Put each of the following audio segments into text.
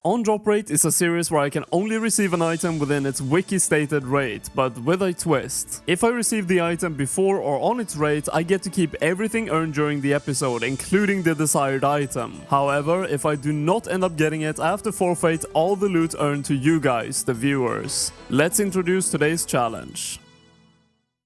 On Drop Rate is a series where I can only receive an item within its wiki stated rate, but with a twist. If I receive the item before or on its rate, I get to keep everything earned during the episode, including the desired item. However, if I do not end up getting it, I have to forfeit all the loot earned to you guys, the viewers. Let's introduce today's challenge.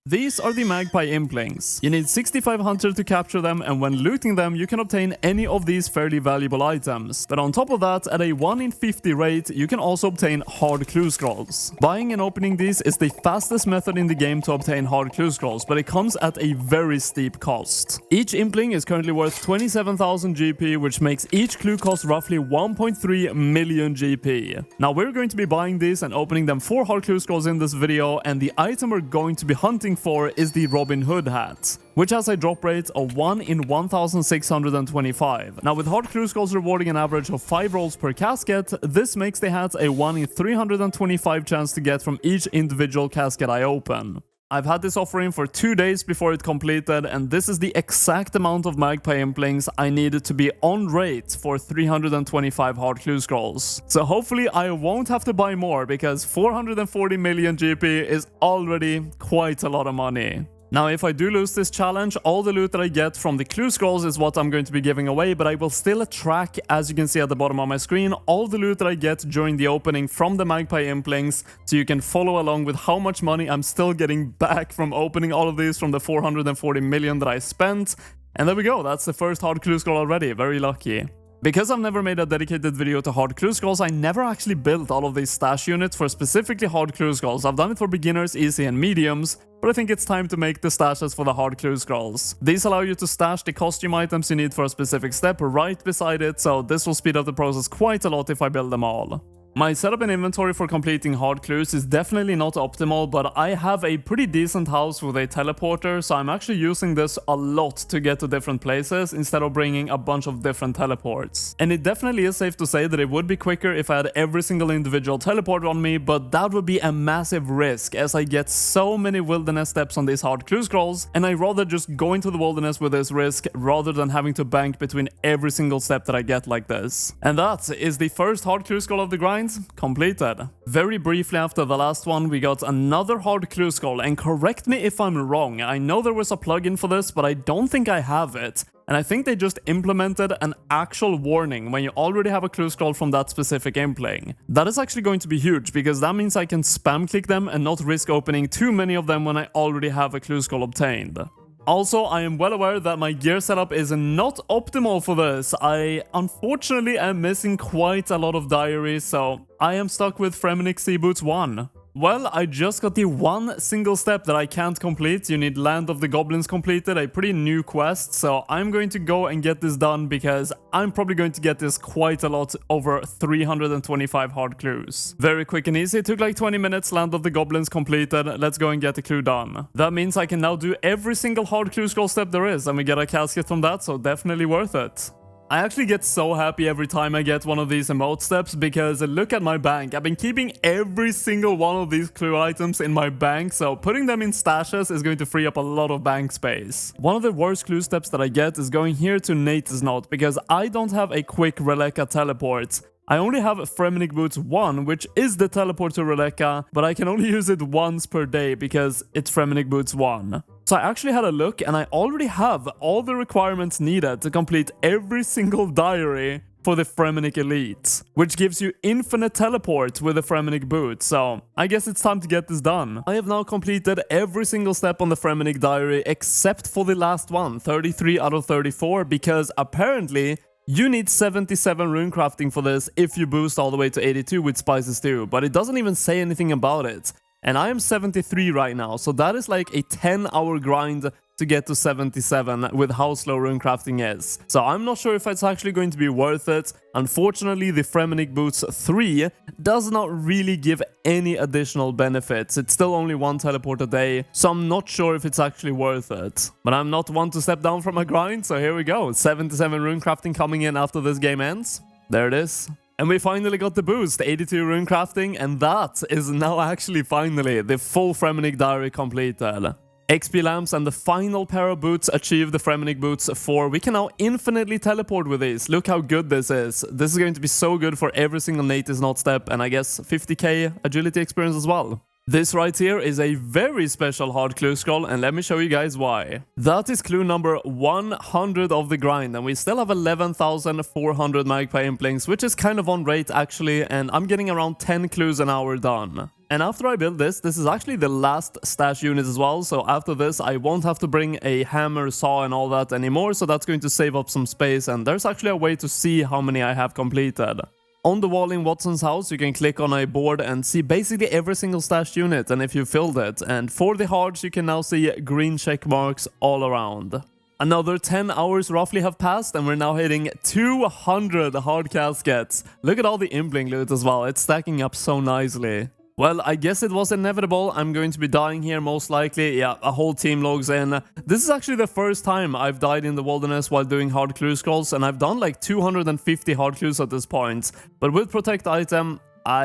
These are the Magpie Implings. You need 65 Hunter to capture them, and when looting them you can obtain any of these fairly valuable items. But on top of that, at a 1 in 50 rate, you can also obtain hard clue scrolls. Buying and opening these is the fastest method in the game to obtain hard clue scrolls, but it comes at a very steep cost. Each Impling is currently worth 27,000 GP, which makes each clue cost roughly 1.3 million GP. Now we're going to be buying these and opening them for hard clue scrolls in this video, and the item we're going to be hunting for is the Robin Hood hat, which has a drop rate of 1 in 1625. Now with hard clue scrolls rewarding an average of 5 rolls per casket, this makes the hat a 1 in 325 chance to get from each individual casket I open. I've had this offering for 2 days before it completed, and this is the exact amount of Magpie Implings I needed to be on rate for 325 hard clue scrolls. So hopefully I won't have to buy more, because 440 million GP is already quite a lot of money. Now, if I do lose this challenge, all the loot that I get from the clue scrolls is what I'm going to be giving away, but I will still track, as you can see at the bottom of my screen, all the loot that I get during the opening from the Magpie Implings, so you can follow along with how much money I'm still getting back from opening all of these from the 440 million that I spent. And there we go, that's the first hard clue scroll already, very lucky. Because I've never made a dedicated video to hard clue scrolls, I never actually built all of these stash units for specifically hard clue scrolls. I've done it for beginners, easy, and mediums, but I think it's time to make the stashes for the hard clue scrolls. These allow you to stash the costume items you need for a specific step right beside it, so this will speed up the process quite a lot if I build them all. My setup and inventory for completing hard clues is definitely not optimal, but I have a pretty decent house with a teleporter, so I'm actually using this a lot to get to different places instead of bringing a bunch of different teleports. And it definitely is safe to say that it would be quicker if I had every single individual teleport on me, but that would be a massive risk as I get so many wilderness steps on these hard clue scrolls, and I'd rather just go into the wilderness with this risk rather than having to bank between every single step that I get like this. And that is the first hard clue scroll of the grind completed. Very briefly after the last one, we got another hard clue scroll, and correct me if I'm wrong, I know there was a plugin for this, but I don't think I have it. And I think they just implemented an actual warning when you already have a clue scroll from that specific impling. That is actually going to be huge, because that means I can spam click them and not risk opening too many of them when I already have a clue scroll obtained. Also, I am well aware that my gear setup is not optimal for this. I unfortunately am missing quite a lot of diaries, so I am stuck with Fremennik Sea Boots 1. Well, I just got the one single step that I can't complete. You need Land of the Goblins completed, a pretty new quest, so I'm going to go and get this done because I'm probably going to get this quite a lot over 325 hard clues. Very quick and easy, it took like 20 minutes, Land of the Goblins completed, let's go and get the clue done. That means I can now do every single hard clue scroll step there is, and we get a casket from that, so definitely worth it. I actually get so happy every time I get one of these emote steps, because look at my bank. I've been keeping every single one of these clue items in my bank, so putting them in stashes is going to free up a lot of bank space. One of the worst clue steps that I get is going here to Nate's Knot, because I don't have a quick Releka teleport. I only have Fremennik Boots 1, which is the teleport to Releka, but I can only use it once per day because it's Fremennik Boots 1. So I actually had a look, and I already have all the requirements needed to complete every single diary for the Fremennik Elite, which gives you infinite teleport with the Fremennik Boot, so I guess it's time to get this done. I have now completed every single step on the Fremennik diary except for the last one, 33 out of 34, because apparently you need 77 rune crafting for this if you boost all the way to 82 with Spices too, but it doesn't even say anything about it. And I am 73 right now, so that is like a 10-hour grind to get to 77 with how slow runecrafting is. So I'm not sure if it's actually going to be worth it. Unfortunately, the Fremennik Boots 3 does not really give any additional benefits. It's still only one teleport a day, so I'm not sure if it's actually worth it. But I'm not one to step down from a grind, so here we go. 77 runecrafting coming in after this game ends. There it is. And we finally got the boost, 82 runecrafting, and that is now actually finally the full Fremennik diary completed. XP lamps and the final pair of boots achieve the Fremennik boots 4. We can now infinitely teleport with these. Look how good this is. This is going to be so good for every single Native Knot step, and I guess 50k agility experience as well. This right here is a very special hard clue scroll, and let me show you guys why. That is clue number 100 of the grind, and we still have 11,400 Magpie Implings, which is kind of on rate actually, and I'm getting around 10 clues an hour done. And after I build this is actually the last stash unit as well, so after this I won't have to bring a hammer, saw and all that anymore, so that's going to save up some space, and there's actually a way to see how many I have completed. On the wall in Watson's house, you can click on a board and see basically every single stashed unit, and if you filled it. And for the hards, you can now see green check marks all around. Another 10 hours roughly have passed, and we're now hitting 200 hard caskets. Look at all the Imbling loot as well, it's stacking up so nicely. Well, I guess it was inevitable. I'm going to be dying here most likely. Yeah, a whole team logs in. This is actually the first time I've died in the wilderness while doing hard clue scrolls, and I've done like 250 hard clues at this point. But with protect item,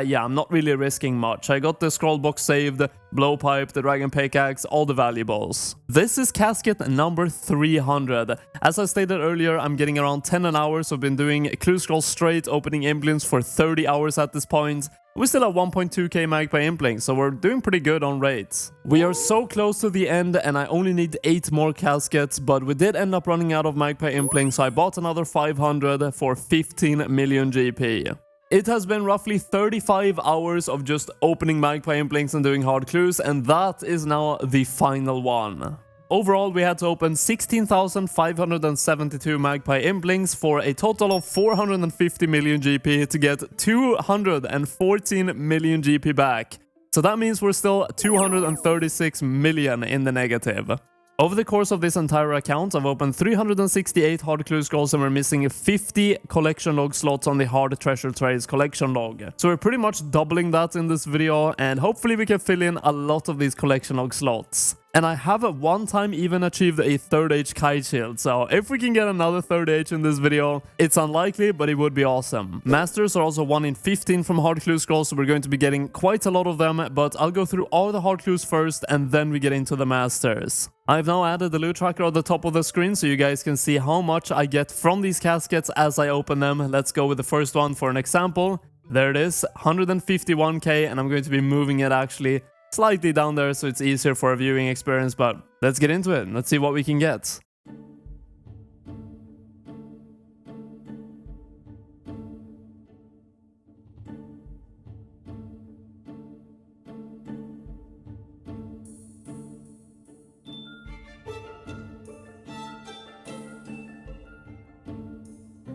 yeah, I'm not really risking much. I got the scroll box saved, blowpipe, the dragon pickaxe, all the valuables. This is casket number 300. As I stated earlier, I'm getting around 10 an hour, so I've been doing clue scrolls straight, opening emblems for 30 hours at this point. We still have 1.2k Magpie Implings, so we're doing pretty good on rates. We are so close to the end, and I only need 8 more caskets, but we did end up running out of Magpie Implings, so I bought another 500 for 15 million GP. It has been roughly 35 hours of just opening Magpie Implings and doing hard clues, and that is now the final one. Overall, we had to open 16,572 Magpie Implings for a total of 450 million GP to get 214 million GP back. So that means we're still 236 million in the negative. Over the course of this entire account, I've opened 368 hard clue scrolls, and we're missing 50 collection log slots on the hard treasure trades collection log. So we're pretty much doubling that in this video, and hopefully we can fill in a lot of these collection log slots. And I have at one time even achieved a 3rd age kite shield, so if we can get another 3rd age in this video, it's unlikely, but it would be awesome. Masters are also 1 in 15 from hard clue scrolls, so we're going to be getting quite a lot of them, but I'll go through all the hard clues first, and then we get into the masters. I've now added the loot tracker at the top of the screen, so you guys can see how much I get from these caskets as I open them. Let's go with the first one for an example. There it is, 151k, and I'm going to be moving it actually slightly down there so it's easier for a viewing experience, but let's get into it. Let's see what we can get.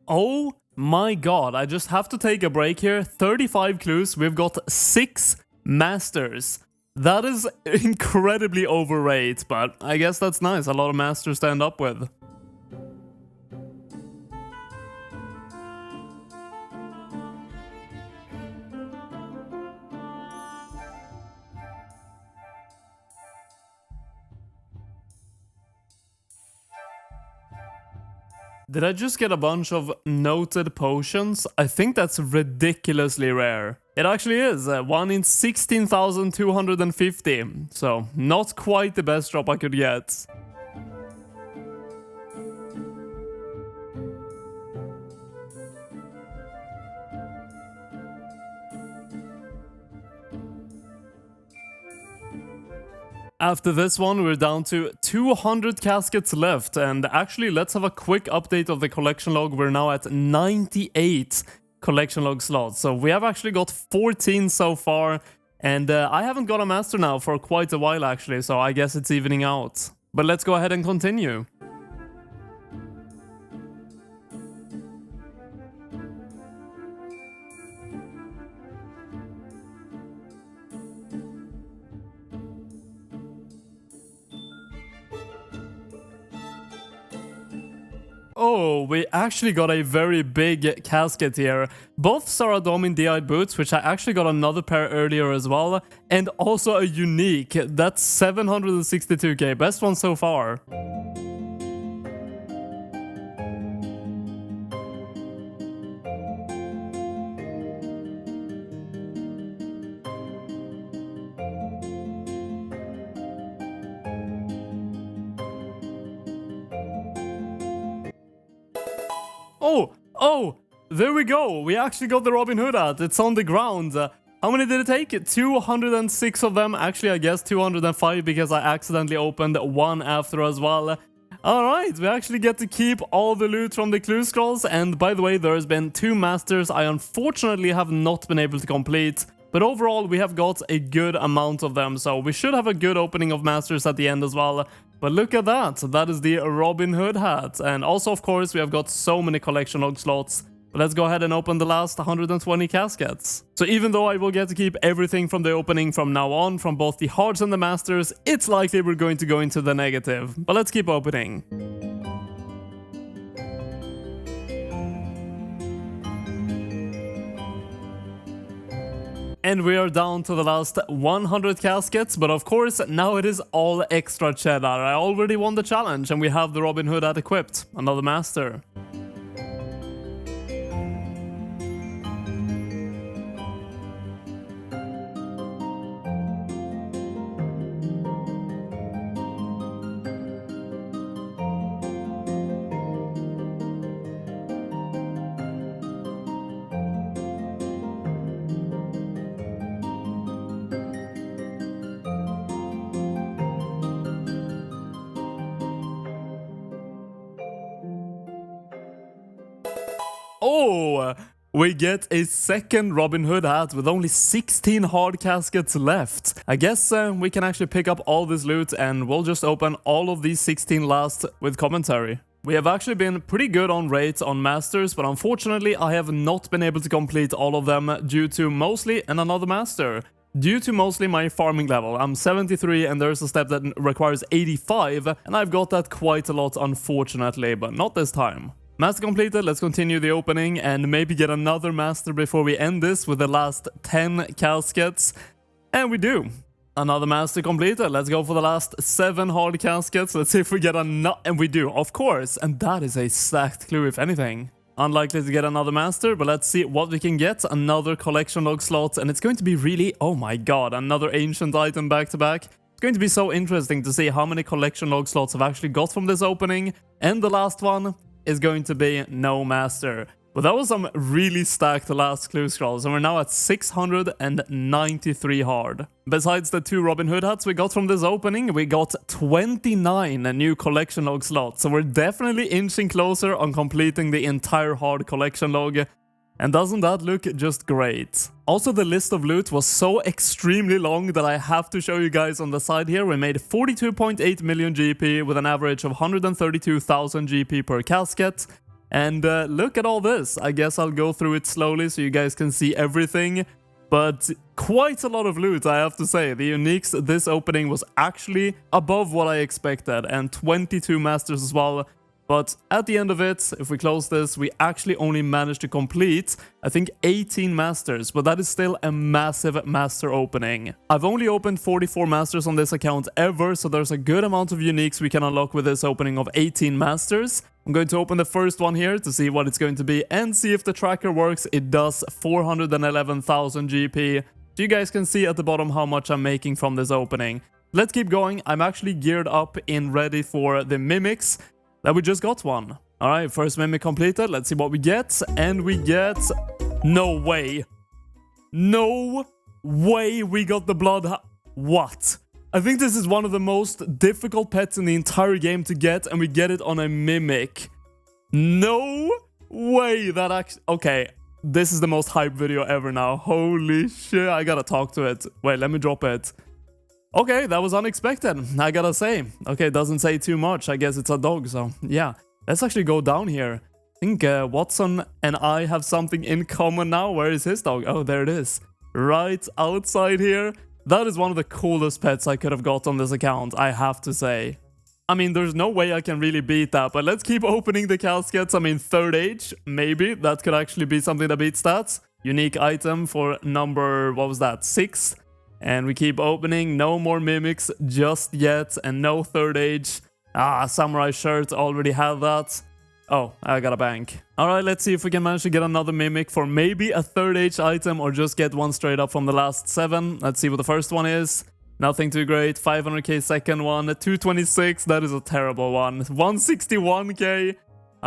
Oh my god, I just have to take a break here. 35 clues, we've got 6 masters. That is incredibly overrated, but I guess that's nice. A lot of masters to end up with. Did I just get a bunch of noted potions? I think that's ridiculously rare. It actually is, 1 in 16,250, so not quite the best drop I could get. After this one, we're down to 200 caskets left, and actually let's have a quick update of the collection log. We're now at 98 collection log slots, so we have actually got 14 so far, and I haven't got a master now for quite a while actually, so I guess it's evening out. But let's go ahead and continue. Oh, we actually got a very big casket here. Both Saradomin DI boots, which I actually got another pair earlier as well, and also a unique. That's 762k, best one so far. Oh, there we go. We actually got the Robin Hood hat. It's on the ground. How many did it take? 206 of them. Actually, I guess 205 because I accidentally opened one after as well. Alright, we actually get to keep all the loot from the clue scrolls. And by the way, there's been 2 masters I unfortunately have not been able to complete. But overall, we have got a good amount of them. So we should have a good opening of masters at the end as well. But look at that. That is the Robin Hood hat. And also, of course, we have got so many collection log slots. But let's go ahead and open the last 120 caskets. So even though I will get to keep everything from the opening from now on, from both the hards and the masters, it's likely we're going to go into the negative. But let's keep opening. And we are down to the last 100 caskets, but of course, now it is all extra cheddar. I already won the challenge, and we have the Robin Hood hat equipped. Another master. Oh, we get a second Robin Hood hat with only 16 hard caskets left. I guess we can actually pick up all this loot and we'll just open all of these 16 last with commentary. We have actually been pretty good on rates on masters, but unfortunately I have not been able to complete all of them due to mostly another master. Due to mostly my farming level. I'm 73 and there's a step that requires 85 and I've got that quite a lot unfortunately, but not this time. Master completed, let's continue the opening and maybe get another master before we end this with the last 10 caskets. And we do. Another master completed, let's go for the last 7 hard caskets. Let's see if we get another, and we do, of course. And that is a stacked clue if anything. Unlikely to get another master, but let's see what we can get. Another collection log slot, and it's going to be really, oh my god, another ancient item back to back. It's going to be so interesting to see how many collection log slots I've actually got from this opening. And the last one is going to be no master. But that was some really stacked last clue scrolls, and we're now at 693 hard. Besides the 2 Robin Hood hats we got from this opening, we got 29 new collection log slots, so we're definitely inching closer on completing the entire hard collection log. And doesn't that look just great? Also, the list of loot was so extremely long that I have to show you guys on the side here. We made 42.8 million GP with an average of 132,000 GP per casket. And look at all this. I guess I'll go through it slowly so you guys can see everything. But quite a lot of loot, I have to say. The uniques this opening was actually above what I expected. And 22 masters as well. But at the end of it, if we close this, we actually only managed to complete, I think, 18 masters, but that is still a massive master opening. I've only opened 44 masters on this account ever, so there's a good amount of uniques we can unlock with this opening of 18 masters. I'm going to open the first one here to see what it's going to be and see if the tracker works. It does 411,000 GP. So you guys can see at the bottom how much I'm making from this opening. Let's keep going. I'm actually geared up and ready for the mimics. That we just got one. Alright, first mimic completed. Let's see what we get. And we get... No way. No way we got the blood... What? I think this is one of the most difficult pets in the entire game to get, and we get it on a mimic. No way that actually... Okay, this is the most hype video ever now. Holy shit, I gotta talk to it. Wait, let me drop it. Okay, that was unexpected, I gotta say. Okay, doesn't say too much. I guess it's a dog, so yeah. Let's actually go down here. I think Watson and I have something in common now. Where is his dog? Oh, there it is. Right outside here. That is one of the coolest pets I could have got on this account, I have to say. I mean, there's no way I can really beat that, but let's keep opening the caskets. I mean, 3rd age, maybe. That could actually be something that beats that. Unique item for number, what was that, 6? And we keep opening, no more mimics just yet, and no 3rd age. Ah, samurai shirt, already had that. Oh, I got a bank. Alright, let's see if we can manage to get another mimic for maybe a 3rd age item or just get one straight up from the last 7. Let's see what the first one is. Nothing too great. 500k second one, 226, that is a terrible one. 161k.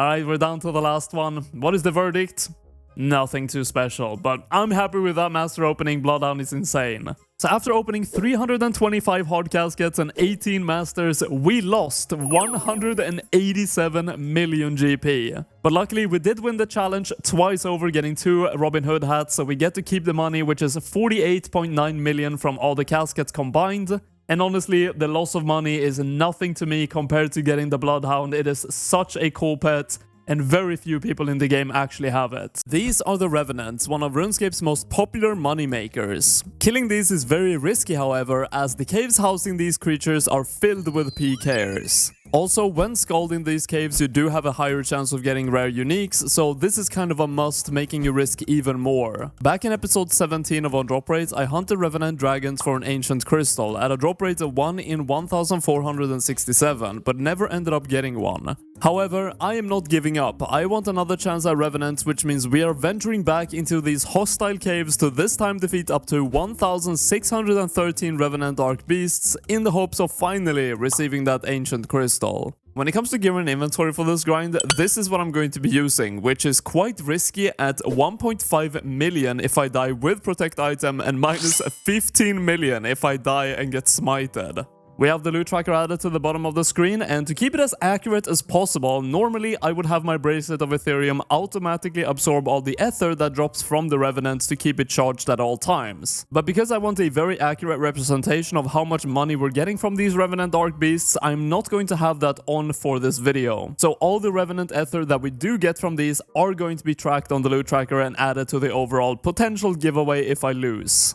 Alright, we're down to the last one. What is the verdict? Nothing too special, but I'm happy with that master opening. Bloodhound is insane. So after opening 325 hard caskets and 18 masters, we lost 187 million GP. But luckily we did win the challenge twice over, getting 2 Robin Hood hats, so we get to keep the money, which is 48.9 million from all the caskets combined. And honestly, the loss of money is nothing to me compared to getting the Bloodhound. It is such a cool pet, and very few people in the game actually have it. These are the Revenants, one of RuneScape's most popular moneymakers. Killing these is very risky, however, as the caves housing these creatures are filled with PKers. Also, when scalding these caves, you do have a higher chance of getting rare uniques, so this is kind of a must, making you risk even more. Back in episode 17 of On Drop Rate, I hunted Revenant Dragons for an Ancient Crystal at a drop rate of 1 in 1467, but never ended up getting one. However, I am not giving up. I want another chance at Revenants, which means we are venturing back into these hostile caves to this time defeat up to 1613 Revenant Dark Beasts in the hopes of finally receiving that Ancient Crystal. When it comes to gear and inventory for this grind, this is what I'm going to be using, which is quite risky at 1.5 million if I die with Protect item and minus 15 million if I die and get smited. We have the loot tracker added to the bottom of the screen, and to keep it as accurate as possible, normally I would have my bracelet of Ethereum automatically absorb all the ether that drops from the Revenants to keep it charged at all times. But because I want a very accurate representation of how much money we're getting from these Revenant Dark Beasts, I'm not going to have that on for this video. So all the Revenant ether that we do get from these are going to be tracked on the loot tracker and added to the overall potential giveaway if I lose.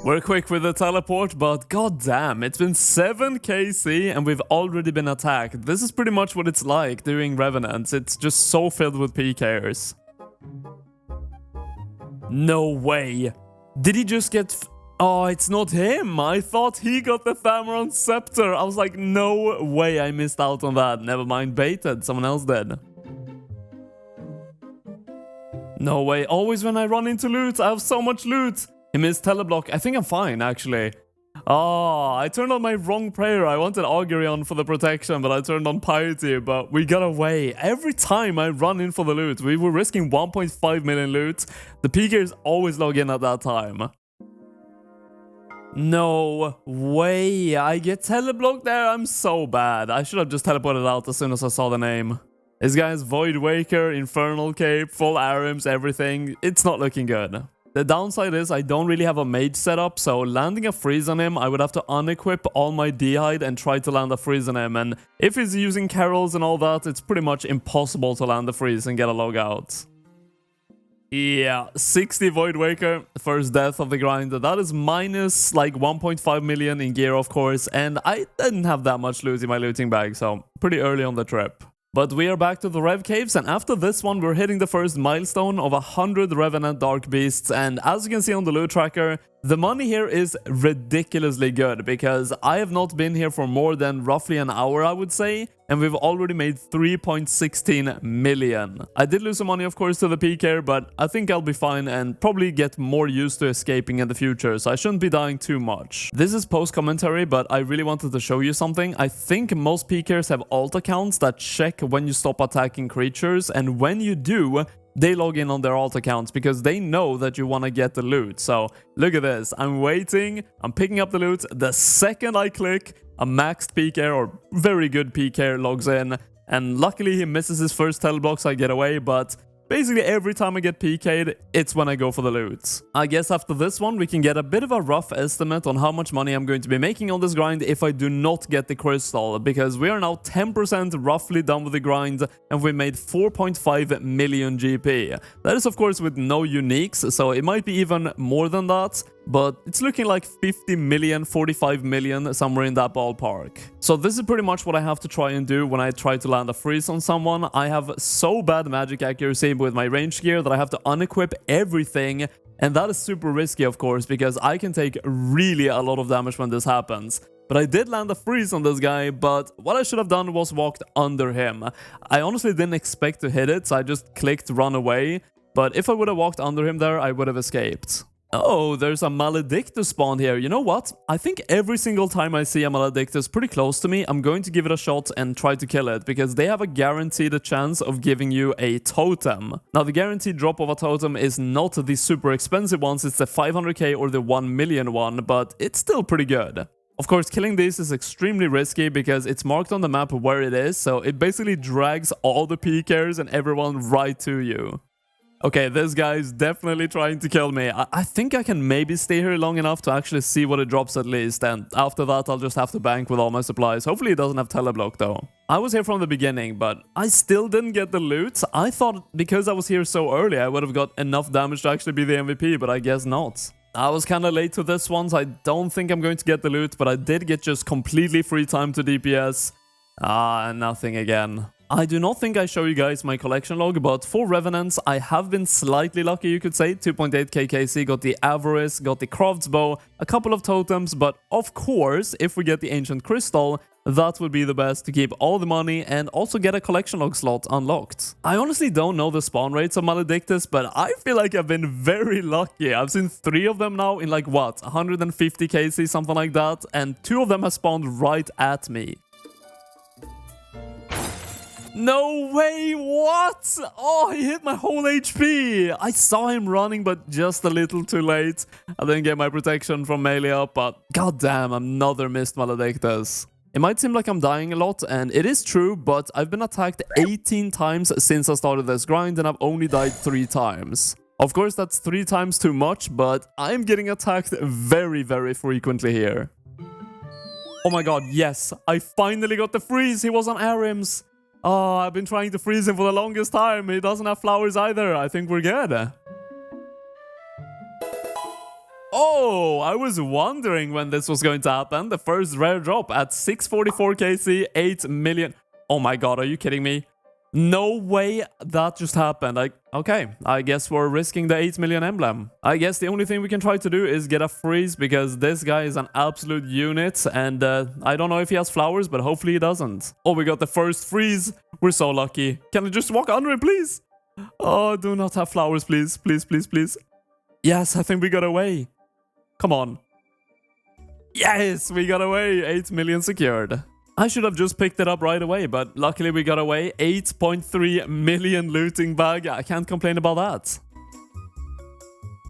We're quick with the teleport, but goddamn, it's been 7 KC and we've already been attacked. This is pretty much what it's like doing Revenants. It's just so filled with PKers. No way. Did he just get... Oh, it's not him. I thought he got the Thamron Scepter. I was like, no way I missed out on that. Never mind, baited. Someone else did. No way. Always when I run into loot, I have so much loot. He missed teleblock. I think I'm fine, actually. Oh, I turned on my wrong prayer. I wanted Augury on for the protection, but I turned on Piety, but we got away. Every time I run in for the loot, we were risking 1.5 million loot. The PKers always log in at that time. No way. I get teleblocked there. I'm so bad. I should have just teleported out as soon as I saw the name. This guy is Void Waker, Infernal Cape, full Arims, everything. It's not looking good. The downside is I don't really have a mage setup, so landing a freeze on him, I would have to unequip all my D-hide and try to land a freeze on him, and if he's using carols and all that, it's pretty much impossible to land the freeze and get a log out. Yeah, 60 Void Waker, first death of the grind. That is minus like 1.5 million in gear, of course, and I didn't have that much loot in my looting bag, so pretty early on the trip. But we are back to the Rev Caves, and after this one we're hitting the first milestone of 100 Revenant Dark Beasts, and as you can see on the loot tracker, the money here is ridiculously good, because I have not been here for more than roughly an hour, I would say, and we've already made 3.16 million. I did lose some money, of course, to the PK, but I think I'll be fine and probably get more used to escaping in the future, so I shouldn't be dying too much. This is post-commentary, but I really wanted to show you something. I think most PKers have alt accounts that check when you stop attacking creatures, and when you do, they log in on their alt accounts because they know that you want to get the loot. So look at this. I'm waiting. I'm picking up the loot. The second I click, a maxed PK or very good PK logs in. And luckily he misses his first teleblock, so I get away. But basically every time I get PK'd, it's when I go for the loot. I guess after this one, we can get a bit of a rough estimate on how much money I'm going to be making on this grind if I do not get the crystal, because we are now 10% roughly done with the grind, and we made 4.5 million GP. That is of course with no uniques, so it might be even more than that, but it's looking like 50 million, 45 million, somewhere in that ballpark. So this is pretty much what I have to try and do when I try to land a freeze on someone. I have so bad magic accuracy with my range gear that I have to unequip everything, and that is super risky, of course, because I can take really a lot of damage when this happens. But I did land a freeze on this guy, but what I should have done was walked under him. I honestly didn't expect to hit it, so I just clicked run away, but if I would have walked under him there, I would have escaped. Oh, there's a Maledictus spawn here. You know what? I think every single time I see a Maledictus pretty close to me, I'm going to give it a shot and try to kill it, because they have a guaranteed chance of giving you a totem. Now, the guaranteed drop of a totem is not the super expensive ones, it's the 500k or the 1 million one, but it's still pretty good. Of course, killing these is extremely risky because it's marked on the map where it is, so it basically drags all the PKers and everyone right to you. Okay, this guy is definitely trying to kill me. I think I can maybe stay here long enough to actually see what it drops at least, and after that I'll just have to bank with all my supplies. Hopefully it doesn't have teleblock though. I was here from the beginning, but I still didn't get the loot. I thought because I was here so early I would have got enough damage to actually be the MVP, but I guess not. I was kinda late to this one, so I don't think I'm going to get the loot, but I did get just completely free time to DPS. Nothing again. I do not think I show you guys my collection log, but for Revenants, I have been slightly lucky, you could say. 2.8k KC, got the Avarice, got the Craftsbow, a couple of totems, but of course, if we get the Ancient Crystal, that would be the best to keep all the money and also get a collection log slot unlocked. I honestly don't know the spawn rates of Maledictus, but I feel like I've been very lucky. I've seen 3 of them now in like what, 150 KC, something like that, and 2 of them have spawned right at me. No way, what? Oh, he hit my whole HP. I saw him running, but just a little too late. I didn't get my protection from melee up, but goddamn, another missed Maledictus. It might seem like I'm dying a lot, and it is true, but I've been attacked 18 times since I started this grind, and I've only died 3 times. Of course, that's 3 times too much, but I'm getting attacked very, very frequently here. Oh my god, yes, I finally got the freeze. He was on Arims. Oh, I've been trying to freeze him for the longest time. He doesn't have flowers either. I think we're good. Oh, I was wondering when this was going to happen. The first rare drop at 644 KC, 8 million. Oh my god, are you kidding me? No way that just happened. Okay, I guess we're risking the 8 million emblem. I guess the only thing we can try to do is get a freeze because this guy is an absolute unit, and I don't know if he has flowers, but hopefully he doesn't. Oh, we got the first freeze. We're so lucky. Can I just walk under it, please? Oh, do not have flowers, please. Please, please, please. Yes, I think we got away. Come on. Yes, we got away. 8 million secured. I should have just picked it up right away, but luckily we got away. 8.3 million looting bag. I can't complain about that.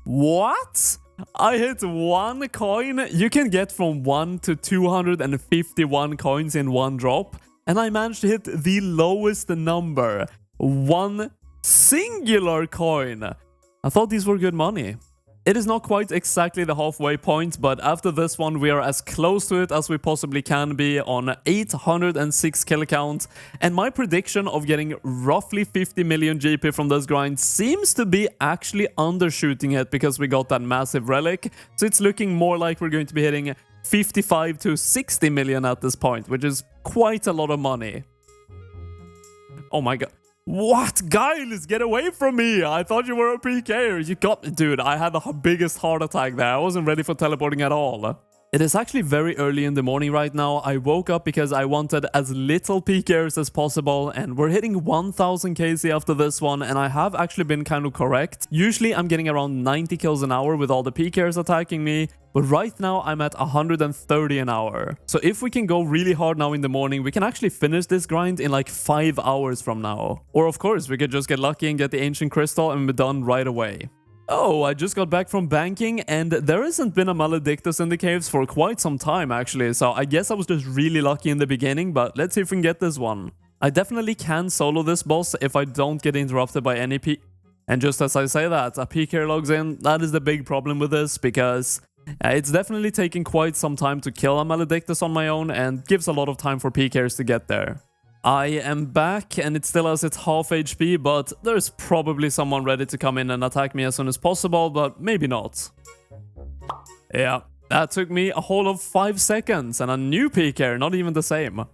What? I hit 1 coin. You can get from 1 to 251 coins in 1 drop. And I managed to hit the lowest number. 1 singular coin. I thought these were good money. It is not quite exactly the halfway point, but after this one we are as close to it as we possibly can be on 806 kill count, and my prediction of getting roughly 50 million GP from this grind seems to be actually undershooting it because we got that massive relic, so it's looking more like we're going to be hitting 55 to 60 million at this point, which is quite a lot of money. Oh my god. What? Guys, get away from me! I thought you were a PKer. You got me. Dude, I had the biggest heart attack there. I wasn't ready for teleporting at all. It is actually very early in the morning right now. I woke up because I wanted as little PKers as possible, and we're hitting 1000 KC after this one, and I have actually been kind of correct. Usually I'm getting around 90 kills an hour with all the PKers attacking me, but right now I'm at 130 an hour. So if we can go really hard now in the morning, we can actually finish this grind in like 5 hours from now. Or of course, we could just get lucky and get the Ancient Crystal and be done right away. Oh, I just got back from banking, and there hasn't been a Maledictus in the caves for quite some time actually, so I guess I was just really lucky in the beginning, but let's see if we can get this one. I definitely can solo this boss if I don't get interrupted by any And just as I say that, a PK logs in. That is the big problem with this, because it's definitely taking quite some time to kill a Maledictus on my own, and gives a lot of time for PKers to get there. I am back, and it still has its half HP, but there's probably someone ready to come in and attack me as soon as possible, but maybe not. Yeah, that took me a whole of 5 seconds, and a new PKer, not even the same.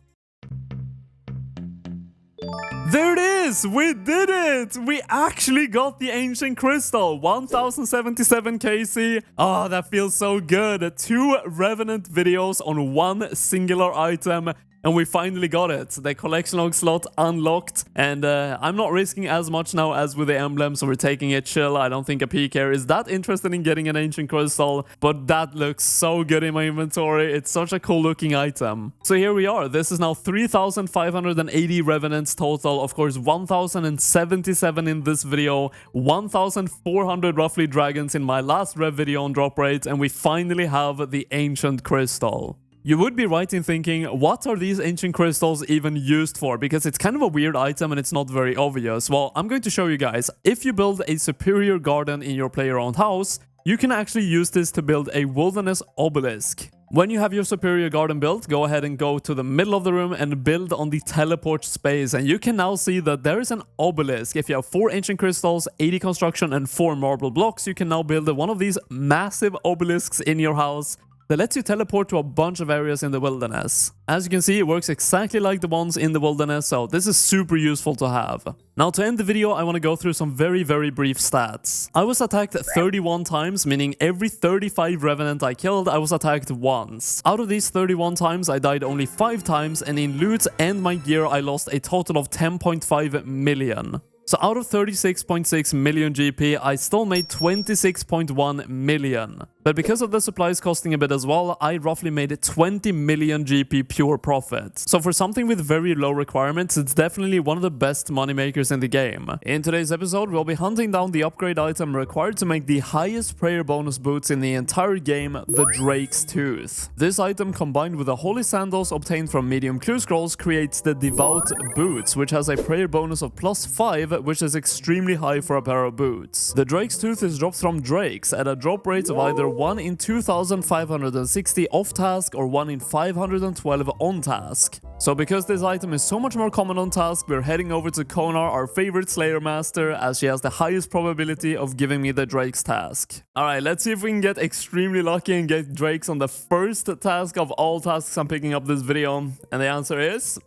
There it is! We did it! We actually got the Ancient Crystal! 1077 KC. Oh, that feels so good. 2 Revenant videos on 1 singular item. And we finally got it. The collection log slot unlocked. And I'm not risking as much now as with the emblem, so we're taking it chill. I don't think a PK is that interested in getting an ancient crystal, but that looks so good in my inventory. It's such a cool looking item. So here we are. This is now 3,580 revenants total. Of course, 1,077 in this video, 1,400 roughly dragons in my last rev video on drop rate, and we finally have the ancient crystal. You would be right in thinking, what are these ancient crystals even used for? Because it's kind of a weird item and it's not very obvious. Well, I'm going to show you guys. If you build a superior garden in your player-owned house, you can actually use this to build a wilderness obelisk. When you have your superior garden built, go ahead and go to the middle of the room and build on the teleport space. And you can now see that there is an obelisk. If you have 4 ancient crystals, 80 construction, and 4 marble blocks, you can now build one of these massive obelisks in your house that lets you teleport to a bunch of areas in the wilderness. As you can see, it works exactly like the ones in the wilderness, so this is super useful to have. Now to end the video, I want to go through some very brief stats. I was attacked 31 times, meaning every 35 revenant I killed, I was attacked once. Out of these 31 times, I died only 5 times, and in loot and my gear, I lost a total of 10.5 million. So out of 36.6 million GP, I still made 26.1 million. But because of the supplies costing a bit as well, I roughly made 20 million GP pure profit. So for something with very low requirements, it's definitely one of the best moneymakers in the game. In today's episode, we'll be hunting down the upgrade item required to make the highest prayer bonus boots in the entire game, the Drake's Tooth. This item combined with the holy sandals obtained from medium clue scrolls creates the Devout Boots, which has a prayer bonus of +5, which is extremely high for a pair of boots. The Drake's Tooth is dropped from drakes at a drop rate of either 1 in 2,560 off task or 1 in 512 on task. So because this item is so much more common on task, we're heading over to Konar, our favorite Slayer Master, as she has the highest probability of giving me the Drake's task. Alright, let's see if we can get extremely lucky and get Drakes on the first task of all tasks I'm picking up this video. And the answer is,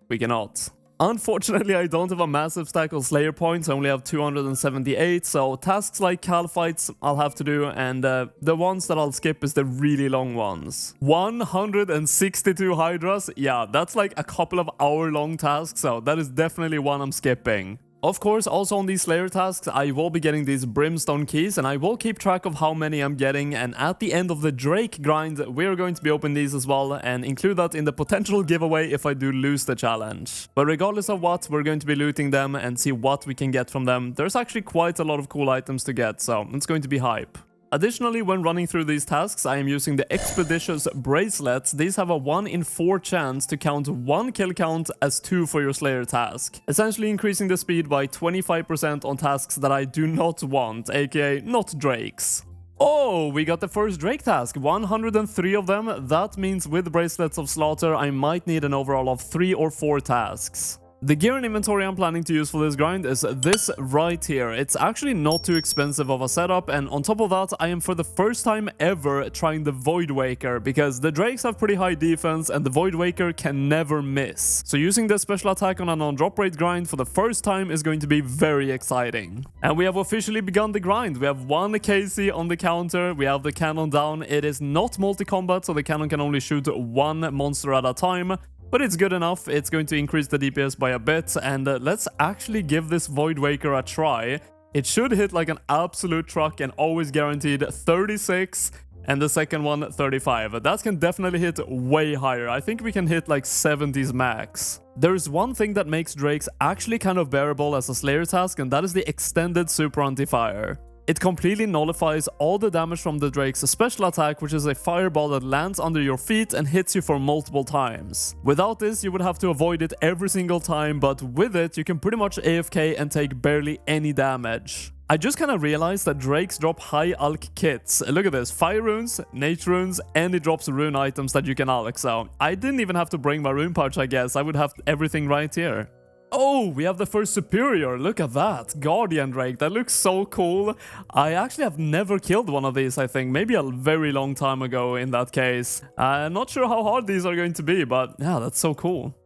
we cannot. Unfortunately, I don't have a massive stack of Slayer points, I only have 278, so tasks like Cal fights I'll have to do, and the ones that I'll skip is the really long ones. 162 Hydras, yeah, that's like a couple of hour-long tasks, so that is definitely one I'm skipping. Of course, also on these Slayer tasks, I will be getting these Brimstone keys, and I will keep track of how many I'm getting, and at the end of the Drake grind, we're going to be opening these as well, and include that in the potential giveaway if I do lose the challenge. But regardless of what, we're going to be looting them and see what we can get from them. There's actually quite a lot of cool items to get, so it's going to be hype. Additionally, when running through these tasks, I am using the Expeditious Bracelets. These have a 1 in 4 chance to count 1 kill count as 2 for your Slayer task, essentially increasing the speed by 25% on tasks that I do not want, aka not Drakes. Oh, we got the first Drake task, 103 of them. That means with Bracelets of Slaughter, I might need an overall of 3 or 4 tasks. The gear and inventory I'm planning to use for this grind is this right here. It's actually not too expensive of a setup, and on top of that, I am for the first time ever trying the Void Waker, because the Drakes have pretty high defense and the Void Waker can never miss. So using the special attack on a non-drop rate grind for the first time is going to be very exciting. And we have officially begun the grind. We have 1 KC on the counter, we have the cannon down. It is not multi-combat, so the cannon can only shoot 1 monster at a time. But it's good enough, it's going to increase the DPS by a bit, and let's actually give this Void Waker a try. It should hit like an absolute truck and always guaranteed 36, and the second one 35. That can definitely hit way higher. I think we can hit like 70s max. There's one thing that makes Drakes actually kind of bearable as a Slayer task, and that is the extended Super Anti-Fire. It completely nullifies all the damage from the Drake's special attack, which is a fireball that lands under your feet and hits you for multiple times. Without this, you would have to avoid it every single time, but with it, you can pretty much AFK and take barely any damage. I just kind of realized that Drakes drop high alch kits. Look at this, fire runes, nature runes, and it drops rune items that you can alch, so I didn't even have to bring my rune pouch, I guess. I would have everything right here. Oh, we have the first superior, look at that, Guardian Drake, that looks so cool. I actually have never killed one of these, I think, maybe a very long time ago in that case. I'm not sure how hard these are going to be, but yeah, that's so cool.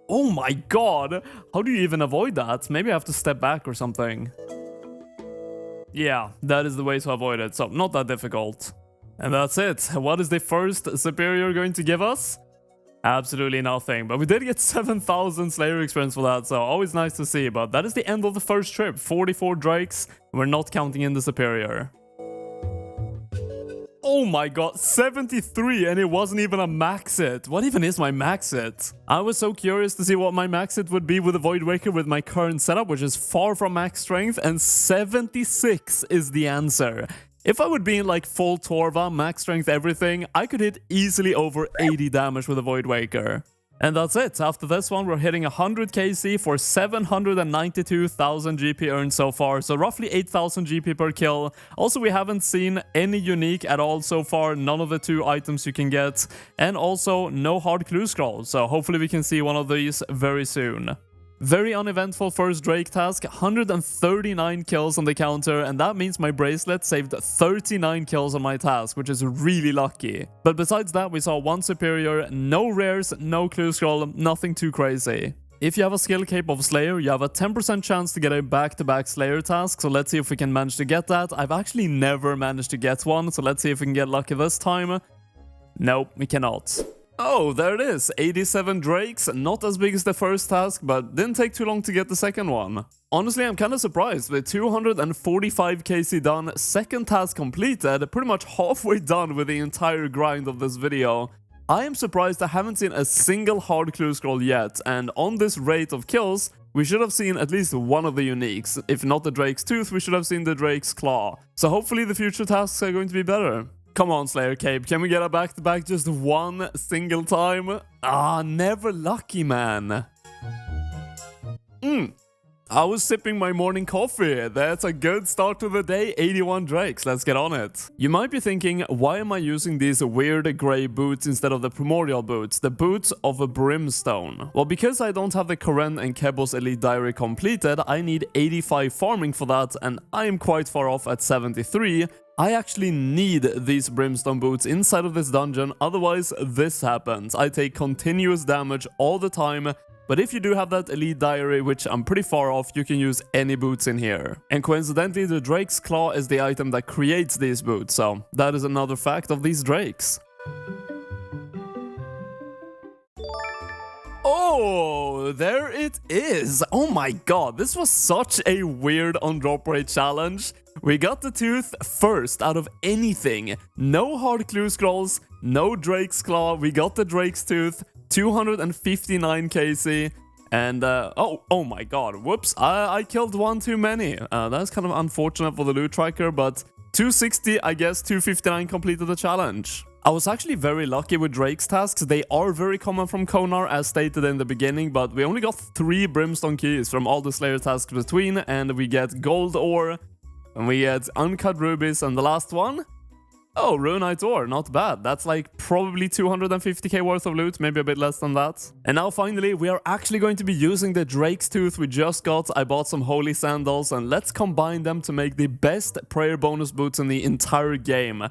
Oh my god, how do you even avoid that? Maybe I have to step back or something. Yeah, that is the way to avoid it, so not that difficult. And that's it. What is the first superior going to give us? Absolutely nothing, but we did get 7,000 Slayer experience for that, so always nice to see. But that is the end of the first trip. 44 drakes. We're not counting in the superior. Oh my god, 73, and it wasn't even a max hit. What even is my max hit? I was so curious to see what my max hit would be with a Void Waker with my current setup, which is far from max strength, and 76 is the answer. If I would be in like full Torva, max strength, everything, I could hit easily over 80 damage with a Void Waker. And that's it. After this one, we're hitting 100 KC for 792,000 GP earned so far, so roughly 8,000 GP per kill. Also, we haven't seen any unique at all so far, none of the 2 items you can get, and also no hard clue scrolls, so hopefully we can see one of these very soon. Very uneventful first Drake task, 139 kills on the counter, and that means my bracelet saved 39 kills on my task, which is really lucky. But besides that, we saw 1 superior, no rares, no clue scroll, nothing too crazy. If you have a skill cape of Slayer, you have a 10% chance to get a back-to-back Slayer task, so let's see if we can manage to get that. I've actually never managed to get one, so let's see if we can get lucky this time. Nope, we cannot. Oh, there it is, 87 drakes, not as big as the first task, but didn't take too long to get the second one. Honestly, I'm kinda surprised, with 245 KC done, second task completed, pretty much halfway done with the entire grind of this video. I am surprised I haven't seen a single hard clue scroll yet, and on this rate of kills, we should have seen at least one of the uniques. If not the Drake's Tooth, we should have seen the Drake's Claw. So hopefully the future tasks are going to be better. Come on, Slayer Cape, can we get a back-to-back just one single time? Ah, never lucky, man. I was sipping my morning coffee. That's a good start to the day. 81 drakes, let's get on it. You might be thinking, why am I using these weird grey boots instead of the primordial boots, the boots of a brimstone? Well, because I don't have the Karen and Kebo's Elite Diary completed, I need 85 farming for that, and I am quite far off at 73. I actually need these brimstone boots inside of this dungeon, otherwise this happens. I take continuous damage all the time, but if you do have that Elite Diary, which I'm pretty far off, you can use any boots in here. And coincidentally, the Drake's Claw is the item that creates these boots, so that is another fact of these drakes. Oh, there it is. Oh my god, this was such a weird on-drop rate challenge. We got the tooth first out of anything. No hard clue scrolls, no Drake's Claw, we got the Drake's Tooth, 259 KC, and oh my god, whoops, I killed one too many. That's kind of unfortunate for the loot tracker, but 260, I guess 259 completed the challenge. I was actually very lucky with Drake's tasks. They are very common from Konar, as stated in the beginning, but we only got 3 Brimstone keys from all the Slayer tasks between, and we get Gold Ore, and we get Uncut Rubies, and the last one? Oh, Runite Ore, not bad. That's like probably 250k worth of loot, maybe a bit less than that. And now finally, we are actually going to be using the Drake's Tooth we just got. I bought some Holy Sandals, and let's combine them to make the best prayer bonus boots in the entire game.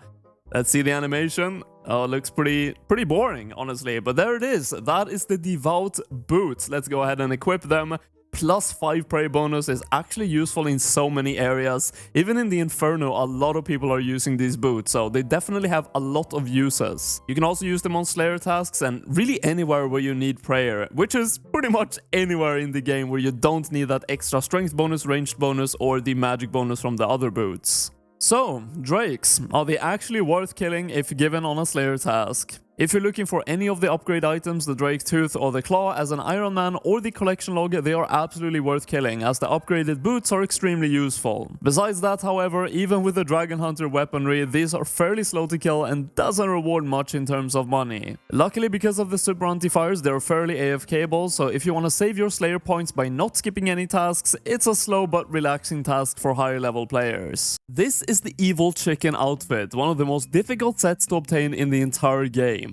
Let's see the animation. Oh, it looks pretty boring, honestly, but there it is. That is the Devout Boots. Let's go ahead and equip them. Plus 5 prayer bonus is actually useful in so many areas. Even in the Inferno, a lot of people are using these boots, so they definitely have a lot of uses. You can also use them on Slayer tasks and really anywhere where you need prayer, which is pretty much anywhere in the game where you don't need that extra strength bonus, ranged bonus, or the magic bonus from the other boots. So, Drakes, are they actually worth killing if given on a Slayer task? If you're looking for any of the upgrade items, the Drake's Tooth or the Claw as an Iron Man or the collection log, they are absolutely worth killing, as the upgraded boots are extremely useful. Besides that, however, even with the Dragon Hunter weaponry, these are fairly slow to kill and doesn't reward much in terms of money. Luckily, because of the super anti-fires, they're fairly AFK-able, so if you want to save your Slayer points by not skipping any tasks, it's a slow but relaxing task for higher level players. This is the Evil Chicken outfit, one of the most difficult sets to obtain in the entire game.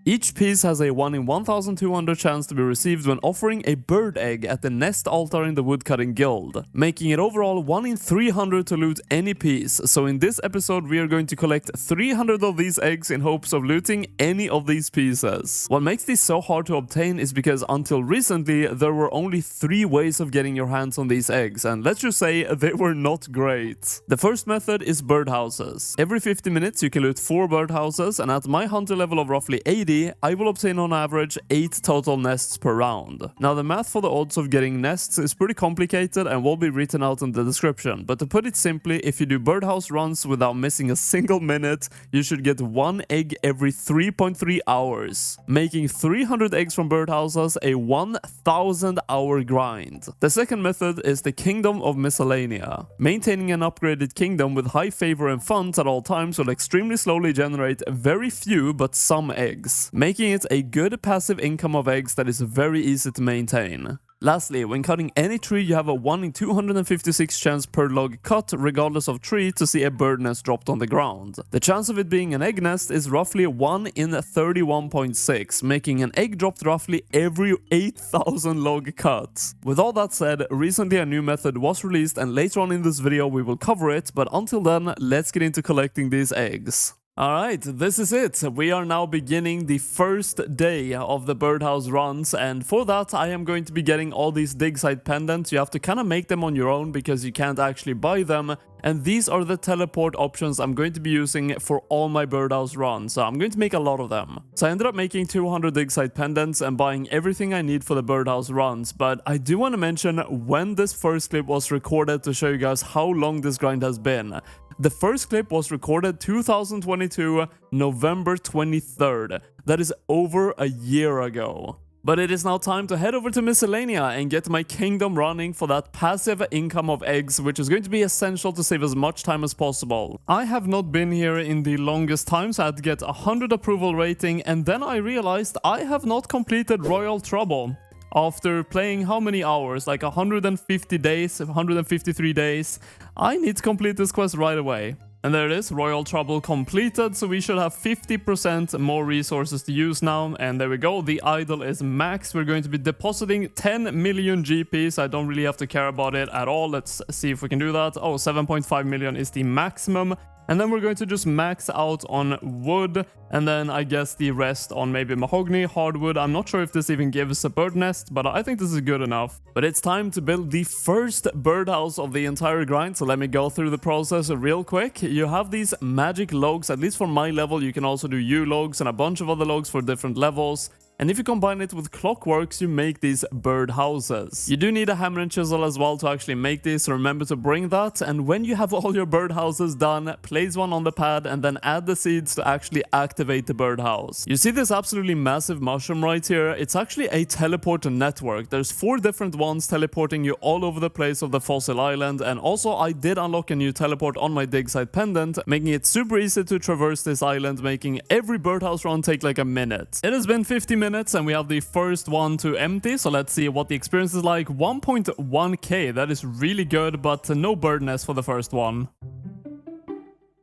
Each piece has a 1 in 1200 chance to be received when offering a bird egg at the nest altar in the Woodcutting Guild, making it overall 1 in 300 to loot any piece. So in this episode we are going to collect 300 of these eggs in hopes of looting any of these pieces. What makes this so hard to obtain is because until recently there were only 3 ways of getting your hands on these eggs, and let's just say they were not great. The first method is birdhouses. Every 50 minutes you can loot 4 birdhouses, and at my hunter level of roughly 80, daily, I will obtain on average 8 total nests per round. Now the math for the odds of getting nests is pretty complicated and will be written out in the description, but to put it simply, if you do birdhouse runs without missing a single minute, you should get 1 egg every 3.3 hours, making 300 eggs from birdhouses a 1000 hour grind. The second method is the Kingdom of Miscellanea. Maintaining an upgraded kingdom with high favor and funds at all times will extremely slowly generate very few but some eggs, making it a good passive income of eggs that is very easy to maintain. Lastly, when cutting any tree, you have a 1 in 256 chance per log cut regardless of tree to see a bird nest dropped on the ground. The chance of it being an egg nest is roughly 1 in 31.6, making an egg dropped roughly every 8,000 log cuts. With all that said, recently a new method was released and later on in this video we will cover it, but until then, let's get into collecting these eggs. Alright, this is it. We are now beginning the first day of the birdhouse runs, and for that I am going to be getting all these dig site pendants. You have to kind of make them on your own because you can't actually buy them, and these are the teleport options I'm going to be using for all my birdhouse runs, so I'm going to make a lot of them. So I ended up making 200 dig site pendants and buying everything I need for the birdhouse runs, but I do want to mention when this first clip was recorded to show you guys how long this grind has been. The first clip was recorded 2022, November 23rd. That is over a year ago. But it is now time to head over to Miscellanea and get my kingdom running for that passive income of eggs, which is going to be essential to save as much time as possible. I have not been here in the longest time, so I had to get 100 approval rating, and then I realized I have not completed Royal Trouble. After playing how many hours? Like 150 days, 153 days. I need to complete this quest right away. And there it is, Royal Trouble completed, so we should have 50% more resources to use now. And there we go, the idol is maxed. We're going to be depositing 10 million GP, so I don't really have to care about it at all. Let's see if we can do that. Oh, 7.5 million is the maximum. And then we're going to just max out on wood, and then I guess the rest on maybe mahogany, hardwood. I'm not sure if this even gives a bird nest, but I think this is good enough. But it's time to build the first birdhouse of the entire grind, so let me go through the process real quick. You have these magic logs, at least for my level. You can also do U logs and a bunch of other logs for different levels. And if you combine it with clockworks, you make these bird houses. You do need a hammer and chisel as well to actually make this, so remember to bring that. And when you have all your bird houses done, place one on the pad and then add the seeds to actually activate the birdhouse. You see this absolutely massive mushroom right here? It's actually a teleport network. There's 4 different ones teleporting you all over the place of the fossil island, and also I did unlock a new teleport on my dig site pendant, making it super easy to traverse this island, making every birdhouse run take like a minute. It has been 50 minutes and we have the first one to empty, so let's see what the experience is like. 1.1k, that is really good, but no bird nest for the first one.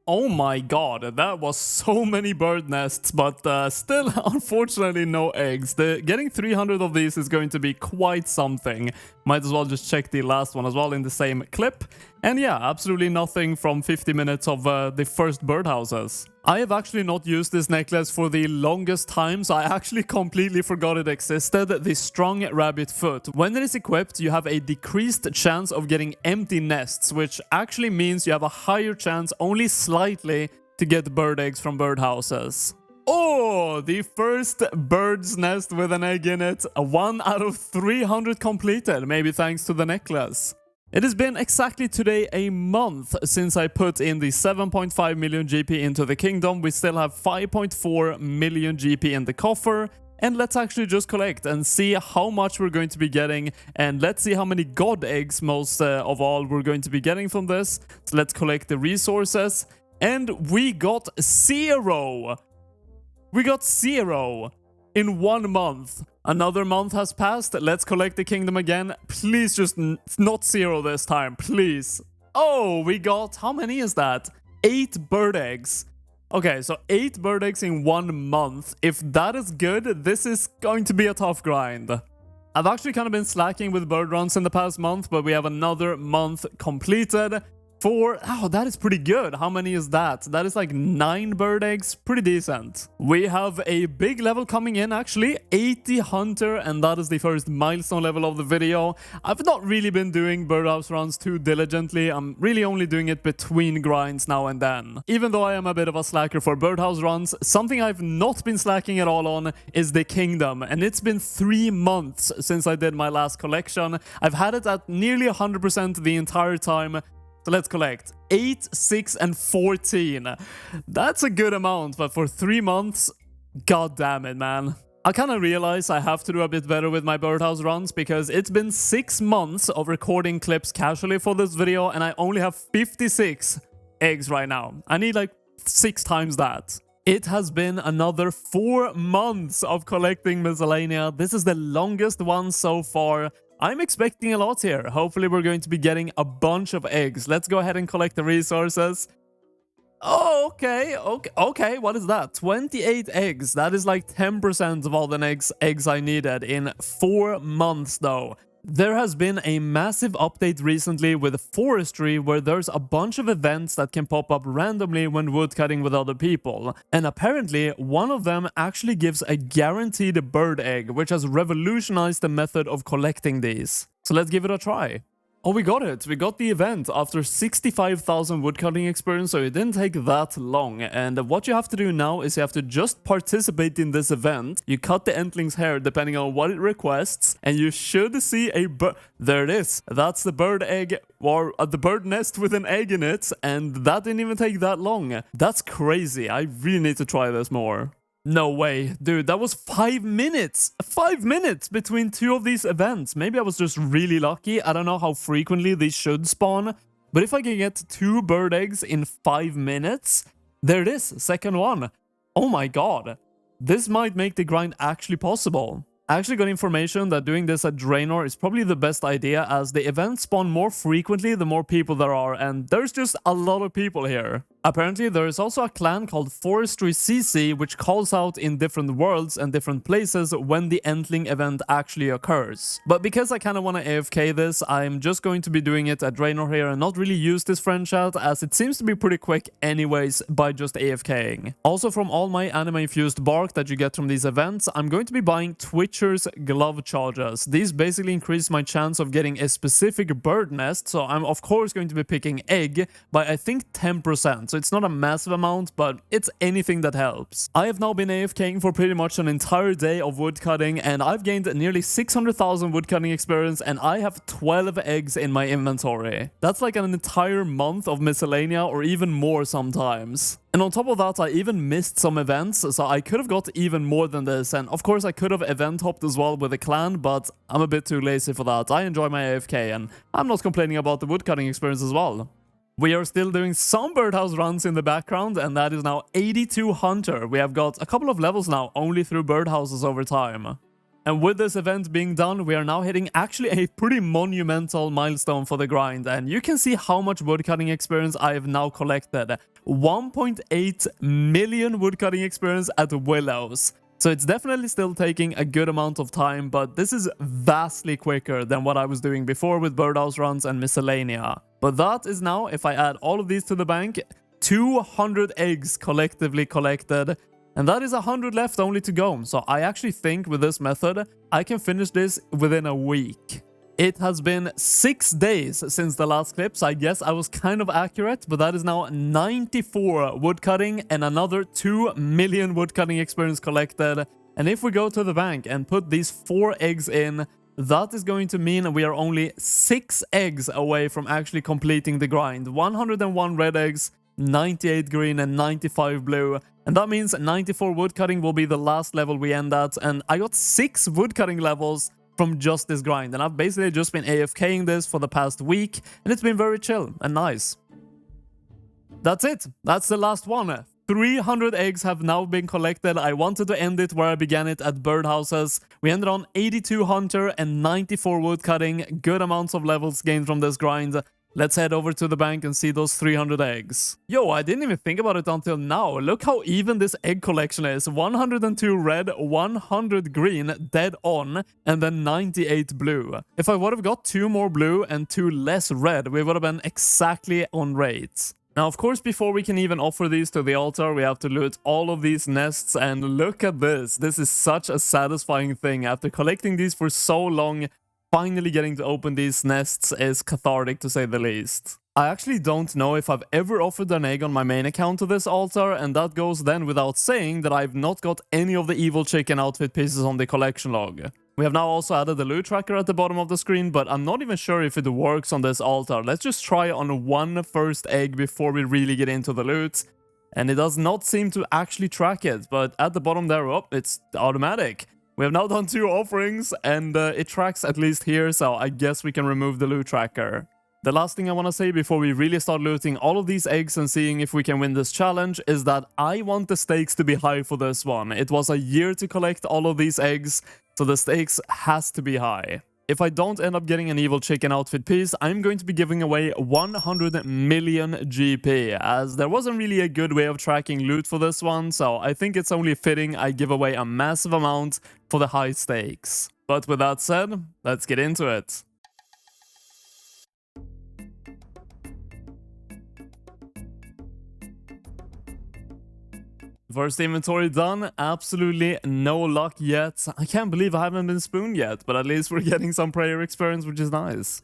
Oh my god, that was so many bird nests, but still, unfortunately, no eggs. Getting 300 of these is going to be quite something. Might as well just check the last one as well in the same clip. And yeah, absolutely nothing from 50 minutes of the first birdhouses. I have actually not used this necklace for the longest time, so I actually completely forgot it existed, the Strong Rabbit Foot. When it is equipped, you have a decreased chance of getting empty nests, which actually means you have a higher chance, only slightly, to get bird eggs from birdhouses. Oh, the first bird's nest with an egg in it. 1 out of 300 completed, maybe thanks to the necklace. It has been exactly today a month since I put in the 7.5 million GP into the kingdom. We still have 5.4 million GP in the coffer. And let's actually just collect and see how much we're going to be getting. And let's see how many god eggs most of all we're going to be getting from this. So let's collect the resources. And we got 0. We got 0 in 1 month. Another month has passed. Let's collect the kingdom again. Please just not 0 this time, please. Oh, we got, how many is that? 8 bird eggs. Okay, so 8 bird eggs in 1 month. If that is good, this is going to be a tough grind. I've actually kind of been slacking with bird runs in the past month, but we have another month completed. 4. Oh, that is pretty good. How many is that? That is like 9 bird eggs. Pretty decent. We have a big level coming in, actually. 80 hunter, and that is the first milestone level of the video. I've not really been doing birdhouse runs too diligently. I'm really only doing it between grinds now and then. Even though I am a bit of a slacker for birdhouse runs, something I've not been slacking at all on is the kingdom. And it's been 3 months since I did my last collection. I've had it at nearly 100% the entire time. So let's collect 8, 6, and 14. That's a good amount, but for 3 months, god damn it, man. I kind of realize I have to do a bit better with my birdhouse runs because it's been 6 months of recording clips casually for this video and I only have 56 eggs right now. I need like 6 times that. It has been another 4 months of collecting miscellanea. This is the longest one so far. I'm expecting a lot here. Hopefully we're going to be getting a bunch of eggs. Let's go ahead and collect the resources. Oh, okay, what is that? 28 eggs. That is like 10% of all the eggs I needed in 4 months though. There has been a massive update recently with forestry where there's a bunch of events that can pop up randomly when woodcutting with other people. And apparently, one of them actually gives a guaranteed bird egg, which has revolutionized the method of collecting these. So let's give it a try. Oh, we got it. We got the event after 65,000 woodcutting experience, so it didn't take that long. And what you have to do now is you have to just participate in this event. You cut the entling's hair depending on what it requests, and you should see a bird. There it is. That's the bird egg, or the bird nest with an egg in it, and that didn't even take that long. That's crazy. I really need to try this more. No way. Dude, that was 5 minutes! 5 minutes between 2 of these events! Maybe I was just really lucky. I don't know how frequently these should spawn. But if I can get 2 bird eggs in 5 minutes... There it is, second one. Oh my god. This might make the grind actually possible. I actually got information that doing this at Draenor is probably the best idea as the events spawn more frequently the more people there are, and there's just a lot of people here. Apparently, there is also a clan called Forestry CC which calls out in different worlds and different places when the Entling event actually occurs. But because I kind of want to AFK this, I'm just going to be doing it at Draenor here and not really use this friend chat as it seems to be pretty quick anyways by just AFKing. Also, from all my anime-infused bark that you get from these events, I'm going to be buying Twitcher's glove charges. These basically increase my chance of getting a specific bird nest, so I'm of course going to be picking egg by I think 10%. So it's not a massive amount, but it's anything that helps. I have now been AFKing for pretty much an entire day of woodcutting, and I've gained nearly 600,000 woodcutting experience, and I have 12 eggs in my inventory. That's like an entire month of miscellanea, or even more sometimes. And on top of that, I even missed some events, so I could have got even more than this, and of course I could have event hopped as well with a clan, but I'm a bit too lazy for that. I enjoy my AFK, and I'm not complaining about the woodcutting experience as well. We are still doing some birdhouse runs in the background, and that is now 82 Hunter. We have got a couple of levels now, only through birdhouses over time. And with this event being done, we are now hitting actually a pretty monumental milestone for the grind, and you can see how much woodcutting experience I have now collected. 1.8 million woodcutting experience at Willows. So it's definitely still taking a good amount of time, but this is vastly quicker than what I was doing before with birdhouse runs and miscellanea. But that is now, if I add all of these to the bank, 200 eggs collectively collected, and that is 100 left only to go. So I actually think with this method, I can finish this within a week. It has been 6 days since the last clip, so I guess I was kind of accurate, but that is now 94 woodcutting and another 2 million woodcutting experience collected. And if we go to the bank and put these 4 eggs in, that is going to mean we are only 6 eggs away from actually completing the grind. 101 red eggs, 98 green, and 95 blue. And that means 94 woodcutting will be the last level we end at, and I got 6 woodcutting levels from just this grind, and I've basically just been AFKing this for the past week, and it's been very chill and nice. That's it. That's the last one. 300 eggs have now been collected. I wanted to end it where I began it at birdhouses. We ended on 82 hunter and 94 woodcutting. Good amounts of levels gained from this grind. Let's head over to the bank and see those 300 eggs. Yo, I didn't even think about it until now. Look how even this egg collection is. 102 red, 100 green, dead on, and then 98 blue. If I would have got 2 more blue and 2 less red, we would have been exactly on rate. Now, of course, before we can even offer these to the altar, we have to loot all of these nests, and look at this. This is such a satisfying thing. After collecting these for so long, finally getting to open these nests is cathartic, to say the least. I actually don't know if I've ever offered an egg on my main account to this altar, and that goes then without saying that I've not got any of the evil chicken outfit pieces on the collection log. We have now also added the loot tracker at the bottom of the screen, but I'm not even sure if it works on this altar. Let's just try on one first egg before we really get into the loot. And it does not seem to actually track it, but at the bottom there, oh, it's automatic. We have now done 2 offerings, and it tracks at least here, so I guess we can remove the loot tracker. The last thing I want to say before we really start looting all of these eggs and seeing if we can win this challenge is that I want the stakes to be high for this one. It was a year to collect all of these eggs, so the stakes has to be high. If I don't end up getting an evil chicken outfit piece, I'm going to be giving away 100 million GP, as there wasn't really a good way of tracking loot for this one, so I think it's only fitting I give away a massive amount for the high stakes. But with that said, let's get into it. First inventory done, absolutely no luck yet. I can't believe I haven't been spooned yet, but at least we're getting some prayer experience, which is nice.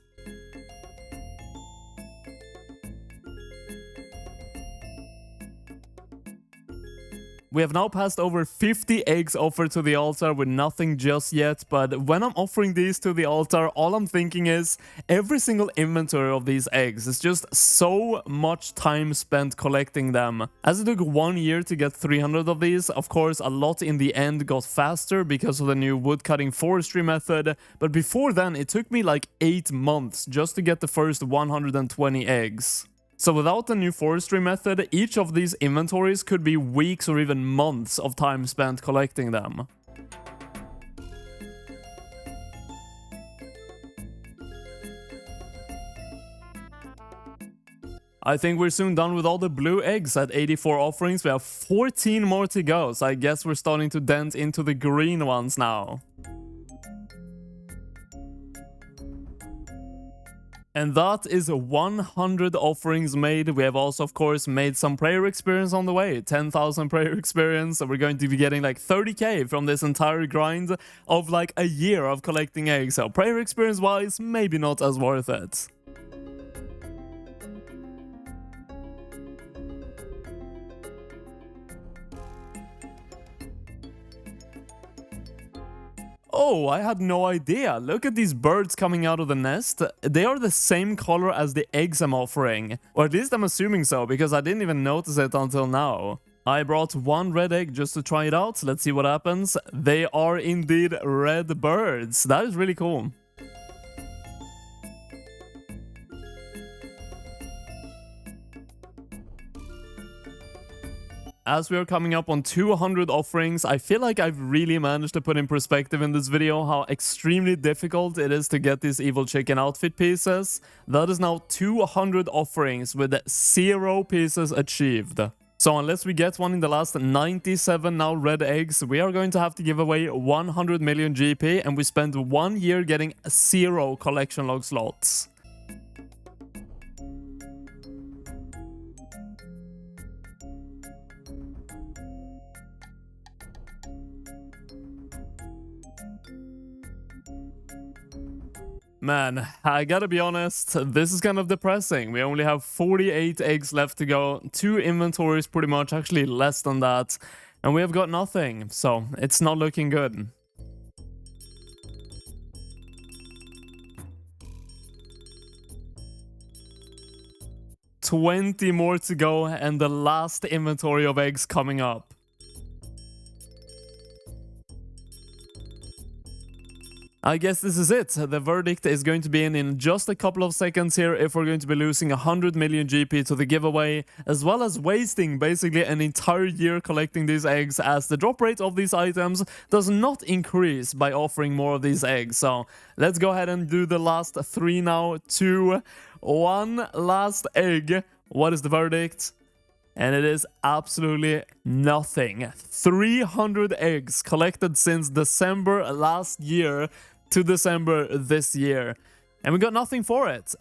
We have now passed over 50 eggs offered to the altar with nothing just yet, but when I'm offering these to the altar, all I'm thinking is every single inventory of these eggs is just so much time spent collecting them. As it took 1 year to get 300 of these, of course a lot in the end got faster because of the new woodcutting forestry method, but before then it took me like 8 months just to get the first 120 eggs. So without the new forestry method, each of these inventories could be weeks or even months of time spent collecting them. I think we're soon done with all the blue eggs at 84 offerings. We have 14 more to go, so I guess we're starting to dent into the green ones now. And that is 100 offerings made. We have also, of course, made some prayer experience on the way. 10,000 prayer experience. So we're going to be getting like 30k from this entire grind of like a year of collecting eggs. So prayer experience-wise, maybe not as worth it. Oh, I had no idea. Look at these birds coming out of the nest. They are the same color as the eggs I'm offering. Or at least I'm assuming so, because I didn't even notice it until now. I brought 1 red egg just to try it out. Let's see what happens. They are indeed red birds. That is really cool. As we are coming up on 200 offerings, I feel like I've really managed to put in perspective in this video how extremely difficult it is to get these evil chicken outfit pieces. That is now 200 offerings with 0 pieces achieved. So unless we get one in the last 97 now red eggs, we are going to have to give away 100 million GP, and we spent 1 year getting 0 collection log slots. Man, I gotta be honest, this is kind of depressing. We only have 48 eggs left to go, 2 inventories pretty much, actually less than that, and we have got nothing, so it's not looking good. $20 more to go, and the last inventory of eggs coming up. I guess this is it. The verdict is going to be in just a couple of seconds here if we're going to be losing 100 million GP to the giveaway, as well as wasting basically an entire year collecting these eggs, as the drop rate of these items does not increase by offering more of these eggs. So let's go ahead and do the last 3 now. 2, 1, last egg. What is the verdict? And it is absolutely nothing. 300 eggs collected since December last year to December this year. And we got nothing for it,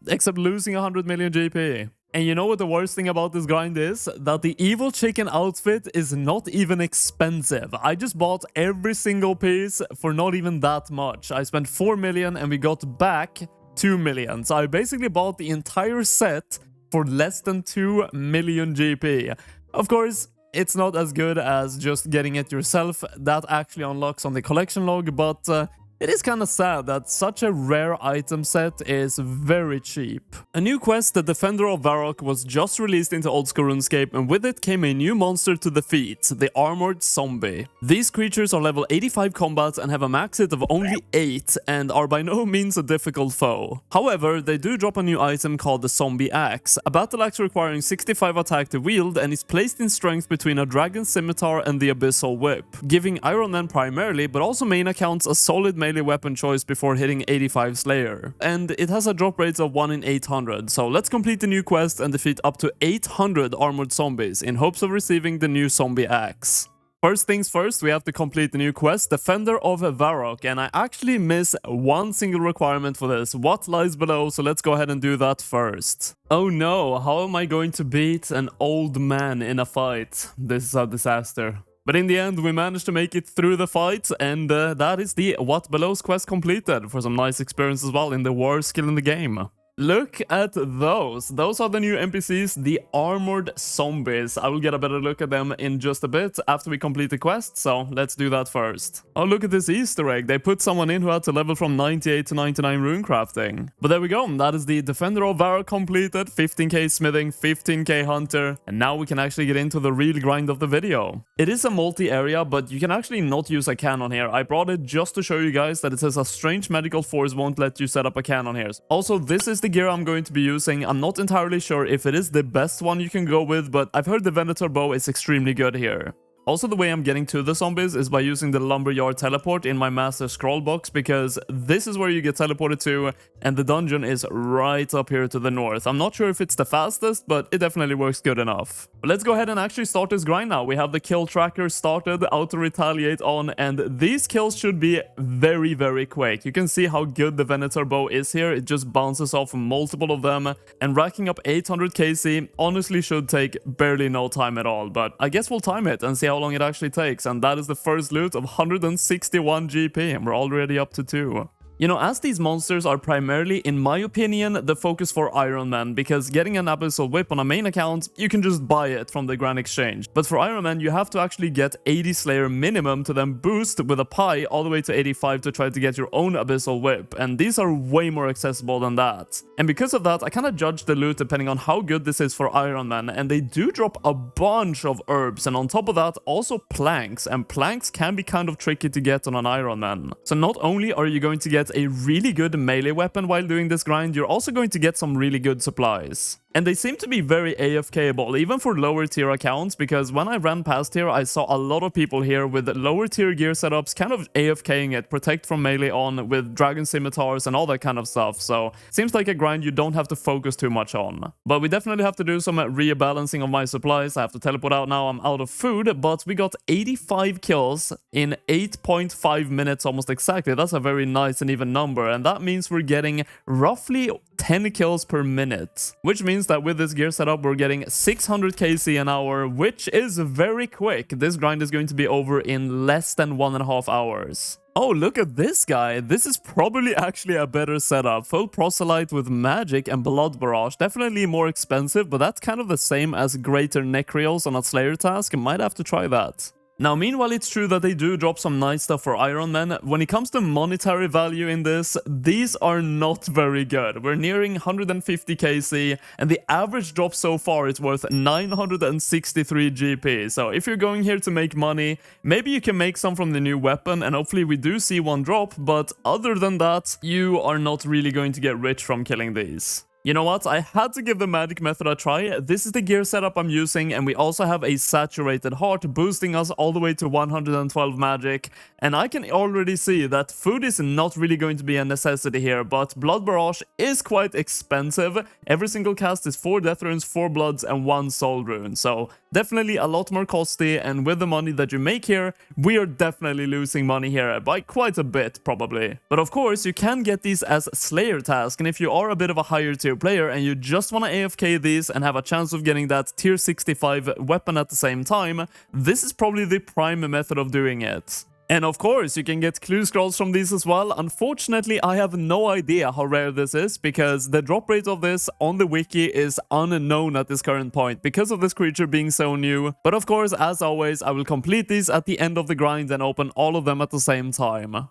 except losing 100 million GP. And you know what the worst thing about this grind is? That the evil chicken outfit is not even expensive. I just bought every single piece for not even that much. I spent 4 million and we got back 2 million. So I basically bought the entire set for less than 2 million GP. Of course, it's not as good as just getting it yourself. That actually unlocks on the collection log, but it is kinda sad that such a rare item set is very cheap. A new quest, the Defender of Varrock, was just released into old school RuneScape, and with it came a new monster to defeat, the Armored Zombie. These creatures are level 85 combat and have a max hit of only 8 and are by no means a difficult foe. However, they do drop a new item called the Zombie Axe, a battle axe requiring 65 attack to wield and is placed in strength between a dragon scimitar and the Abyssal Whip, giving Iron Men primarily, but also main accounts, a solid melee weapon choice before hitting 85 Slayer. And it has a drop rate of 1 in 800, so let's complete the new quest and defeat up to 800 armored zombies in hopes of receiving the new Zombie Axe. First things first, we have to complete the new quest, Defender of Varrock, and I actually miss one single requirement for this. What lies below? So let's go ahead and do that first. Oh no, how am I going to beat an old man in a fight? This is a disaster. But in the end, we managed to make it through the fight, and that is the What Below's quest completed, for some nice experience as well in the war skill in the game. Look at those. Those are the new NPCs, the Armored Zombies. I will get a better look at them in just a bit after we complete the quest, so let's do that first. Oh, look at this Easter egg. They put someone in who had to level from 98 to 99 rune crafting. But there we go. That is the Defender of Varrock completed, 15k smithing, 15k hunter, and now we can actually get into the real grind of the video. It is a multi-area, but you can actually not use a cannon here. I brought it just to show you guys that it says a strange magical force won't let you set up a cannon here. Also, this is the gear I'm going to be using. I'm not entirely sure if it is the best one you can go with, but I've heard the Venator bow is extremely good here. Also, the way I'm getting to the zombies is by using the Lumberyard teleport in my Master Scroll box, because this is where you get teleported to, and the dungeon is right up here to the north. I'm not sure if it's the fastest, but it definitely works good enough. But let's go ahead and actually start this grind now. We have the kill tracker started, auto-retaliate on, and these kills should be very, very quick. You can see how good the Venator bow is here. It just bounces off multiple of them, and racking up 800 KC honestly should take barely no time at all. But I guess we'll time it and see how long it actually takes, and that is the first loot of 161 GP, and we're already up to 2. You know, as these monsters are primarily, in my opinion, the focus for Iron Man, because getting an Abyssal Whip on a main account, you can just buy it from the Grand Exchange. But for Iron Man, you have to actually get 80 Slayer minimum to then boost with a pie all the way to 85 to try to get your own Abyssal Whip, and these are way more accessible than that. And because of that, I kind of judge the loot depending on how good this is for Iron Man, and they do drop a bunch of herbs, and on top of that, also planks, and planks can be kind of tricky to get on an Iron Man. So not only are you going to get a really good melee weapon while doing this grind, you're also going to get some really good supplies. And they seem to be very AFK-able, even for lower tier accounts, because when I ran past here, I saw a lot of people here with lower tier gear setups kind of AFKing it, protect from melee on with dragon scimitars and all that kind of stuff. So seems like a grind you don't have to focus too much on. But we definitely have to do some rebalancing of my supplies. I have to teleport out now. I'm out of food, but we got 85 kills in 8.5 minutes almost exactly. That's a very nice and even number, and that means we're getting roughly 10 kills per minute, which means that with this gear setup we're getting 600 KC an hour, which is very quick. This grind is going to be over in less than 1.5 hours. Oh, look at this guy. This is probably actually a better setup. Full proselyte with magic and blood barrage. Definitely more expensive, but that's kind of the same as greater necreals on a slayer task. Might have to try that. Now, meanwhile, it's true that they do drop some nice stuff for Iron Man. When it comes to monetary value in this, these are not very good. We're nearing 150 KC, and the average drop so far is worth 963 GP. So if you're going here to make money, maybe you can make some from the new weapon, and hopefully we do see one drop, but other than that, you are not really going to get rich from killing these. You know what, I had to give the magic method a try. This is the gear setup I'm using, and we also have a saturated heart boosting us all the way to 112 magic. And I can already see that food is not really going to be a necessity here, but Blood Barrage is quite expensive. Every single cast is 4 Death Runes, 4 Bloods, and 1 Soul Rune, so definitely a lot more costly, and with the money that you make here, we are definitely losing money here by quite a bit, probably. But of course, you can get these as Slayer tasks, and if you are a bit of a higher tier player and you just want to AFK these and have a chance of getting that tier 65 weapon at the same time, this is probably the prime method of doing it. And of course, you can get clue scrolls from these as well. Unfortunately, I have no idea how rare this is, because the drop rate of this on the wiki is unknown at this current point because of this creature being so new. But of course, as always, I will complete these at the end of the grind and open all of them at the same time.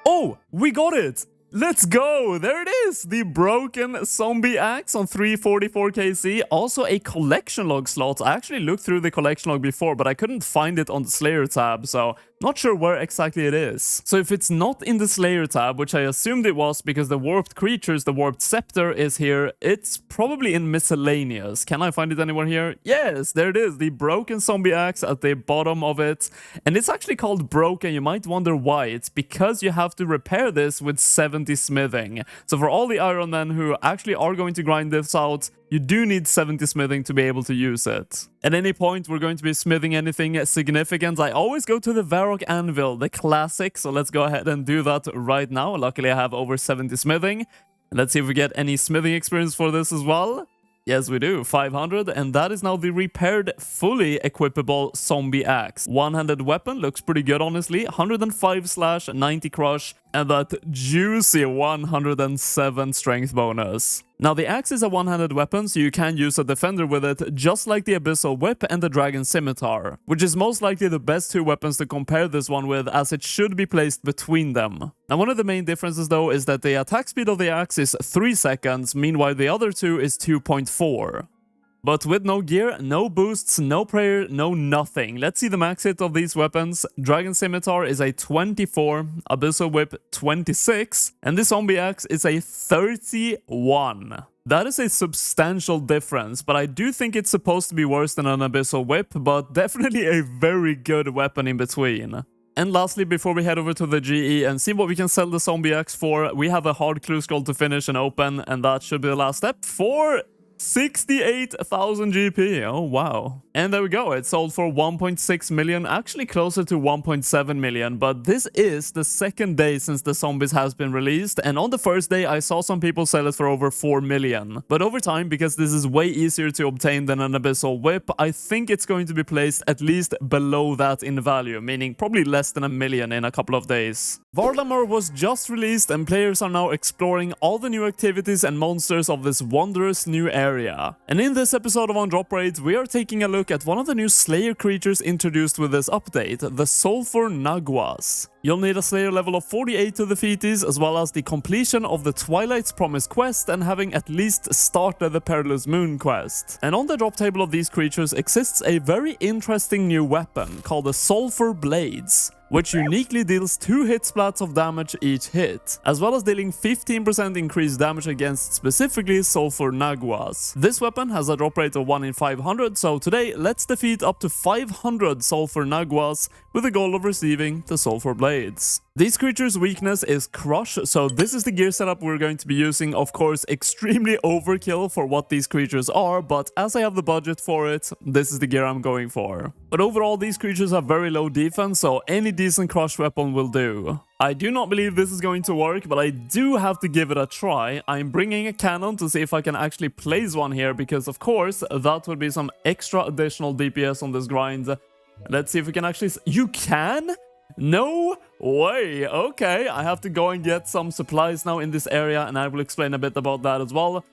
Oh, we got it! Let's go! There it is! The broken zombie axe on 344 KC. Also a collection log slot. I actually looked through the collection log before, but I couldn't find it on the Slayer tab, so not sure where exactly it is. So if it's not in the Slayer tab, which I assumed it was because the warped creatures, the warped scepter is here, it's probably in miscellaneous. Can I find it anywhere here? Yes, there it is, the broken zombie axe at the bottom of it. And it's actually called broken. You might wonder why. It's because you have to repair this with 70 smithing. So for all the Iron Men who actually are going to grind this out, you do need 70 smithing to be able to use it. At any point we're going to be smithing anything significant, I always go to the Varrock Anvil, the classic, so let's go ahead and do that right now. Luckily I have over 70 smithing. Let's see if we get any smithing experience for this as well. Yes, we do. 500, and that is now the repaired, fully equipable zombie axe. One-handed weapon looks pretty good, honestly. 105 slash, 90 crush, and that juicy 107 strength bonus. Now, the axe is a one-handed weapon, so you can use a defender with it, just like the Abyssal Whip and the Dragon Scimitar, which is most likely the best two weapons to compare this one with, as it should be placed between them. Now, one of the main differences, though, is that the attack speed of the axe is 3 seconds, meanwhile the other two is 2.4. But with no gear, no boosts, no prayer, no nothing. Let's see the max hit of these weapons. Dragon Scimitar is a 24, Abyssal Whip 26, and the Zombie Axe is a 31. That is a substantial difference, but I do think it's supposed to be worse than an Abyssal Whip, but definitely a very good weapon in between. And lastly, before we head over to the GE and see what we can sell the Zombie Axe for, we have a hard clue scroll to finish and open, and that should be the last step for 68,000 GP. Oh, wow. And there we go. It sold for 1.6 million, actually closer to 1.7 million. But this is the second day since the Zombies has been released. And on the first day, I saw some people sell it for over 4 million. But over time, because this is way easier to obtain than an Abyssal Whip, I think it's going to be placed at least below that in value, meaning probably less than 1 million in a couple of days. Varlamur was just released, and players are now exploring all the new activities and monsters of this wondrous new area. And in this episode of On Drop Raids, we are taking a look at one of the new Slayer creatures introduced with this update, the Sulphur Naguas. You'll need a Slayer level of 48 to defeat these, as well as the completion of the Twilight's Promise quest and having at least started the Perilous Moon quest. And on the drop table of these creatures exists a very interesting new weapon called the Sulphur Blades, which uniquely deals 2 hit splats of damage each hit, as well as dealing 15% increased damage against specifically Sulphur Naguas. This weapon has a drop rate of 1 in 500, so today let's defeat up to 500 Sulphur Naguas with the goal of receiving the Sulphur Blades. These creatures' weakness is Crush, so this is the gear setup we're going to be using. Of course, extremely overkill for what these creatures are, but as I have the budget for it, this is the gear I'm going for. But overall, these creatures have very low defense, so any decent Crush weapon will do. I do not believe this is going to work, but I do have to give it a try. I'm bringing a cannon to see if I can actually place one here, because of course, that would be some extra additional DPS on this grind. Let's see if we can actually... You can? No way. Okay, I have to go and get some supplies now in this area, and I will explain a bit about that as well.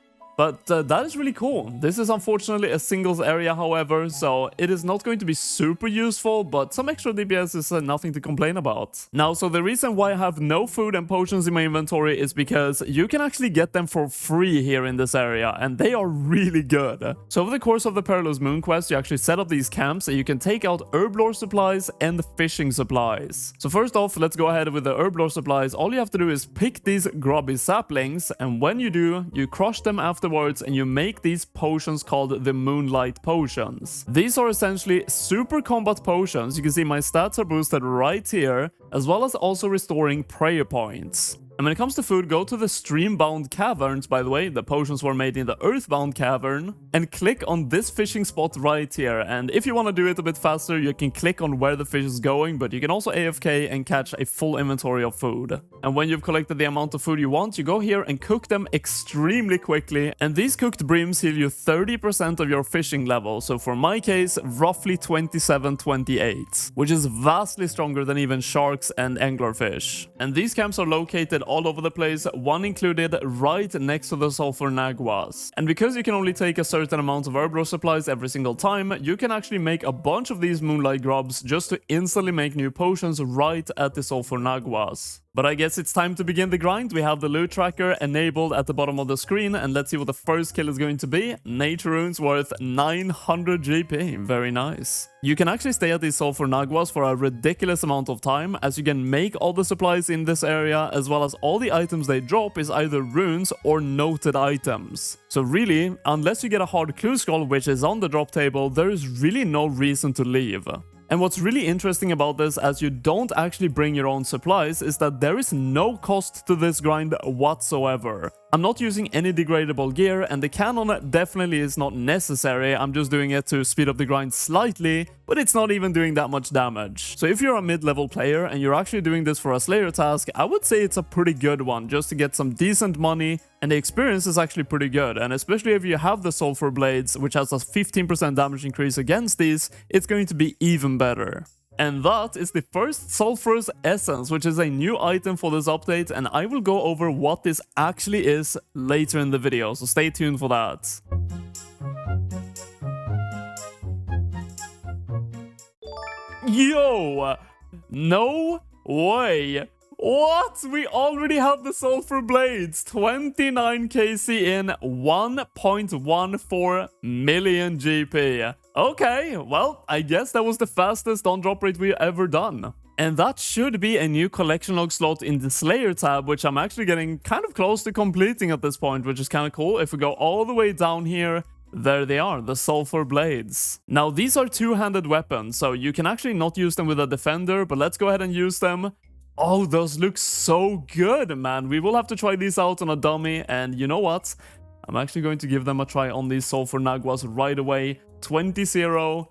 But that is really cool. This is unfortunately a singles area, however, so it is not going to be super useful, but some extra DPS is nothing to complain about. Now, so the reason why I have no food and potions in my inventory is because you can actually get them for free here in this area, and they are really good. So over the course of the Perilous Moon quest, you actually set up these camps and you can take out herb lore supplies and fishing supplies. So first off, let's go ahead with the herb lore supplies. All you have to do is pick these grubby saplings, and when you do, you crush them afterwards and you make these potions called the Moonlight Potions. These are essentially super combat potions. You can see my stats are boosted right here, as well as also restoring prayer points. And when it comes to food, go to the Streambound Caverns, by the way, the potions were made in the Earthbound Cavern, and click on this fishing spot right here. And if you want to do it a bit faster, you can click on where the fish is going, but you can also AFK and catch a full inventory of food. And when you've collected the amount of food you want, you go here and cook them extremely quickly, and these cooked breams heal you 30% of your fishing level, so for my case, roughly 27-28, which is vastly stronger than even sharks and anglerfish. And these camps are located all over the place, one included right next to the Sulphur Naguas. And because you can only take a certain amount of herb lore supplies every single time, you can actually make a bunch of these Moonlight Grubs just to instantly make new potions right at the Sulphur Naguas. But I guess it's time to begin the grind. We have the loot tracker enabled at the bottom of the screen, and let's see what the first kill is going to be. Nature runes worth 900 GP, very nice. You can actually stay at these Sulphur Naguas for a ridiculous amount of time, as you can make all the supplies in this area, as well as all the items they drop is either runes or noted items. So really, unless you get a hard clue scroll which is on the drop table, there is really no reason to leave. And what's really interesting about this, as you don't actually bring your own supplies, is that there is no cost to this grind whatsoever. I'm not using any degradable gear, and the cannon definitely is not necessary. I'm just doing it to speed up the grind slightly, but it's not even doing that much damage. So if you're a mid-level player and you're actually doing this for a Slayer task, I would say it's a pretty good one, just to get some decent money, and the experience is actually pretty good. And especially if you have the Sulphur Blades, which has a 15% damage increase against these, it's going to be even better. And that is the first Sulphurous Essence, which is a new item for this update, and I will go over what this actually is later in the video, so stay tuned for that. Yo! No way! What? We already have the Sulphur Blades! 29 KC in 1.14 million GP. Okay, well, I guess that was the fastest on-drop rate we've ever done. And that should be a new collection log slot in the Slayer tab, which I'm actually getting kind of close to completing at this point, which is kind of cool. If we go all the way down here, there they are, the Sulphur Blades. Now, these are two-handed weapons, so you can actually not use them with a defender, but let's go ahead and use them. Oh, those look so good, man. We will have to try these out on a dummy, and you know what? I'm actually going to give them a try on these Sulphur Naguas right away. 20-0,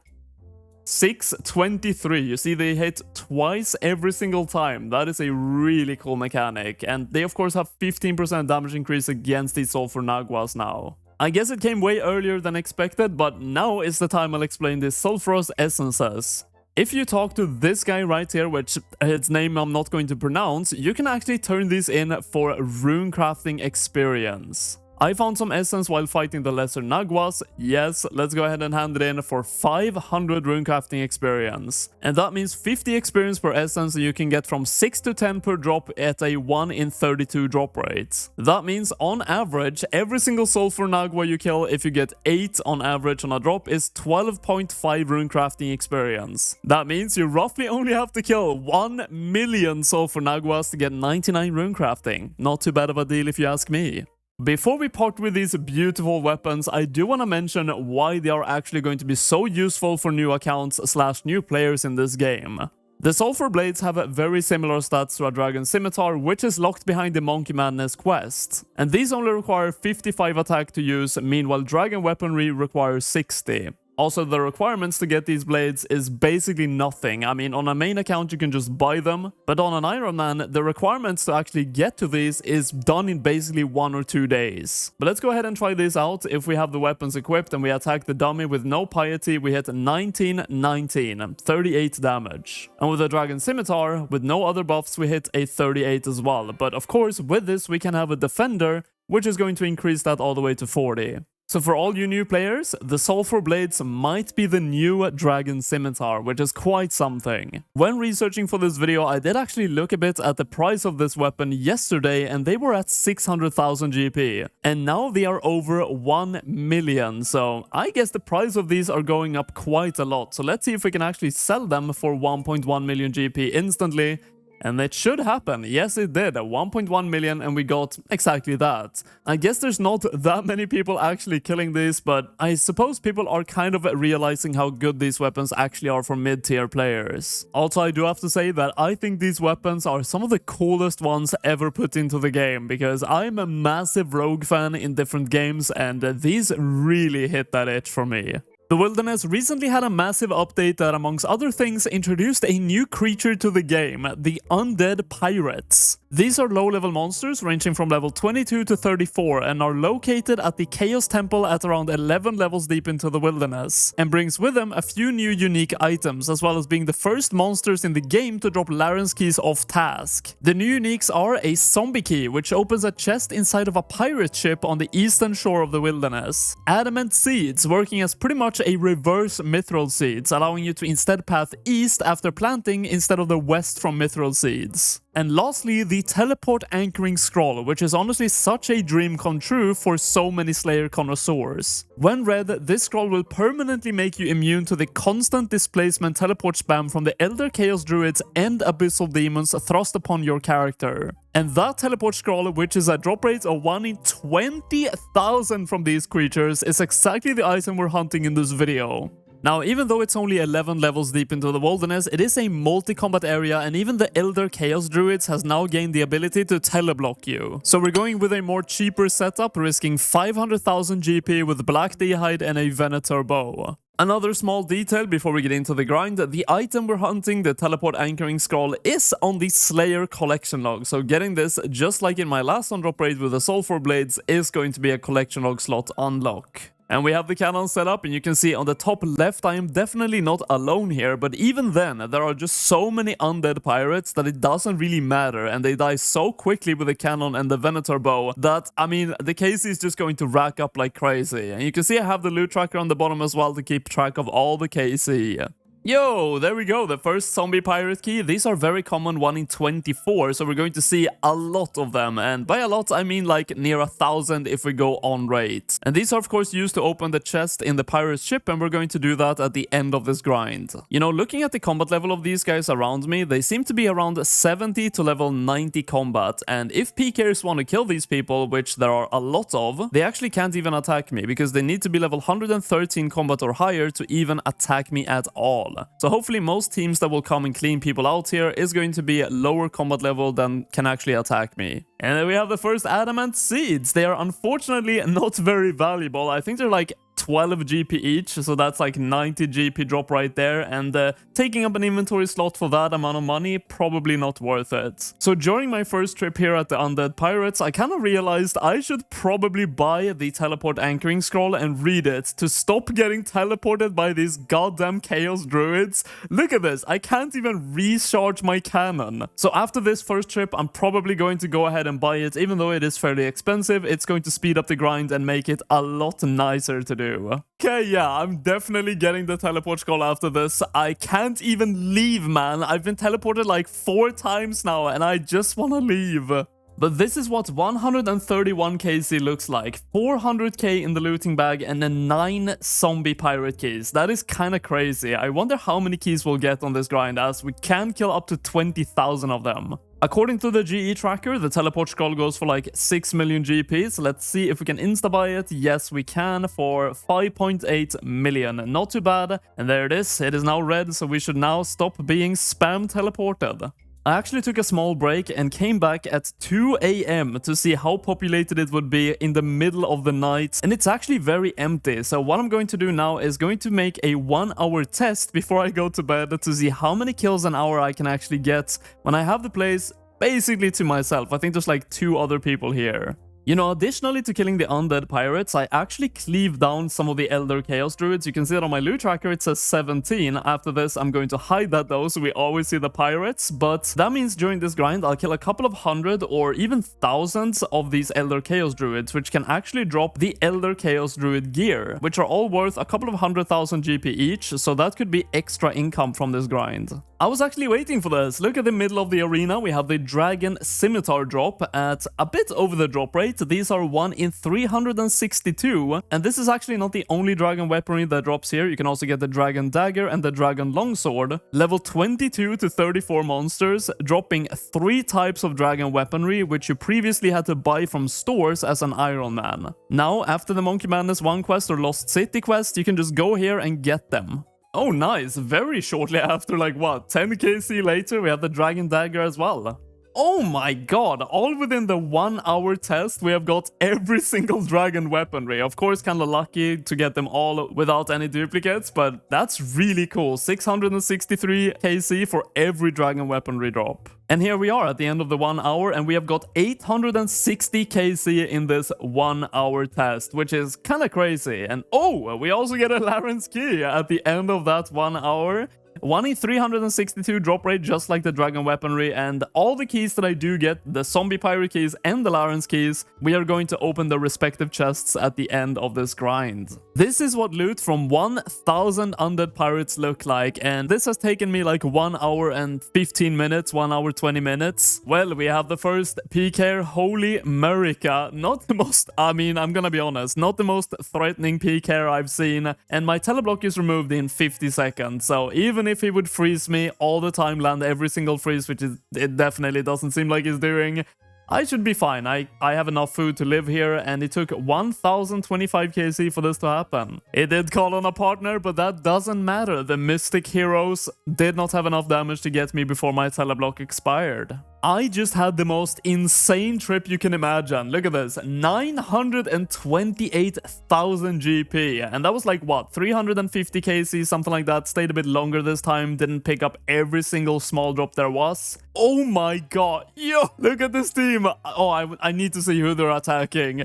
6-23. You see, they hit twice every single time. That is a really cool mechanic, and they of course have 15% damage increase against these Sulphur Naguas now. I guess it came way earlier than expected, but now is the time I'll explain the Sulphurous Essences. If you talk to this guy right here, which its name I'm not going to pronounce, you can actually turn these in for rune crafting experience. I found some essence while fighting the lesser Naguas. Yes, let's go ahead and hand it in for 500 runecrafting experience. And that means 50 experience per essence, and you can get from 6 to 10 per drop at a 1 in 32 drop rate. That means on average, every single Sulphur Nagua you kill, if you get 8 on average on a drop, is 12.5 runecrafting experience. That means you roughly only have to kill 1 million Sulphur Naguas to get 99 runecrafting. Not too bad of a deal if you ask me. Before we part with these beautiful weapons, I do want to mention why they are actually going to be so useful for new accounts / new players in this game. The Sulphur Blades have very similar stats to a Dragon Scimitar, which is locked behind the Monkey Madness quest. And these only require 55 attack to use, meanwhile Dragon Weaponry requires 60. Also, the requirements to get these blades is basically nothing. I mean, on a main account you can just buy them, but on an Iron Man, the requirements to actually get to these is done in basically 1 or 2 days. But let's go ahead and try this out. If we have the weapons equipped and we attack the dummy with no piety, we hit 19, 38 damage. And with the Dragon Scimitar, with no other buffs, we hit a 38 as well. But of course, with this we can have a defender which is going to increase that all the way to 40. So for all you new players, the Sulphur Blades might be the new Dragon Scimitar, which is quite something. When researching for this video, I did actually look a bit at the price of this weapon yesterday, and they were at 600,000 GP. And now they are over 1 million, so I guess the price of these are going up quite a lot. So let's see if we can actually sell them for 1.1 million GP instantly. And it should happen. Yes, it did. 1.1 million, and we got exactly that. I guess there's not that many people actually killing these, but I suppose people are kind of realizing how good these weapons actually are for mid-tier players. Also, I do have to say that I think these weapons are some of the coolest ones ever put into the game, because I'm a massive rogue fan in different games, and these really hit that itch for me. The Wilderness recently had a massive update that, amongst other things, introduced a new creature to the game, the Undead Pirates. These are low-level monsters ranging from level 22 to 34 and are located at the Chaos Temple at around 11 levels deep into the Wilderness, and brings with them a few new unique items, as well as being the first monsters in the game to drop Laren's keys off task. The new uniques are a zombie key, which opens a chest inside of a pirate ship on the eastern shore of the Wilderness. Adamant seeds, working as pretty much a reverse mithril seeds, allowing you to instead path east after planting instead of the west from mithril seeds. And lastly, the teleport anchoring scroll, which is honestly such a dream come true for so many Slayer connoisseurs. When read, this scroll will permanently make you immune to the constant displacement teleport spam from the Elder Chaos Druids and Abyssal Demons thrust upon your character. And that teleport scroll, which is a drop rate of 1 in 20,000 from these creatures, is exactly the item we're hunting in this video. Now, even though it's only 11 levels deep into the Wilderness, it is a multi-combat area, and even the Elder Chaos Druids has now gained the ability to teleblock you. So we're going with a more cheaper setup, risking 500,000 GP with Black D'hide and a Venator bow. Another small detail before we get into the grind, the item we're hunting, the teleport anchoring scroll, is on the Slayer collection log, so getting this, just like in my last on-drop raid with the Sulphur Blades, is going to be a collection log slot unlock. And we have the cannon set up, and you can see on the top left I am definitely not alone here, but even then there are just so many undead pirates that it doesn't really matter, and they die so quickly with the cannon and the Venator bow that, I mean, the KC is just going to rack up like crazy. And you can see I have the loot tracker on the bottom as well to keep track of all the KC. Yo, there we go, the first zombie pirate key. These are very common, 1 in 24, so we're going to see a lot of them, and by a lot I mean like near 1,000 if we go on raid. And these are of course used to open the chest in the pirate ship, and we're going to do that at the end of this grind. You know, looking at the combat level of these guys around me, they seem to be around 70 to level 90 combat, and if PKers want to kill these people, which there are a lot of, they actually can't even attack me, because they need to be level 113 combat or higher to even attack me at all. So hopefully most teams that will come and clean people out here is going to be lower combat level than can actually attack me. And then we have the first adamant seeds. They are unfortunately not very valuable. I think they're like 12 GP each, so that's like 90 GP drop right there, and taking up an inventory slot for that amount of money, probably not worth it. So during my first trip here at the Undead Pirates, I kind of realized I should probably buy the teleport anchoring scroll and read it to stop getting teleported by these goddamn Chaos Druids. Look at this, I can't even recharge my cannon. So after this first trip, I'm probably going to go ahead and buy it, even though it is fairly expensive. It's going to speed up the grind and make it a lot nicer to do. Okay, yeah, I'm definitely getting the teleport scroll after this. I can't even leave, man. I've been teleported like 4 times now, and I just want to leave. But this is what 131 KC looks like. 400k in the looting bag and then 9 zombie pirate keys. That is kind of crazy. I wonder how many keys we'll get on this grind, as we can kill up to 20,000 of them. According to the GE tracker, the teleport scroll goes for like 6 million GP, so let's see if we can insta-buy it. Yes, we can, for 5.8 million. Not too bad. And there it is. It is now red, so we should now stop being spam teleported. I actually took a small break and came back at 2 AM to see how populated it would be in the middle of the night, and it's actually very empty. So what I'm going to do now is going to make a 1-hour test before I go to bed to see how many kills an hour I can actually get when I have the place basically to myself. I think there's like 2 other people here. You know, additionally to killing the Undead Pirates, I actually cleaved down some of the Elder Chaos Druids. You can see it on my loot tracker, it says 17. After this, I'm going to hide that though, so we always see the pirates. But that means during this grind, I'll kill a couple of hundred or even thousands of these Elder Chaos Druids, which can actually drop the Elder Chaos Druid gear, which are all worth a couple of 100,000 GP each, so that could be extra income from this grind. I was actually waiting for this. Look at the middle of the arena. We have the Dragon Scimitar drop at a bit over the drop rate. These are 1 in 362. And this is actually not the only dragon weaponry that drops here. You can also get the Dragon Dagger and the Dragon Longsword. Level 22 to 34 monsters, dropping 3 types of dragon weaponry, which you previously had to buy from stores as an Iron Man. Now, after the Monkey Madness 1 quest or Lost City quest, you can just go here and get them. Oh, nice. Very shortly after, like, what, 10 KC later, we have the Dragon Dagger as well. Oh my god, all within the 1 hour test, we have got every single dragon weaponry. Of course, kinda lucky to get them all without any duplicates, but that's really cool. 663 KC for every dragon weaponry drop. And here we are at the end of the 1 hour, and we have got 860 KC in this 1 hour test, which is kinda crazy. And oh, we also get a Laren's Key at the end of that 1 hour. 1 in 362 drop rate, just like the dragon weaponry, and all the keys that I do get, the zombie pirate keys and the Laren's keys, we are going to open the respective chests at the end of this grind. This is what loot from 1,000 Undead Pirates look like, and this has taken me like 1 hour and 15 minutes, 1 hour 20 minutes. Well, we have the first PK, Holy America. Not the most, I mean, I'm gonna be honest, not the most threatening PK I've seen, and my teleblock is removed in 50 seconds, so even if he would freeze me all the time, land every single freeze, which it definitely doesn't seem like he's doing, I should be fine. I have enough food to live here, and it took 1025 KC for this to happen. It did call on a partner, but that doesn't matter. The Mystic Heroes did not have enough damage to get me before my teleblock expired. I just had the most insane trip you can imagine. Look at this, 928,000 GP, and that was like, what, 350 KC, something like that. Stayed a bit longer this time, didn't pick up every single small drop there was. Oh my god, yo, look at this team. Oh, I need to see who they're attacking.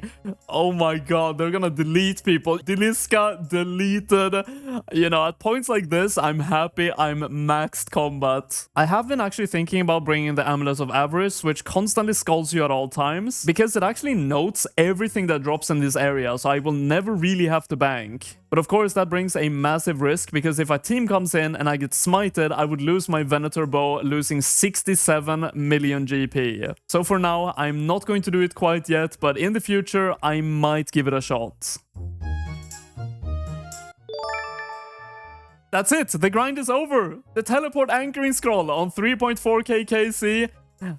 Oh my god, they're gonna delete people. Deliska deleted. You know, at points like this, I'm happy I'm maxed combat. I have been actually thinking about bringing the Amulet of Avarice, which constantly scolds you at all times, because it actually notes everything that drops in this area, so I will never really have to bank. But of course, that brings a massive risk, because if a team comes in and I get smited, I would lose my Venator bow, losing 67 million GP. So for now, I'm not going to do it quite yet, but in the future, I might give it a shot. That's it, the grind is over! The teleport anchoring scroll on 3.4k KC.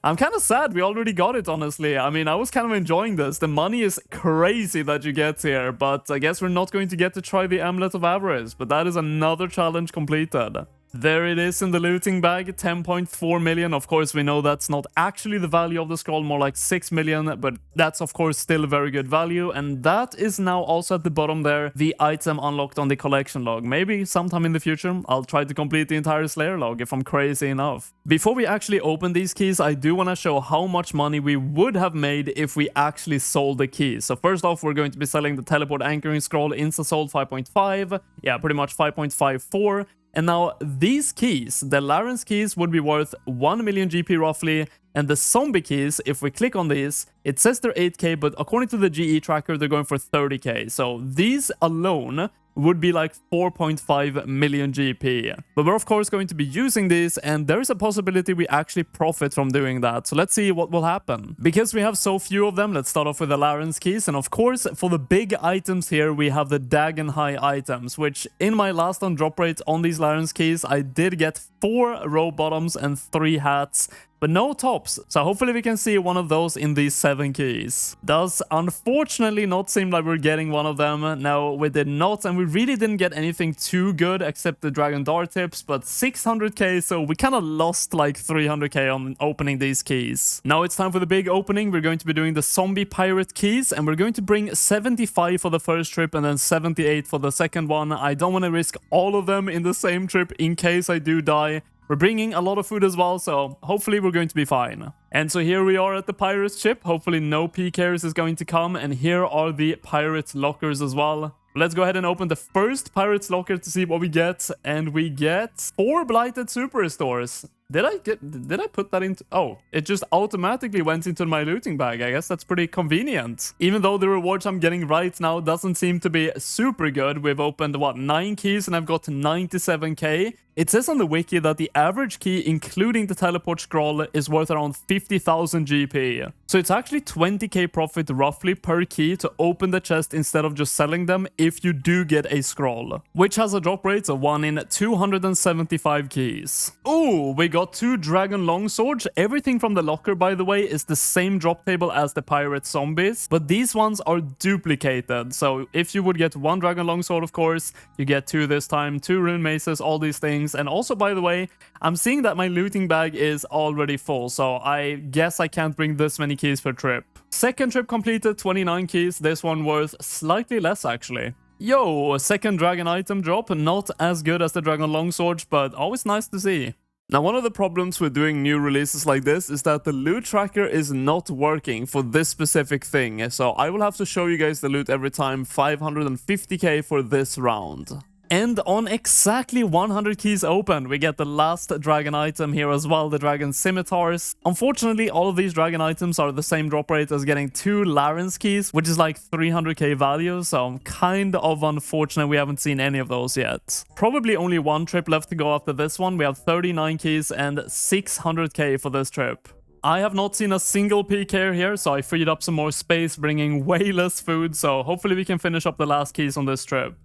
I'm kind of sad we already got it, honestly. I mean, I was kind of enjoying this. The money is crazy that you get here, but I guess we're not going to get to try the Amulet of Avarice, but that is another challenge completed. There it is in the looting bag, 10.4 million. Of course, we know that's not actually the value of the scroll, more like 6 million, but that's of course still a very good value. And that is now also at the bottom there, the item unlocked on the collection log. Maybe sometime in the future, I'll try to complete the entire Slayer log if I'm crazy enough. Before we actually open these keys, I do want to show how much money we would have made if we actually sold the keys. So first off, we're going to be selling the teleport anchoring scroll, insta sold 5.5, yeah, pretty much 5.54. And now these keys, the Laren's keys, would be worth 1 million GP roughly, and the zombie keys, if we click on these, it says they're 8k, but according to the GE tracker, they're going for 30k. So these alone would be like 4.5 million GP. But we're of course going to be using these, and there is a possibility we actually profit from doing that. So let's see what will happen. Because we have so few of them, let's start off with the Laren's keys. And of course, for the big items here, we have the Dagon High items, which in my last on drop rate on these Laren's keys, I did get 4 robe bottoms and 3 hats, but no tops, so hopefully we can see one of those in these 7 keys. Does unfortunately not seem like we're getting one of them. No, we did not, and we really didn't get anything too good except the Dragon Dart tips, but 600k, so we kind of lost like 300k on opening these keys. Now it's time for the big opening. We're going to be doing the Zombie Pirate keys, and we're going to bring 75 for the first trip and then 78 for the second one. I don't want to risk all of them in the same trip in case I do die. We're bringing a lot of food as well, so hopefully we're going to be fine. And so here we are at the pirate ship. Hopefully no PKers is going to come. And here are the pirate lockers as well. Let's go ahead and open the first pirate's locker to see what we get. And we get 4 blighted super restores. Did I put that into... Oh, it just automatically went into my looting bag. I guess that's pretty convenient. Even though the rewards I'm getting right now doesn't seem to be super good. We've opened, what, 9 keys and I've got 97k. It says on the wiki that the average key, including the teleport scroll, is worth around 50,000 GP. So it's actually 20k profit roughly per key to open the chest instead of just selling them if you do get a scroll, which has a drop rate of 1 in 275 keys. Ooh, we got 2 dragon longswords. Everything from the locker, by the way, is the same drop table as the pirate zombies, but these ones are duplicated. So if you would get 1 dragon longsword, of course, you get 2 this time, 2 rune maces, all these things. And also, by the way, I'm seeing that my looting bag is already full, so I guess I can't bring this many keys per trip. Second trip completed, 29 keys, this one worth slightly less actually. Yo, second dragon item drop, not as good as the dragon longsword, but always nice to see. Now, one of the problems with doing new releases like this is that the loot tracker is not working for this specific thing, so I will have to show you guys the loot every time. 550k for this round. And on exactly 100 keys open, we get the last dragon item here as well, the dragon scimitars. Unfortunately, all of these dragon items are the same drop rate as getting 2 Larens keys, which is like 300k value, so kind of unfortunate we haven't seen any of those yet. Probably only 1 trip left to go after this one. We have 39 keys and 600k for this trip. I have not seen a single PK here, so I freed up some more space, bringing way less food, so hopefully we can finish up the last keys on this trip.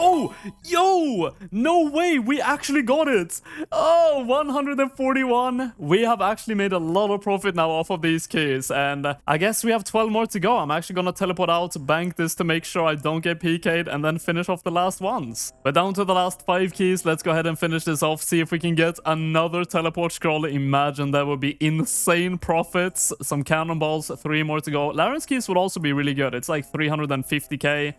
Oh, yo, no way, we actually got it. Oh, 141. We have actually made a lot of profit now off of these keys, and I guess we have 12 more to go. I'm actually gonna teleport out, bank this to make sure I don't get PK'd, and then finish off the last ones. But down to the last 5 keys, let's go ahead and finish this off, see if we can get another teleport scroll. Imagine that would be insane profits. Some cannonballs, 3 more to go. Larens keys would also be really good. It's like 350k.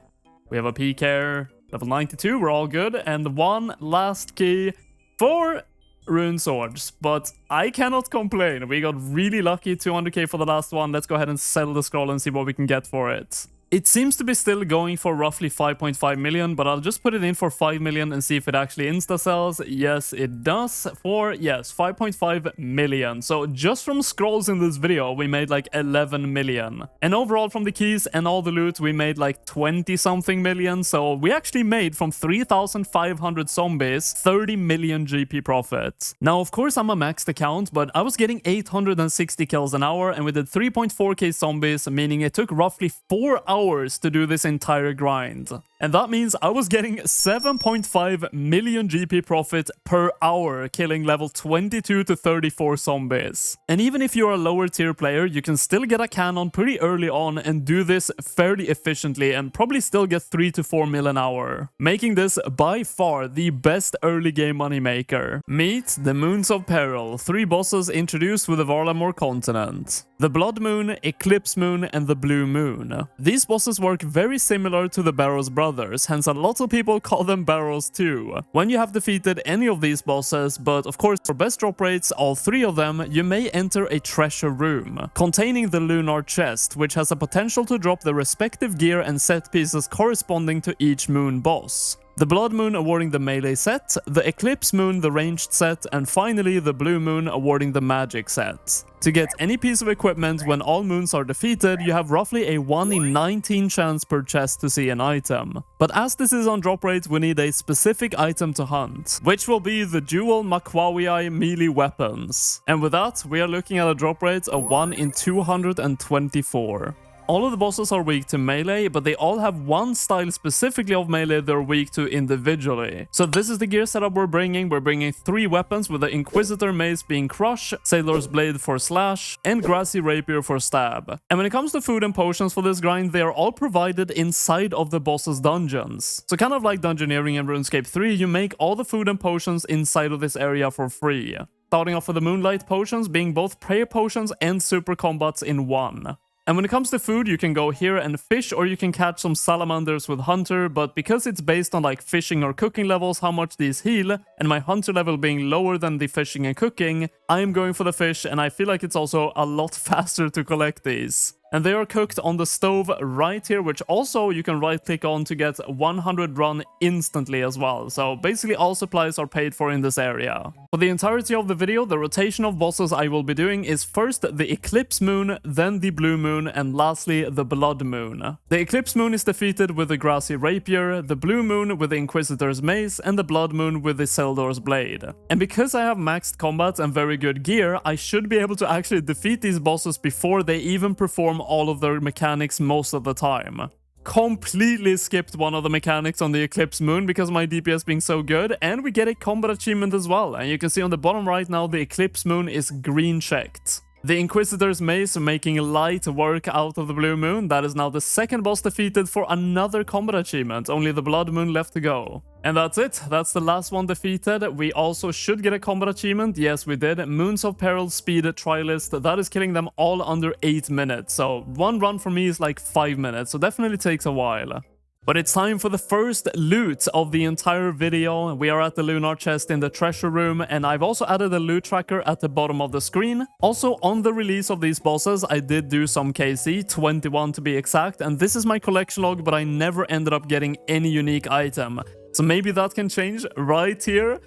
We have a PK. Level 92, we're all good. And 1 last key for rune swords. But I cannot complain. We got really lucky. 200k for the last one. Let's go ahead and sell the scroll and see what we can get for it. It seems to be still going for roughly 5.5 million, but I'll just put it in for 5 million and see if it actually insta-sells. Yes, it does for, yes, 5.5 million. So just from scrolls in this video, we made like 11 million. And overall from the keys and all the loot, we made like 20-something million. So we actually made from 3,500 zombies, 30 million GP profit. Now, of course, I'm a maxed account, but I was getting 860 kills an hour, and we did 3.4k zombies, meaning it took roughly 4 hours to do this entire grind. And that means I was getting 7.5 million GP profit per hour, killing level 22 to 34 zombies. And even if you're a lower tier player, you can still get a cannon pretty early on and do this fairly efficiently and probably still get 3 to 4 mil an hour, making this by far the best early game moneymaker. Meet the Moons of Peril, 3 bosses introduced with the Varlamore continent. The Blood Moon, Eclipse Moon, and the Blue Moon. These bosses work very similar to the Barrows brothers, hence a lot of people call them Barrows too. When you have defeated any of these bosses, but of course for best drop rates, all 3 of them, you may enter a treasure room, containing the Lunar Chest, which has a potential to drop the respective gear and set pieces corresponding to each moon boss. The Blood Moon awarding the melee set, the Eclipse Moon the ranged set, and finally the Blue Moon awarding the magic set. To get any piece of equipment when all moons are defeated, you have roughly a 1 in 19 chance per chest to see an item. But as this is on drop rate, we need a specific item to hunt, which will be the dual Makwawii melee weapons. And with that, we are looking at a drop rate of 1 in 224. All of the bosses are weak to melee, but they all have one style specifically of melee they're weak to individually. So this is the gear setup we're bringing. We're bringing 3 weapons, with the Inquisitor Mace being Crush, Sailor's Blade for Slash, and Grassy Rapier for Stab. And when it comes to food and potions for this grind, they are all provided inside of the boss's dungeons. So kind of like Dungeoneering in RuneScape 3, you make all the food and potions inside of this area for free. Starting off with the Moonlight potions being both prayer potions and super combats in one. And when it comes to food, you can go here and fish, or you can catch some salamanders with hunter, but because it's based on like fishing or cooking levels, how much these heal, and my hunter level being lower than the fishing and cooking, I am going for the fish, and I feel like it's also a lot faster to collect these. And they are cooked on the stove right here, which also you can right click on to get 100 run instantly as well. So basically all supplies are paid for in this area. For the entirety of the video, the rotation of bosses I will be doing is first the Eclipse Moon, then the Blue Moon, and lastly the Blood Moon. The Eclipse Moon is defeated with the Grassy Rapier, the Blue Moon with the Inquisitor's Mace, and the Blood Moon with the Seldor's Blade. And because I have maxed combat and very good gear, I should be able to actually defeat these bosses before they even perform all of their mechanics most of the time. Completely skipped one of the mechanics on the Eclipse Moon because my DPS being so good, and we get a combat achievement as well. And you can see on the bottom right now the Eclipse Moon is green checked. The Inquisitor's Mace making light work out of the Blue Moon. That is now the second boss defeated for another combat achievement. Only the Blood Moon left to go. And that's it. That's the last one defeated. We also should get a combat achievement. Yes, we did. Moons of Peril Speed Trilist. That is killing them all under 8 minutes. So one run for me is like 5 minutes. So definitely takes a while. But it's time for the first loot of the entire video. We are at the lunar chest in the treasure room, and I've also added a loot tracker at the bottom of the screen. Also, on the release of these bosses, I did do some KC, 21 to be exact, and this is my collection log, but I never ended up getting any unique item. So maybe that can change right here.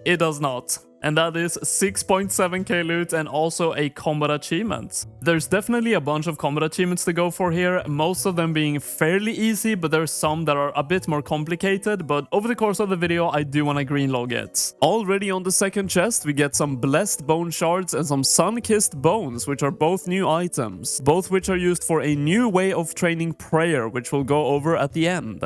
It does not. And that is 6.7k loot and also a combat achievement. There's definitely a bunch of combat achievements to go for here, most of them being fairly easy, but there's some that are a bit more complicated, but over the course of the video I do want to greenlog it. Already on the second chest we get some blessed bone shards and some sun-kissed bones, which are both new items, both which are used for a new way of training prayer, which we'll go over at the end.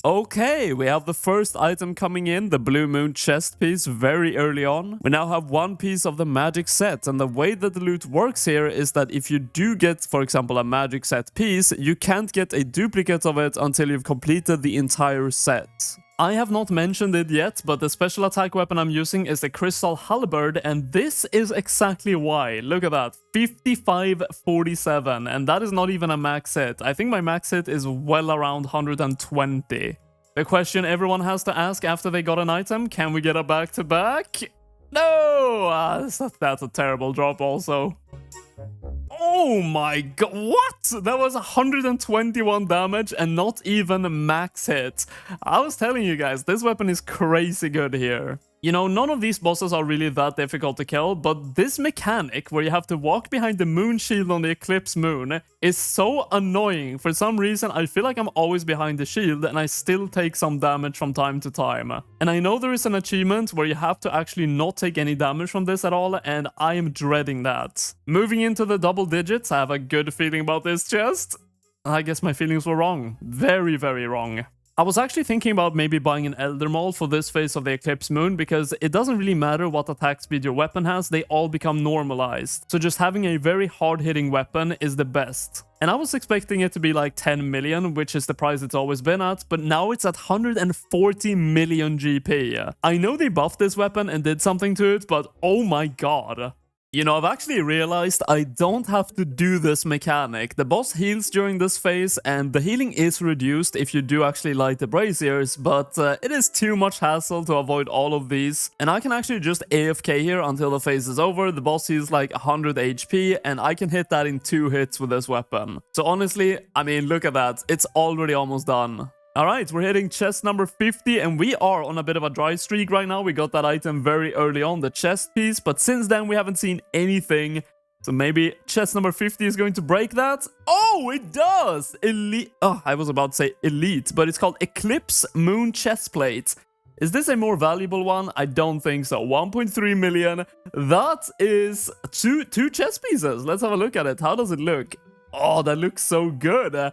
Okay, we have the first item coming in, the Blue Moon chest piece, very early on. We now have one piece of the magic set, and the way that the loot works here is that if you do get, for example, a magic set piece, you can't get a duplicate of it until you've completed the entire set. I have not mentioned it yet, but the special attack weapon I'm using is the Crystal Halberd, and this is exactly why. Look at that, 5547, and that is not even a max hit. I think my max hit is well around 120. The question everyone has to ask after they got an item, can we get a back-to-back? No! That's a terrible drop also. Oh my god, what? That was 121 damage and not even max hit. I was telling you guys, this weapon is crazy good here. You know, none of these bosses are really that difficult to kill, but this mechanic where you have to walk behind the moon shield on the Eclipse Moon is so annoying. For some reason, I feel like I'm always behind the shield and I still take some damage from time to time. And I know there is an achievement where you have to actually not take any damage from this at all, and I am dreading that. Moving into the double digits, I have a good feeling about this chest. I guess my feelings were wrong. Very, very wrong. I was actually thinking about maybe buying an Elder Maul for this phase of the Eclipse Moon, because it doesn't really matter what attack speed your weapon has, they all become normalized. So just having a very hard-hitting weapon is the best. And I was expecting it to be like 10 million, which is the price it's always been at, but now it's at 140 million GP. I know they buffed this weapon and did something to it, but oh my god. You know, I've actually realized I don't have to do this mechanic. The boss heals during this phase, and the healing is reduced if you do actually light the braziers, but it is too much hassle to avoid all of these. And I can actually just AFK here until the phase is over. The boss heals like 100 HP, and I can hit that in 2 hits with this weapon. So honestly, I mean, look at that. It's already almost done. Alright, we're hitting chest number 50, and we are on a bit of a dry streak right now. We got that item very early on, the chest piece, but since then we haven't seen anything. So maybe chest number 50 is going to break that. Oh, it does! Elite. Oh, I was about to say elite, but it's called Eclipse Moon Chestplate. Is this a more valuable one? I don't think so. 1.3 million. That is two chest pieces. Let's have a look at it. How does it look? Oh, that looks so good.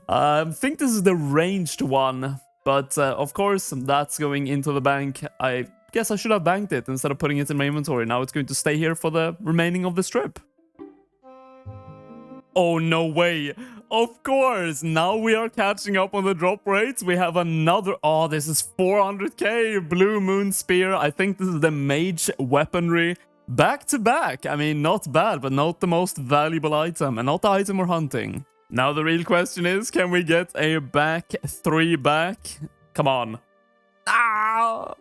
I think this is the ranged one, but of course that's going into the bank. I guess I should have banked it instead of putting it in my inventory. Now it's going to stay here for the remaining of the strip. Oh, no way. Of course, now we are catching up on the drop rates. We have another... Oh, this is 400k Blue Moon Spear. I think this is the mage weaponry. Back to back. I mean, not bad, but not the most valuable item and not the item we're hunting. Now the real question is, can we get a back 3 back? Come on. Ah!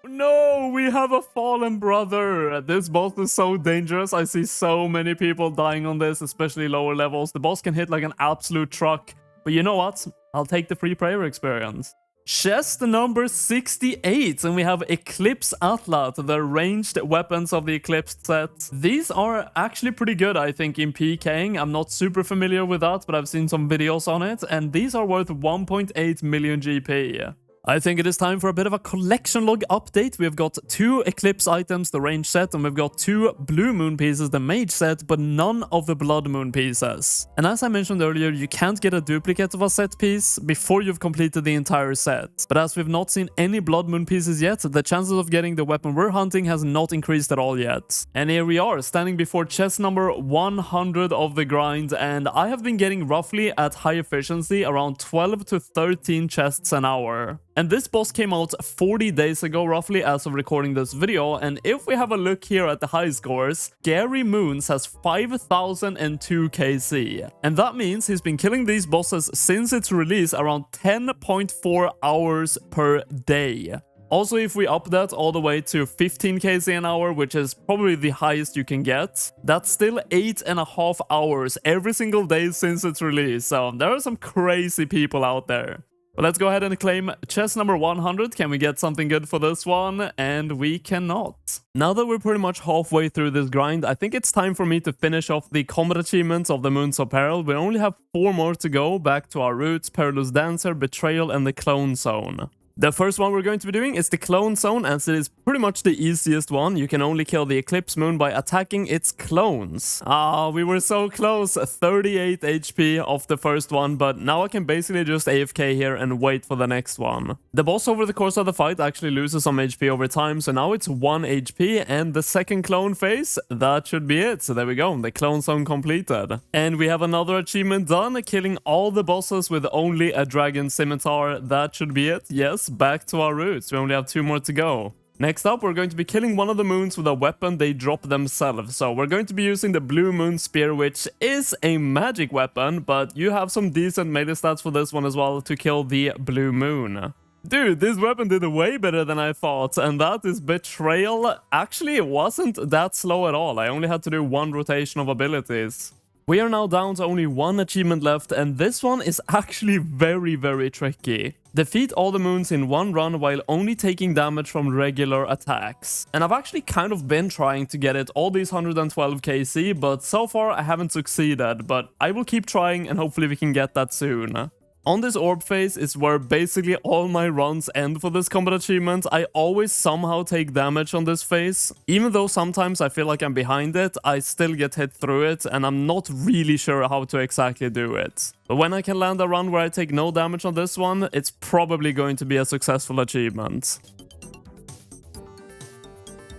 No, we have a fallen brother. This boss is so dangerous. I see so many people dying on this, especially lower levels. The boss can hit like an absolute truck. But you know what? I'll take the free prayer experience. Chest number 68, and we have Amoxliatl, the ranged weapons of the Eclipse set. These are actually pretty good, I think, in PKing. I'm not super familiar with that, but I've seen some videos on it, and these are worth 1.8 million GP. I think it is time for a bit of a collection log update. We've got 2 Eclipse items, the range set, and we've got 2 Blue Moon pieces, the mage set, but none of the Blood Moon pieces. And as I mentioned earlier, you can't get a duplicate of a set piece before you've completed the entire set. But as we've not seen any Blood Moon pieces yet, the chances of getting the weapon we're hunting has not increased at all yet. And here we are, standing before chest number 100 of the grind, and I have been getting roughly at high efficiency around 12 to 13 chests an hour. And this boss came out 40 days ago roughly as of recording this video, and if we have a look here at the high scores, Scary Moons has 5002 KC. And that means he's been killing these bosses since its release around 10.4 hours per day. Also, if we up that all the way to 15 KC an hour, which is probably the highest you can get, that's still 8.5 hours every single day since its release. So there are some crazy people out there. But let's go ahead and claim chest number 100. Can we get something good for this one? And we cannot. Now that we're pretty much halfway through this grind, I think it's time for me to finish off the combat achievements of the Moons of Peril. We only have 4 more to go, back to our roots, Perilous Dancer, Betrayal, and the Clone Zone. The first one we're going to be doing is the Clone Zone, as it is pretty much the easiest one. You can only kill the Eclipse Moon by attacking its clones. Ah, we were so close. 38 HP off the first one, but now I can basically just AFK here and wait for the next one. The boss over the course of the fight actually loses some HP over time, so now it's 1 HP, and the second clone phase, that should be it. So there we go, the Clone Zone completed. And we have another achievement done, killing all the bosses with only a Dragon Scimitar. That should be it, yes. Back to our roots. We only have 2 more to go. Next up, we're going to be killing one of the moons with a weapon they drop themselves. So we're going to be using the Blue Moon Spear, which is a magic weapon, but you have some decent melee stats for this one as well to kill the Blue Moon. Dude, this weapon did way better than I thought, and that is Betrayal. Actually, it wasn't that slow at all. I only had to do 1 rotation of abilities. We are now down to only 1 achievement left, and this one is actually very, very tricky. Defeat all the moons in 1 run while only taking damage from regular attacks. And I've actually kind of been trying to get it all these 112 KC, but so far I haven't succeeded, but I will keep trying and hopefully we can get that soon. On this orb phase is where basically all my runs end for this combat achievement. I always somehow take damage on this phase. Even though sometimes I feel like I'm behind it, I still get hit through it, and I'm not really sure how to exactly do it. But when I can land a run where I take no damage on this one, it's probably going to be a successful achievement.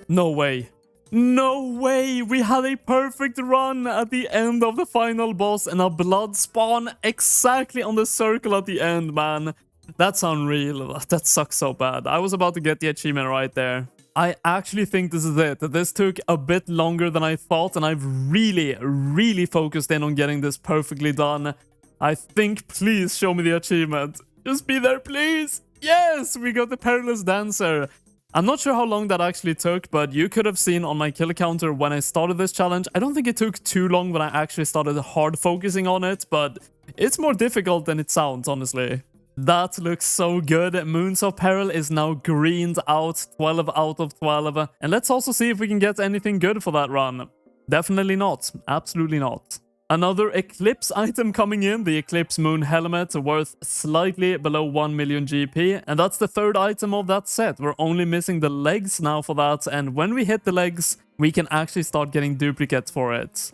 No way. No way! We had a perfect run at the end of the final boss and a blood spawn exactly on the circle at the end, man. That's unreal. That sucks so bad. I was about to get the achievement right there. I actually think this is it. This took a bit longer than I thought, and I've really focused in on getting this perfectly done. I think, please show me the achievement. Just be there, please! Yes! We got the Perilous Dancer. I'm not sure how long that actually took, but you could have seen on my kill counter when I started this challenge. I don't think it took too long when I actually started hard focusing on it, but it's more difficult than it sounds, honestly. That looks so good. Moons of Peril is now greened out, 12 out of 12. And let's also see if we can get anything good for that run. Definitely not. Absolutely not. Another Eclipse item coming in, the Eclipse Moon Helmet, worth slightly below 1 million GP. And that's the 3rd item of that set. We're only missing the legs now for that. And when we hit the legs, we can actually start getting duplicates for it.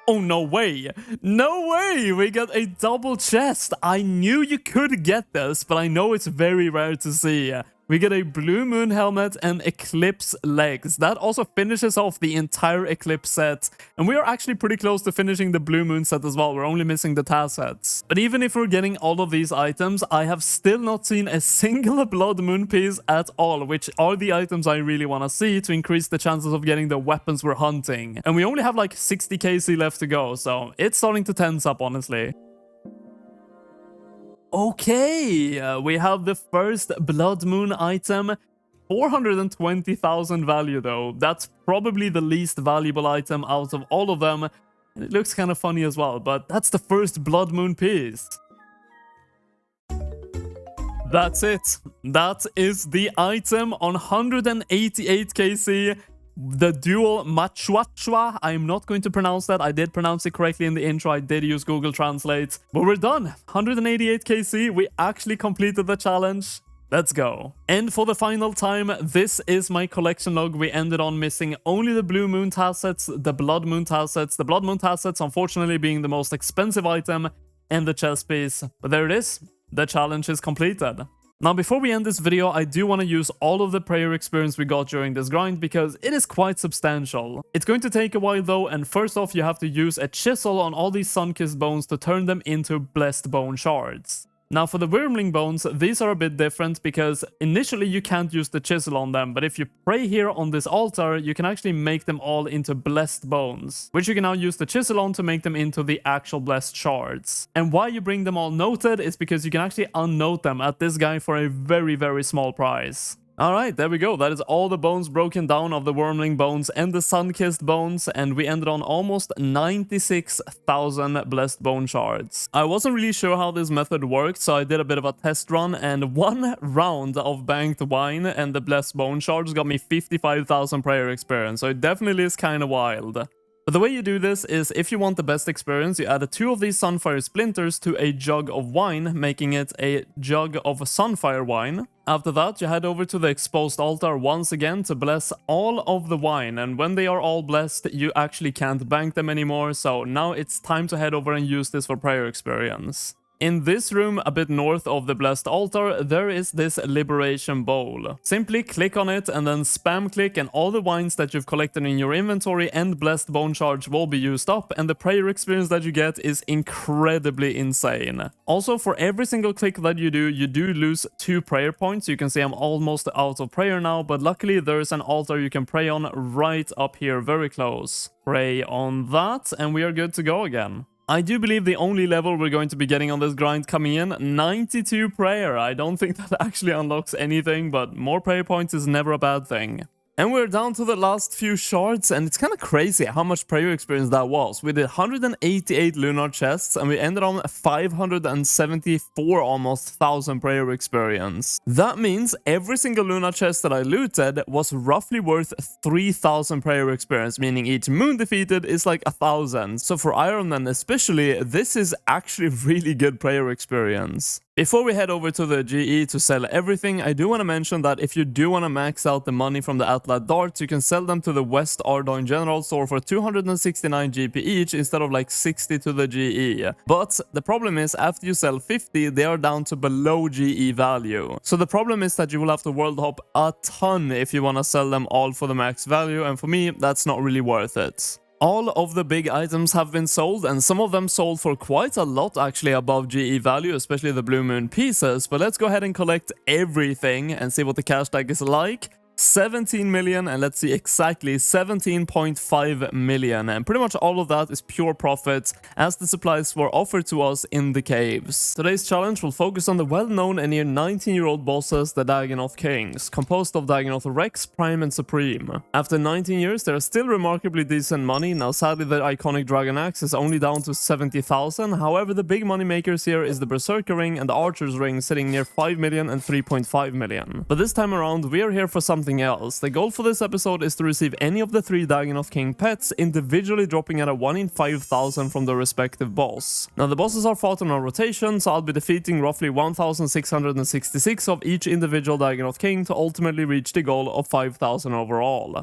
Oh, no way. No way. We got a double chest. I knew you could get this, but I know it's very rare to see. We get a Blue Moon helmet and Eclipse legs. That also finishes off the entire Eclipse set. And we are actually pretty close to finishing the Blue Moon set as well. We're only missing the Taz sets. But even if we're getting all of these items, I have still not seen a single Blood Moon piece at all, which are the items I really want to see to increase the chances of getting the weapons we're hunting. And we only have like 60 KC left to go, so it's starting to tense up, honestly. Okay, we have the first Blood Moon item. 420,000 value though. That's probably the least valuable item out of all of them. And it looks kind of funny as well, but that's the first Blood Moon piece. That's it. That is the item on 188 KC. The dual Machuachua. I'm not going to pronounce that. I did pronounce it correctly in the intro. I did use Google Translate. But we're done. 188 KC. We actually completed the challenge. Let's go. And for the final time, this is my collection log. We ended on missing only the Blue Moon Taz sets, the Blood Moon Taz sets. The Blood Moon Taz sets, unfortunately, being the most expensive item and the chest piece. But there it is. The challenge is completed. Now, before we end this video, I do want to use all of the prayer experience we got during this grind because it is quite substantial. It's going to take a while though, and first off, you have to use a chisel on all these sun-kissed bones to turn them into blessed bone shards. Now for the Wyrmling bones, these are a bit different because initially you can't use the chisel on them, but if you pray here on this altar, you can actually make them all into blessed bones, which you can now use the chisel on to make them into the actual blessed shards. And why you bring them all noted is because you can actually unnote them at this guy for a very, very small price. Alright, there we go. That is all the bones broken down of the Wyrmling bones and the sun-kissed bones, and we ended on almost 96,000 blessed bone shards. I wasn't really sure how this method worked, so I did a bit of a test run, and one round of banked wine and the blessed bone shards got me 55,000 prayer experience, so it definitely is kind of wild. But the way you do this is, if you want the best experience, you add 2 of these Sunfire Splinters to a jug of wine, making it a jug of Sunfire wine. After that, you head over to the exposed altar once again to bless all of the wine, and when they are all blessed, you actually can't bank them anymore, so now it's time to head over and use this for prayer experience. In this room, a bit north of the blessed altar, there is this liberation bowl. Simply click on it and then spam click, and all the wines that you've collected in your inventory and blessed bone shards will be used up, and the prayer experience that you get is incredibly insane. Also, for every single click that you do lose 2 prayer points. You can see I'm almost out of prayer now, but luckily there is an altar you can pray on right up here, very close. Pray on that, and we are good to go again. I do believe the only level we're going to be getting on this grind coming in, 92 prayer. I don't think that actually unlocks anything, but more prayer points is never a bad thing. And we're down to the last few shards, and it's kind of crazy how much prayer experience that was. We did 188 lunar chests, and we ended on 574 almost thousand prayer experience. That means every single lunar chest that I looted was roughly worth 3,000 prayer experience, meaning each moon defeated is like 1,000. So for Iron Man especially, this is actually really good prayer experience. Before we head over to the GE to sell everything, I do want to mention that if you do want to max out the money from the Atlat darts, you can sell them to the West Ardoin General Store for 269 GP each instead of like 60 to the GE. But the problem is, after you sell 50, they are down to below GE value. So the problem is that you will have to world hop a ton if you want to sell them all for the max value, and for me, that's not really worth it. All of the big items have been sold, and some of them sold for quite a lot actually above GE value, especially the Blue Moon pieces, but let's go ahead and collect everything and see what the cash tag is like. 17 million, and let's see exactly 17.5 million, and pretty much all of that is pure profit as the supplies were offered to us in the caves. Today's challenge will focus on the well-known and near 19-year-old bosses, the Dagannoth Kings, composed of Dagannoth Rex, Prime and Supreme. After 19 years, they are still remarkably decent money. Now sadly the iconic Dragon Axe is only down to 70,000, however the big money makers here is the Berserker Ring and the Archer's Ring, sitting near 5 million and 3.5 million. But this time around we are here for something else. The goal for this episode is to receive any of the 3 Dagannoth King pets, individually dropping at a 1 in 5,000 from the respective boss. Now the bosses are fought on a rotation, so I'll be defeating roughly 1,666 of each individual Dagannoth King to ultimately reach the goal of 5,000 overall.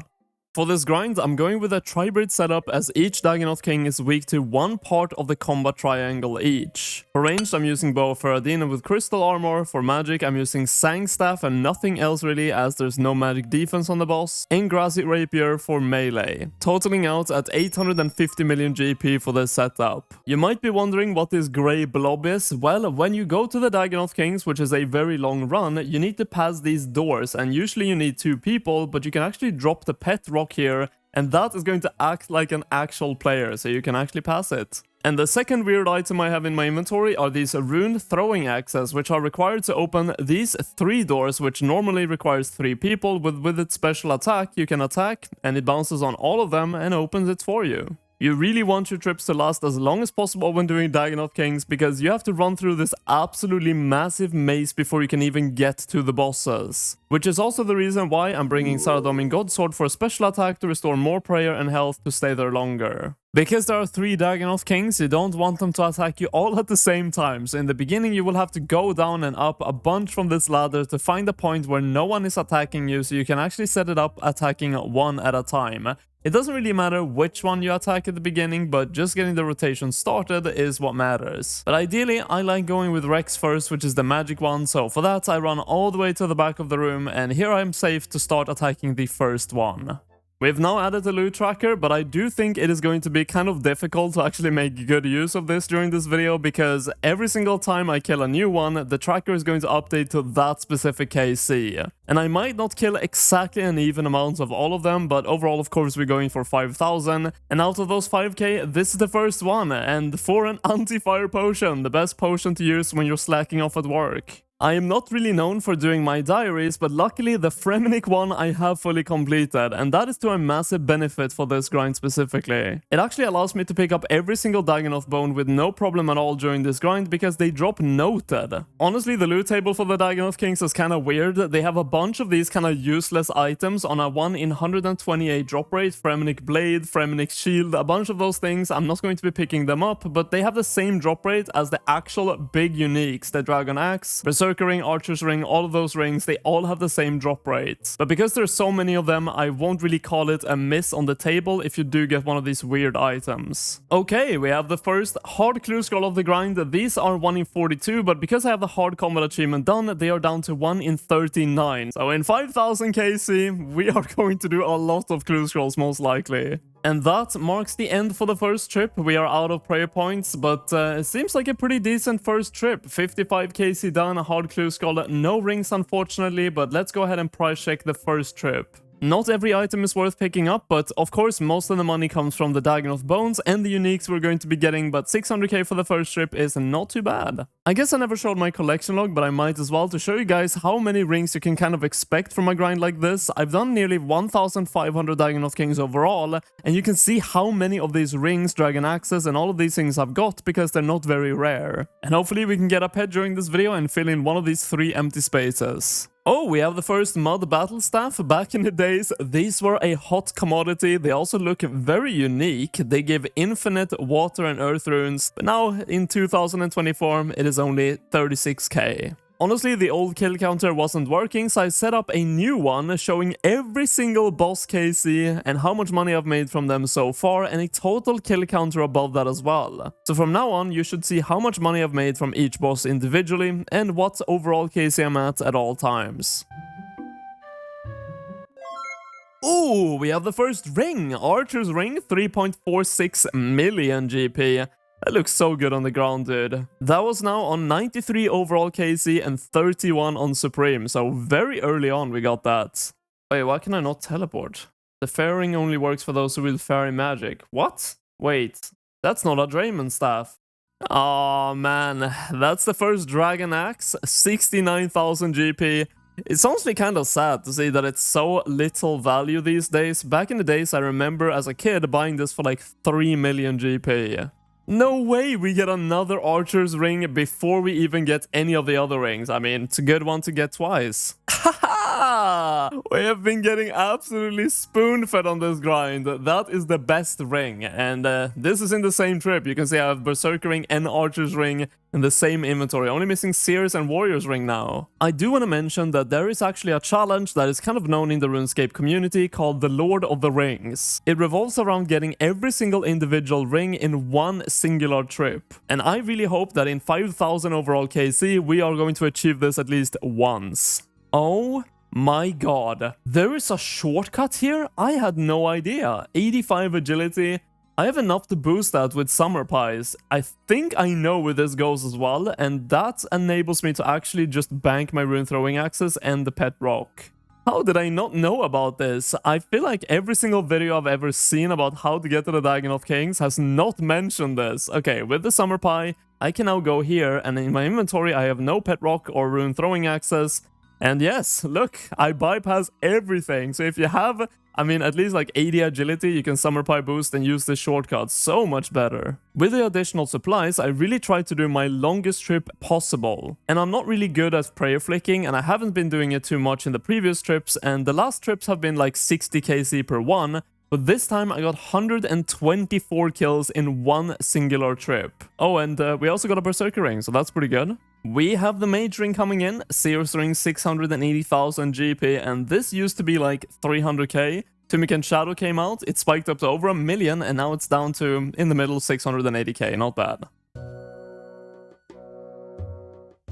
For this grind, I'm going with a tribrid setup as each Dagannoth King is weak to one part of the combat triangle each. For ranged, I'm using Bow of Faradina with crystal armor. For magic, I'm using Sang Staff and nothing else really as there's no magic defense on the boss. And Grassy Rapier for melee, totaling out at 850 million GP for this setup. You might be wondering what this grey blob is. Well, when you go to the Dagannoth Kings, which is a very long run, you need to pass these doors, and usually you need 2 people, but you can actually drop the pet rock here, and that is going to act like an actual player, so you can actually pass it. And the second weird item I have in my inventory are these rune throwing axes, which are required to open these 3 doors, which normally requires 3 people. With its special attack, you can attack, and it bounces on all of them and opens it for you. You really want your trips to last as long as possible when doing Dagannoth Kings, because you have to run through this absolutely massive maze before you can even get to the bosses. Which is also the reason why I'm bringing Saradomin Godsword for a special attack to restore more prayer and health to stay there longer. Because there are 3 Dagannoth Kings, you don't want them to attack you all at the same time, so in the beginning you will have to go down and up a bunch from this ladder to find a point where no one is attacking you, so you can actually set it up attacking one at a time. It doesn't really matter which one you attack at the beginning, but just getting the rotation started is what matters. But ideally, I like going with Rex first, which is the magic one, so for that I run all the way to the back of the room, and here I'm safe to start attacking the first one. We've now added a loot tracker, but I do think it is going to be kind of difficult to actually make good use of this during this video, because every single time I kill a new one, the tracker is going to update to that specific KC. And I might not kill exactly an even amount of all of them, but overall, of course, we're going for 5,000. And out of those 5k, this is the first one. And for an anti-fire potion, the best potion to use when you're slacking off at work. I am not really known for doing my diaries, but luckily the Fremenic one I have fully completed, and that is to a massive benefit for this grind specifically. It actually allows me to pick up every single Dagannoth bone with no problem at all during this grind because they drop noted. Honestly, the loot table for the Dagannoth Kings is kinda weird. They have a bunch of these kinda useless items on a 1 in 128 drop rate, Fremenic Blade, Fremenic Shield, a bunch of those things. I'm not going to be picking them up, but they have the same drop rate as the actual big uniques, the Dragon Axe, Berserker Ring, Archer's Ring, all of those rings, they all have the same drop rate. But because there's so many of them, I won't really call it a miss on the table if you do get one of these weird items. Okay, we have the first hard clue scroll of the grind. These are 1 in 42, but because I have the hard combat achievement done, they are down to 1 in 39. So in 5,000 KC, we are going to do a lot of clue scrolls most likely. And that marks the end for the first trip. We are out of prayer points, but it seems like a pretty decent first trip. 55 KC done, a hard clue skull, no rings unfortunately, but let's go ahead and price check the first trip. Not every item is worth picking up, but of course most of the money comes from the Dagannoth bones and the uniques we're going to be getting, but 600k for the first trip is not too bad. I guess I never showed my collection log, but I might as well to show you guys how many rings you can kind of expect from a grind like this. I've done nearly 1,500 Dagannoth Kings overall, and you can see how many of these rings, Dragon Axes, and all of these things I've got because they're not very rare. And hopefully we can get a pet during this video and fill in one of these 3 empty spaces. Oh, we have the first mud battle staff. Back in the days, these were a hot commodity. They also look very unique. They give infinite water and earth runes, but now in 2024, it is only 36k. Honestly, the old kill counter wasn't working, so I set up a new one showing every single boss KC and how much money I've made from them so far, and a total kill counter above that as well. So from now on, you should see how much money I've made from each boss individually and what overall KC I'm at all times. Ooh, we have the first ring! Archer's Ring, 3.46 million GP. That looks so good on the ground, dude. That was now on 93 overall KC and 31 on Supreme, so very early on we got that. Wait, why can I not teleport? The fairy ring only works for those who wield fairy magic. What? Wait, that's not a Draymond staff. Oh man, that's the first Dragon Axe, 69,000 GP. It's honestly kind of sad to see that it's so little value these days. Back in the days, I remember as a kid buying this for like 3 million GP. No way we get another Archer's Ring before we even get any of the other rings. I mean, it's a good one to get twice. Haha! We have been getting absolutely spoon-fed on this grind. That is the best ring. And this is in the same trip. You can see I have Berserker ring and Archer's ring in the same inventory. Only missing Seer's and Warrior's ring now. I do want to mention that there is actually a challenge that is kind of known in the RuneScape community called the Lord of the Rings. It revolves around getting every single individual ring in one singular trip. And I really hope that in 5,000 overall KC, we are going to achieve this at least once. Oh my god. There is a shortcut here? I had no idea. 85 agility. I have enough to boost that with Summer Pies. I think I know where this goes as well, and that enables me to actually just bank my rune throwing axes and the pet rock. How did I not know about this? I feel like every single video I've ever seen about how to get to the Dagannoth Kings has not mentioned this. Okay, with the Summer Pie, I can now go here, and in my inventory I have no pet rock or rune throwing axes. And yes, look, I bypass everything. So if you have, I mean, at least like 80 agility, you can Summer Pie boost and use this shortcut so much better. With the additional supplies, I really tried to do my longest trip possible. And I'm not really good at prayer flicking, and I haven't been doing it too much in the previous trips, and the last trips have been like 60 KC per one. But this time I got 124 kills in one singular trip. Oh, and we also got a Berserker ring, so that's pretty good. We have the Mage ring coming in, Seer's ring 680,000 GP, and this used to be like 300k. Tunic and Shadow came out, it spiked up to over 1 million, and now it's down to, in the middle, 680k, not bad.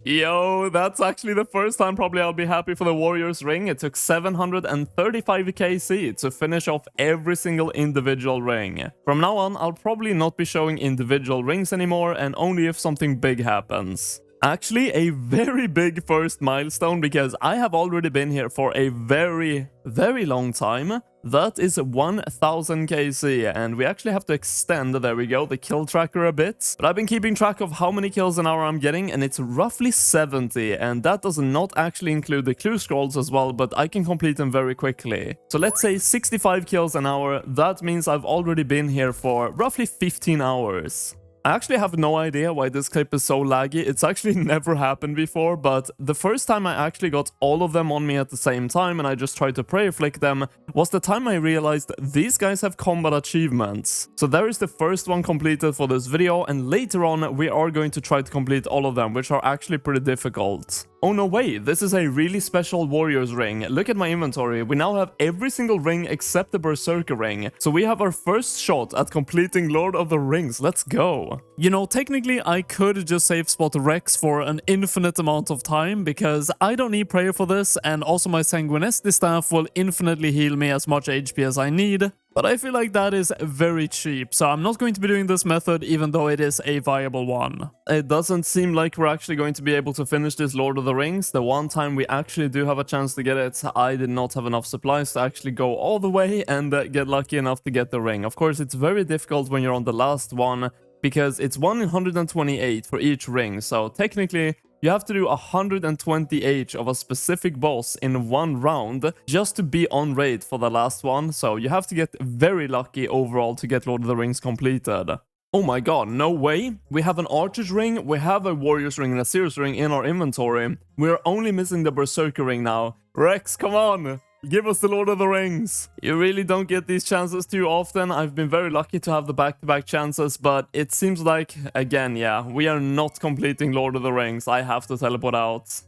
Yo, that's actually the first time probably I'll be happy for the Warrior's ring. It took 735 KC to finish off every single individual ring. From now on, I'll probably not be showing individual rings anymore, and only if something big happens. Actually, a very big first milestone, because I have already been here for a very long time. That is 1000 KC, and we actually have to extend, there we go, the kill tracker a bit. But I've been keeping track of how many kills an hour I'm getting, and it's roughly 70, and that does not actually include the clue scrolls as well, but I can complete them very quickly. So let's say 65 kills an hour, that means I've already been here for roughly 15 hours. I actually have no idea why this clip is so laggy. It's actually never happened before, but the first time I actually got all of them on me at the same time and I just tried to prayer flick them was the time I realized these guys have combat achievements. So there is the first one completed for this video, and later on we are going to try to complete all of them, which are actually pretty difficult. Oh no way, this is a really special Warrior's ring. Look at my inventory, we now have every single ring except the Berserker ring. So we have our first shot at completing Lord of the Rings, let's go. You know, technically I could just save spot Rex for an infinite amount of time, because I don't need prayer for this, and also my Sanguinesti staff will infinitely heal me as much HP as I need. But I feel like that is very cheap, so I'm not going to be doing this method even though it is a viable one. It doesn't seem like we're actually going to be able to finish this Lord of the Rings. The one time we actually do have a chance to get it, I did not have enough supplies to actually go all the way and get lucky enough to get the ring. Of course, it's very difficult when you're on the last one, because it's 1 in 128 for each ring, so technically you have to do 120 of a specific boss in one round just to be on raid for the last one, so you have to get very lucky overall to get Lord of the Rings completed. Oh my god, no way! We have an Archer's ring, we have a Warrior's ring and a Seer's ring in our inventory. We're only missing the Berserker ring now. Rex, come on! Give us the Lord of the Rings! You really don't get these chances too often. I've been very lucky to have the back-to-back chances, but it seems like, again, yeah, we are not completing Lord of the Rings. I have to teleport out.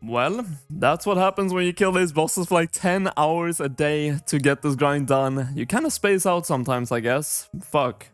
Well, that's what happens when you kill these bosses for like 10 hours a day to get this grind done. You kind of space out sometimes, I guess. Fuck.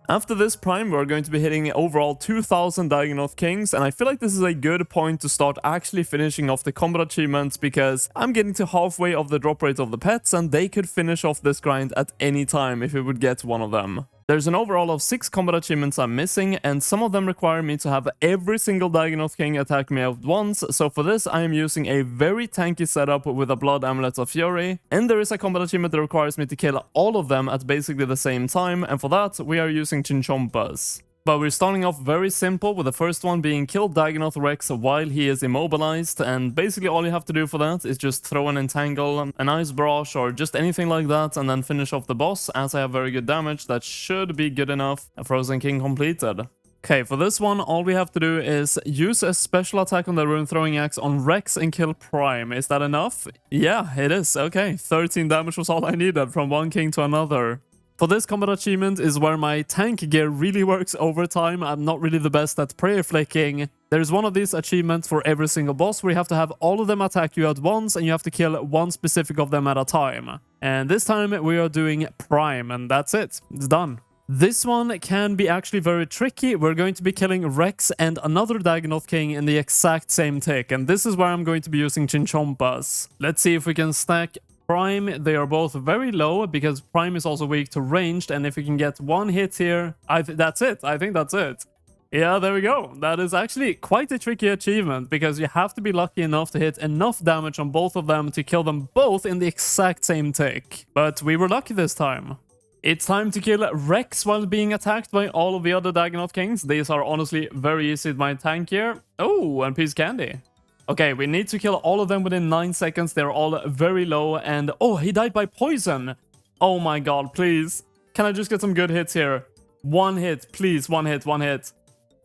After this prime, we're going to be hitting overall 2000 Dagannoth Kings, and I feel like this is a good point to start actually finishing off the combat achievements, because I'm getting to halfway of the drop rate of the pets, and they could finish off this grind at any time if we would get one of them. There's an overall of 6 combat achievements I'm missing, and some of them require me to have every single Dagannoth King attack me at once, so for this I am using a very tanky setup with a Blood Amulet of Fury, and there is a combat achievement that requires me to kill all of them at basically the same time, and for that we are using Chinchompas. But we're starting off very simple, with the first one being kill Dagannoth Rex while he is immobilized, and basically all you have to do for that is just throw an Entangle, an Ice Barrage, or just anything like that, and then finish off the boss. As I have very good damage, that should be good enough. A Frozen King completed. Okay, for this one, all we have to do is use a special attack on the rune throwing axe on Rex and kill Prime. Is that enough? Yeah, it is. Okay, 13 damage was all I needed from one king to another. For this combat achievement is where my tank gear really works overtime. I'm not really the best at prayer flicking. There's one of these achievements for every single boss where you have to have all of them attack you at once and you have to kill one specific of them at a time. And this time we are doing Prime and that's it. It's done. This one can be actually very tricky. We're going to be killing Rex and another Dagannoth King in the exact same tick, and this is where I'm going to be using Chinchompas. Let's see if we can stack Prime. They are both very low because Prime is also weak to ranged, and if we can get one hit here, that's it. I think that's it. Yeah, there we go. That is actually quite a tricky achievement because you have to be lucky enough to hit enough damage on both of them to kill them both in the exact same tick. But we were lucky this time. It's time to kill Rex while being attacked by all of the other Dagannoth Kings. These are honestly very easy with my tank here. Oh, and piece candy. Okay, we need to kill all of them within 9 seconds. They're all very low and... Oh, he died by poison. Oh my god, please. Can I just get some good hits here? One hit, please. One hit.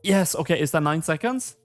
Yes, okay, is that 9 seconds?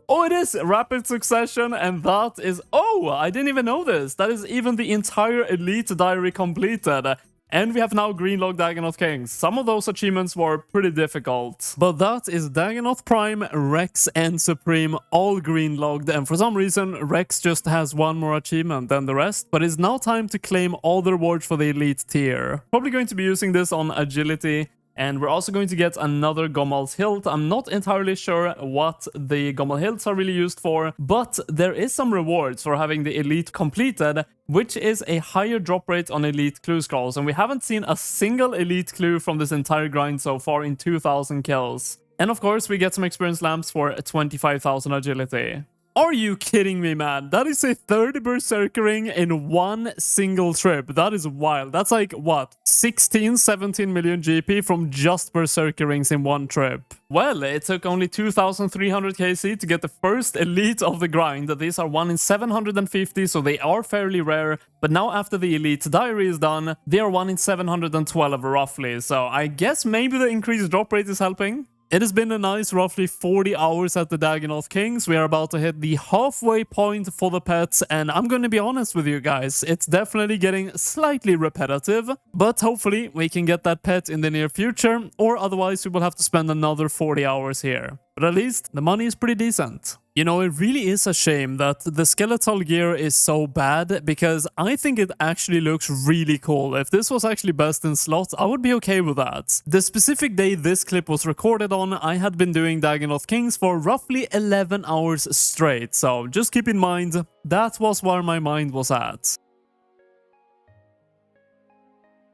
Oh, it is rapid succession, and that is... Oh, I didn't even know this. That is even the entire Elite Diary completed. And we have now green-logged Dagannoth Kings. Some of those achievements were pretty difficult. But that is Dagannoth Prime, Rex, and Supreme all green-logged. And for some reason, Rex just has one more achievement than the rest. But it's now time to claim all the rewards for the Elite tier. Probably going to be using this on Agility. And we're also going to get another Gommal's Hilt. I'm not entirely sure what the Gommal Hilts are really used for, but there is some rewards for having the Elite completed, which is a higher drop rate on Elite clue scrolls. And we haven't seen a single Elite clue from this entire grind so far in 2,000 kills. And of course, we get some experience lamps for 25,000 agility. Are you kidding me, man? That is a 30 Berserker ring in one single trip. That is wild. That's like, what, 16, 17 million GP from just Berserker rings in one trip. Well, it took only 2,300 KC to get the first Elite of the grind. These are 1 in 750, so they are fairly rare. But now after the Elite Diary is done, they are 1 in 712 roughly. So I guess maybe the increased drop rate is helping. It has been a nice roughly 40 hours at the Dagannoth Kings. We are about to hit the halfway point for the pets, and I'm going to be honest with you guys, it's definitely getting slightly repetitive, but hopefully we can get that pet in the near future, or otherwise we will have to spend another 40 hours here. But at least the money is pretty decent. You know, it really is a shame that the skeletal gear is so bad, because I think it actually looks really cool. If this was actually best in slots, I would be okay with that. The specific day this clip was recorded on, I had been doing Dagannoth Kings for roughly 11 hours straight, so just keep in mind, that was where my mind was at.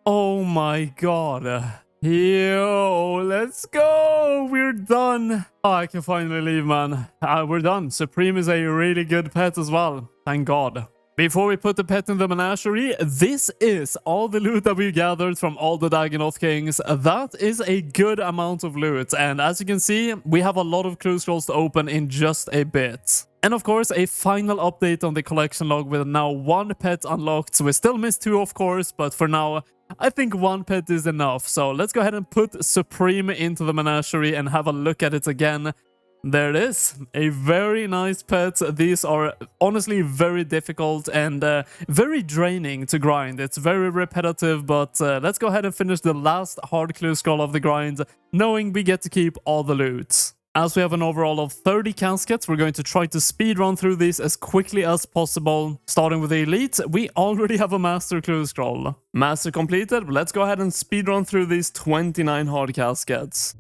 Oh my god. Yo, let's go! We're done! Oh, I can finally leave, man. We're done. Supreme is a really good pet as well. Thank God. Before we put the pet in the menagerie, this is all the loot that we gathered from all the Dagannoth Kings. That is a good amount of loot, and as you can see, we have a lot of clue scrolls to open in just a bit. And of course, a final update on the collection log with now 1 pet unlocked. So we still missed 2, of course, but for now, I think 1 pet is enough. So let's go ahead and put Supreme into the menagerie and have a look at it again. There it is. A very nice pet. These are honestly very difficult and very draining to grind. It's very repetitive, but let's go ahead and finish the last hard clue scroll of the grind, knowing we get to keep all the loot. As we have an overall of 30 caskets, we're going to try to speedrun through these as quickly as possible. Starting with the Elite, we already have a Master Clue Scroll. Master completed, let's go ahead and speedrun through these 29 hard caskets.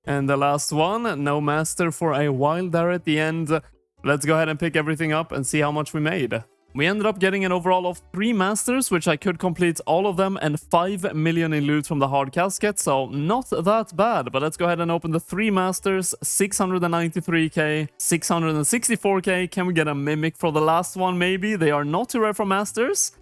And the last one, no master for a while there at the end. Let's go ahead and pick everything up and see how much we made. We ended up getting an overall of 3 masters, which I could complete all of them, and 5 million in loot from the hard casket, so not that bad. But let's go ahead and open the 3 masters, 693k, 664k. Can we get a mimic for the last one maybe? They are not too rare for masters.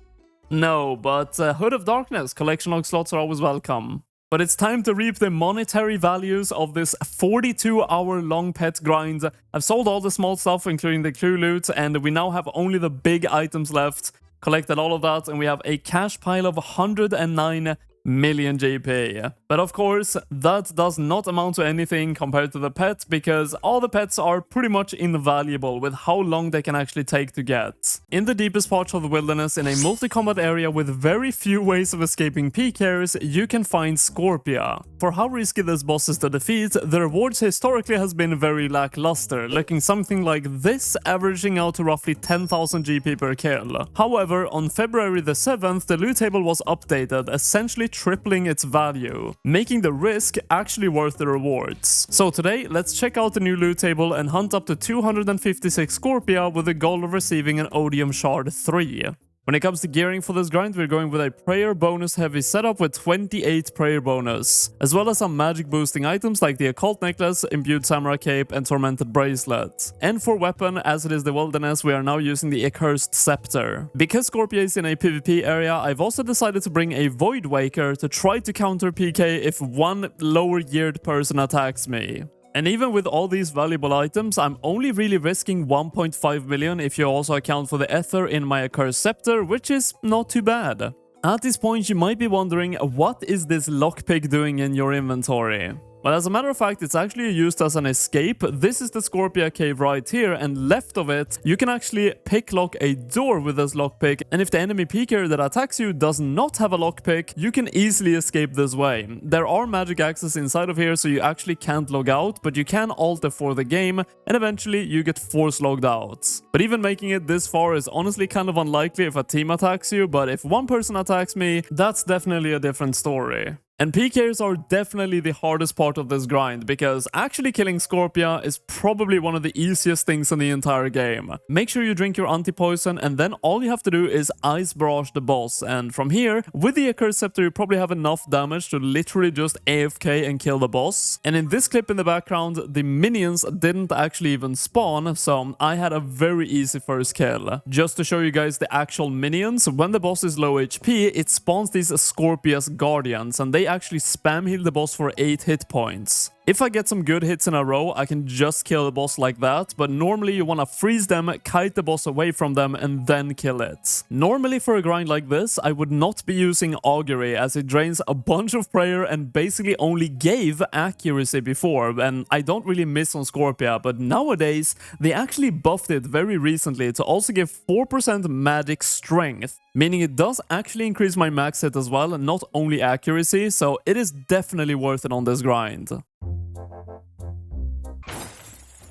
No, but Hood of Darkness, collection log slots are always welcome. But it's time to reap the monetary values of this 42-hour-long pet grind. I've sold all the small stuff, including the crew loot, and we now have only the big items left. Collected all of that, and we have a cash pile of 109 million GP. But of course, that does not amount to anything compared to the pet, because all the pets are pretty much invaluable with how long they can actually take to get. In the deepest parts of the wilderness, in a multi-combat area with very few ways of escaping PKers, you can find Scorpia. For how risky this boss is to defeat, the rewards historically has been very lackluster, looking something like this, averaging out to roughly 10,000 GP per kill. However, on February the 7th, the loot table was updated, essentially tripling its value, making the risk actually worth the rewards. So today, let's check out the new loot table and hunt up to 256 Scorpia with the goal of receiving an Odium Shard 3. When it comes to gearing for this grind, we're going with a prayer bonus heavy setup with 28 prayer bonus, as well as some magic boosting items like the occult necklace, imbued samurai cape, and tormented bracelet. And for weapon, as it is the wilderness, we are now using the accursed scepter. Because Scorpia is in a PvP area, I've also decided to bring a void waker to try to counter PK if one lower geared person attacks me. And even with all these valuable items, I'm only really risking 1.5 million if you also account for the ether in my accursed scepter, which is not too bad. At this point, you might be wondering, what is this lockpick doing in your inventory? Well, as a matter of fact, it's actually used as an escape. This is the Scorpia cave right here, and left of it, you can actually picklock a door with this lockpick, and if the enemy PKer that attacks you does not have a lockpick, you can easily escape this way. There are magic access inside of here, so you actually can't log out, but you can alter for the game, and eventually you get force logged out. But even making it this far is honestly kind of unlikely if a team attacks you, but if one person attacks me, that's definitely a different story. And PKs are definitely the hardest part of this grind, because actually killing Scorpia is probably one of the easiest things in the entire game. Make sure you drink your anti-poison, and then all you have to do is ice barrage the boss, and from here, with the accursed scepter, you probably have enough damage to literally just AFK and kill the boss. And in this clip in the background, the minions didn't actually even spawn, so I had a very easy first kill. Just to show you guys the actual minions, when the boss is low HP, it spawns these Scorpia's guardians, and they actually spam heal the boss for 8 hit points. If I get some good hits in a row, I can just kill the boss like that, but normally you want to freeze them, kite the boss away from them, and then kill it. Normally for a grind like this, I would not be using Augury, as it drains a bunch of prayer and basically only gave accuracy before, and I don't really miss on Scorpia, but nowadays, they actually buffed it very recently to also give 4% magic strength, meaning it does actually increase my max hit as well, and not only accuracy, so it is definitely worth it on this grind.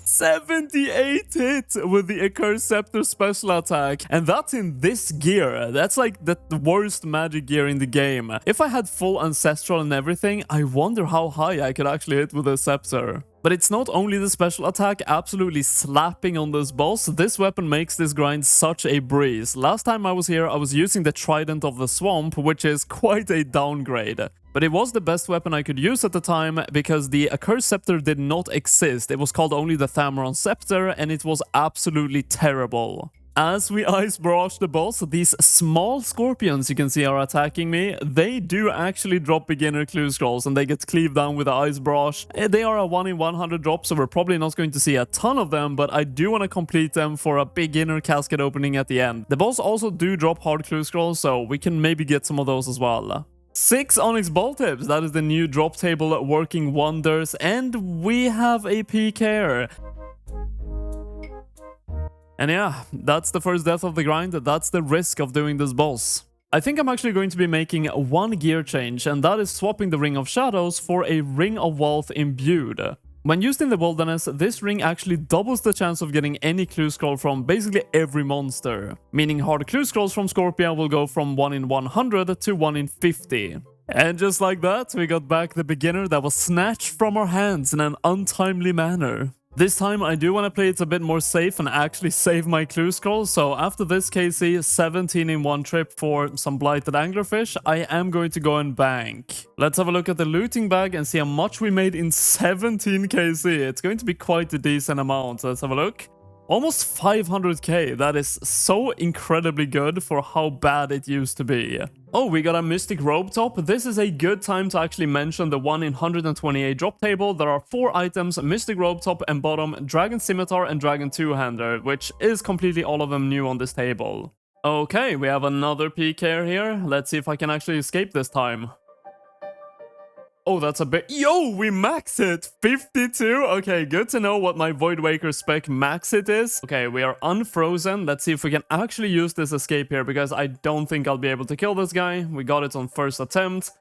78 hits with the accursed scepter special attack, and that's in this gear. That's like the worst magic gear in the game. If I had full ancestral and everything, I wonder how high I could actually hit with a scepter. But it's not only the special attack absolutely slapping on this boss, this weapon makes this grind such a breeze. Last time I was here, I was using the Trident of the Swamp, which is quite a downgrade. But it was the best weapon I could use at the time, because the accursed scepter did not exist. It was called only the Thamron Scepter, and it was absolutely terrible. As we ice barrage the boss, these small scorpions you can see are attacking me. They do actually drop beginner clue scrolls, and they get cleaved down with the ice barrage. They are a 1 in 100 drop, so we're probably not going to see a ton of them, but I do want to complete them for a beginner casket opening at the end. The boss also do drop hard clue scrolls, so we can maybe get some of those as well. 6 Onyx Ball Tips, that is the new drop table working wonders, and we have a PKer. And yeah, that's the first death of the grind, that's the risk of doing this boss. I think I'm actually going to be making one gear change, and that is swapping the Ring of Shadows for a Ring of Wealth Imbued. When used in the wilderness, this ring actually doubles the chance of getting any clue scroll from basically every monster, meaning hard clue scrolls from Scorpia will go from 1 in 100 to 1 in 50. And just like that, we got back the beginner that was snatched from our hands in an untimely manner. This time I do want to play it a bit more safe and actually save my clue scroll, so after this KC 17 in one trip for some blighted anglerfish, I am going to go and bank. Let's have a look at the looting bag and see how much we made in 17 KC. It's going to be quite a decent amount. Let's have a look. Almost 500k, that is so incredibly good for how bad it used to be. Oh, we got a Mystic Robe Top. This is a good time to actually mention the 1 in 128 drop table. There are 4 items, Mystic Robe Top and bottom, Dragon Scimitar and Dragon Two-Hander, which is completely all of them new on this table. Okay, we have another PK here. Let's see if I can actually escape this time. Oh, that's a bit... Yo, we max it! 52? Okay, good to know what my Void Waker spec max it is. Okay, we are unfrozen. Let's see if we can actually use this escape here, because I don't think I'll be able to kill this guy. We got it on first attempt.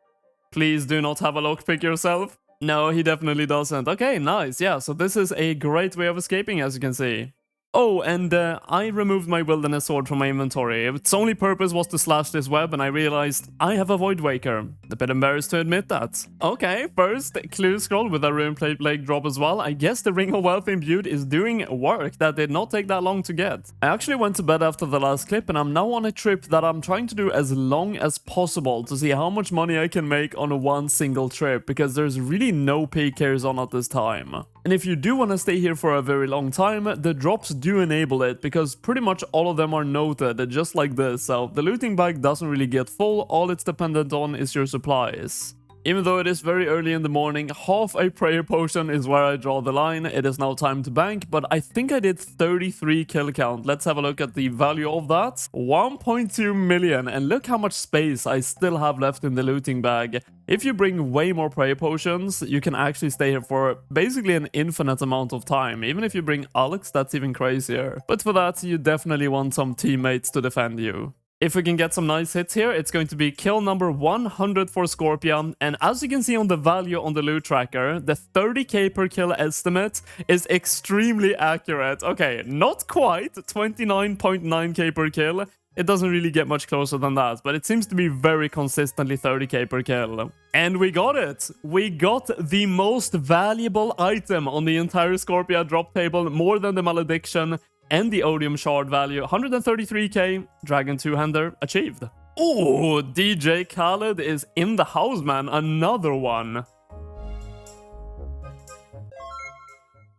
Please do not have a lockpick yourself. No, he definitely doesn't. Okay, nice. Yeah, so this is a great way of escaping, as you can see. Oh, and I removed my Wilderness Sword from my inventory. Its only purpose was to slash this web, and I realized I have a Void Waker. A bit embarrassed to admit that. Okay, first clue scroll with a Rune Plate Blade drop as well. I guess the Ring of Wealth imbued is doing work that did not take that long to get. I actually went to bed after the last clip, and I'm now on a trip that I'm trying to do as long as possible to see how much money I can make on one single trip, because there's really no PKs on at this time. And if you do want to stay here for a very long time, the drops do enable it, because pretty much all of them are noted, just like this, so the looting bag doesn't really get full, all it's dependent on is your supplies. Even though it is very early in the morning, half a prayer potion is where I draw the line. It is now time to bank, but I think I did 33 kill count. Let's have a look at the value of that. 1.2 million, and look how much space I still have left in the looting bag. If you bring way more prayer potions, you can actually stay here for basically an infinite amount of time. Even if you bring Alex, that's even crazier. But for that, you definitely want some teammates to defend you. If we can get some nice hits here, it's going to be kill number 100 for Scorpia, and as you can see on the value on the loot tracker, the 30k per kill estimate is extremely accurate. Okay, not quite 29.9k per kill. It doesn't really get much closer than that, but it seems to be very consistently 30k per kill. And we got it! We got the most valuable item on the entire Scorpia drop table, more than the Malediction and the Odium Shard value. 133k, Dragon Two-Hander achieved. Oh, DJ Khaled is in the house, man. Another one.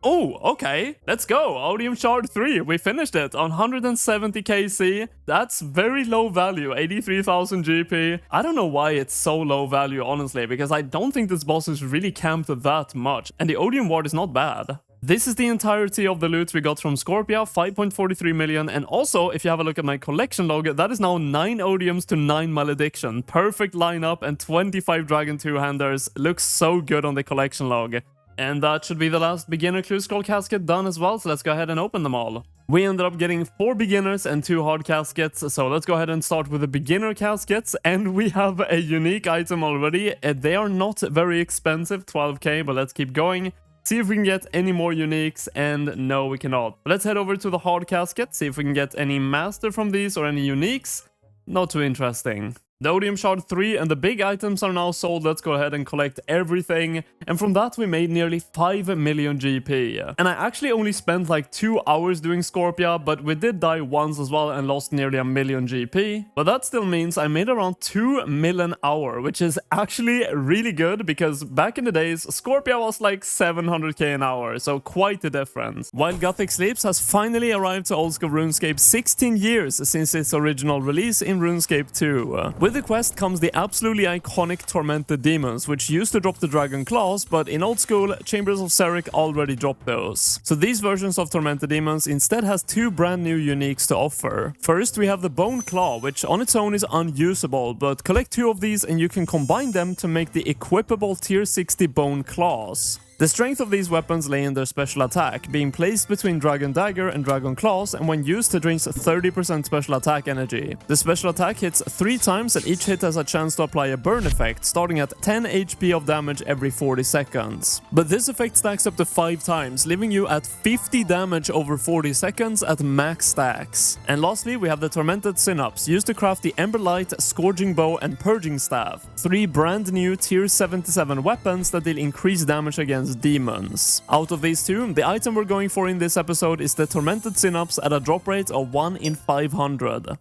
Oh, okay. Let's go. Odium Shard 3. We finished it on 170 KC. That's very low value. 83,000 GP. I don't know why it's so low value, honestly, because I don't think this boss is really camped that much. And the Odium Ward is not bad. This is the entirety of the loot we got from Scorpia, 5.43 million, and also, if you have a look at my collection log, that is now 9 Odiums to 9 Malediction. Perfect lineup, and 25 Dragon Two-Handers. Looks so good on the collection log. And that should be the last beginner clue scroll casket done as well, so let's go ahead and open them all. We ended up getting 4 beginners and 2 hard caskets, so let's go ahead and start with the beginner caskets, and we have a unique item already. They are not very expensive, 12k, but let's keep going. See if we can get any more uniques, and no, we cannot. But let's head over to the hard casket, see if we can get any master from these or any uniques. Not too interesting. The Odium Shard 3 and the big items are now sold. Let's go ahead and collect everything. And from that we made nearly 5 million GP. And I actually only spent like 2 hours doing Scorpia, but we did die once as well and lost nearly 1 million GP. But that still means I made around 2 million an hour, which is actually really good, because back in the days Scorpia was like 700k an hour, so quite a difference. While Gothic Sleeps has finally arrived to old school RuneScape 16 years since its original release in RuneScape 2. With the quest comes the absolutely iconic Tormented Demons, which used to drop the Dragon Claws, but in old school, Chambers of Xeric already dropped those. So these versions of Tormented Demons instead has 2 brand new uniques to offer. First, we have the Bone Claw, which on its own is unusable, but collect 2 of these and you can combine them to make the equipable tier 60 Bone Claws. The strength of these weapons lay in their special attack, being placed between Dragon Dagger and Dragon Claws, and when used it drains 30% special attack energy. The special attack hits 3 times, and each hit has a chance to apply a burn effect, starting at 10 HP of damage every 40 seconds. But this effect stacks up to 5 times, leaving you at 50 damage over 40 seconds at max stacks. And lastly, we have the Tormented Synapse, used to craft the Emberlight, Scourging Bow and Purging Staff. 3 brand new tier 77 weapons that deal increased damage against against demons. Out of these two, the item we're going for in this episode is the Tormented Synapse at a drop rate of 1 in 500.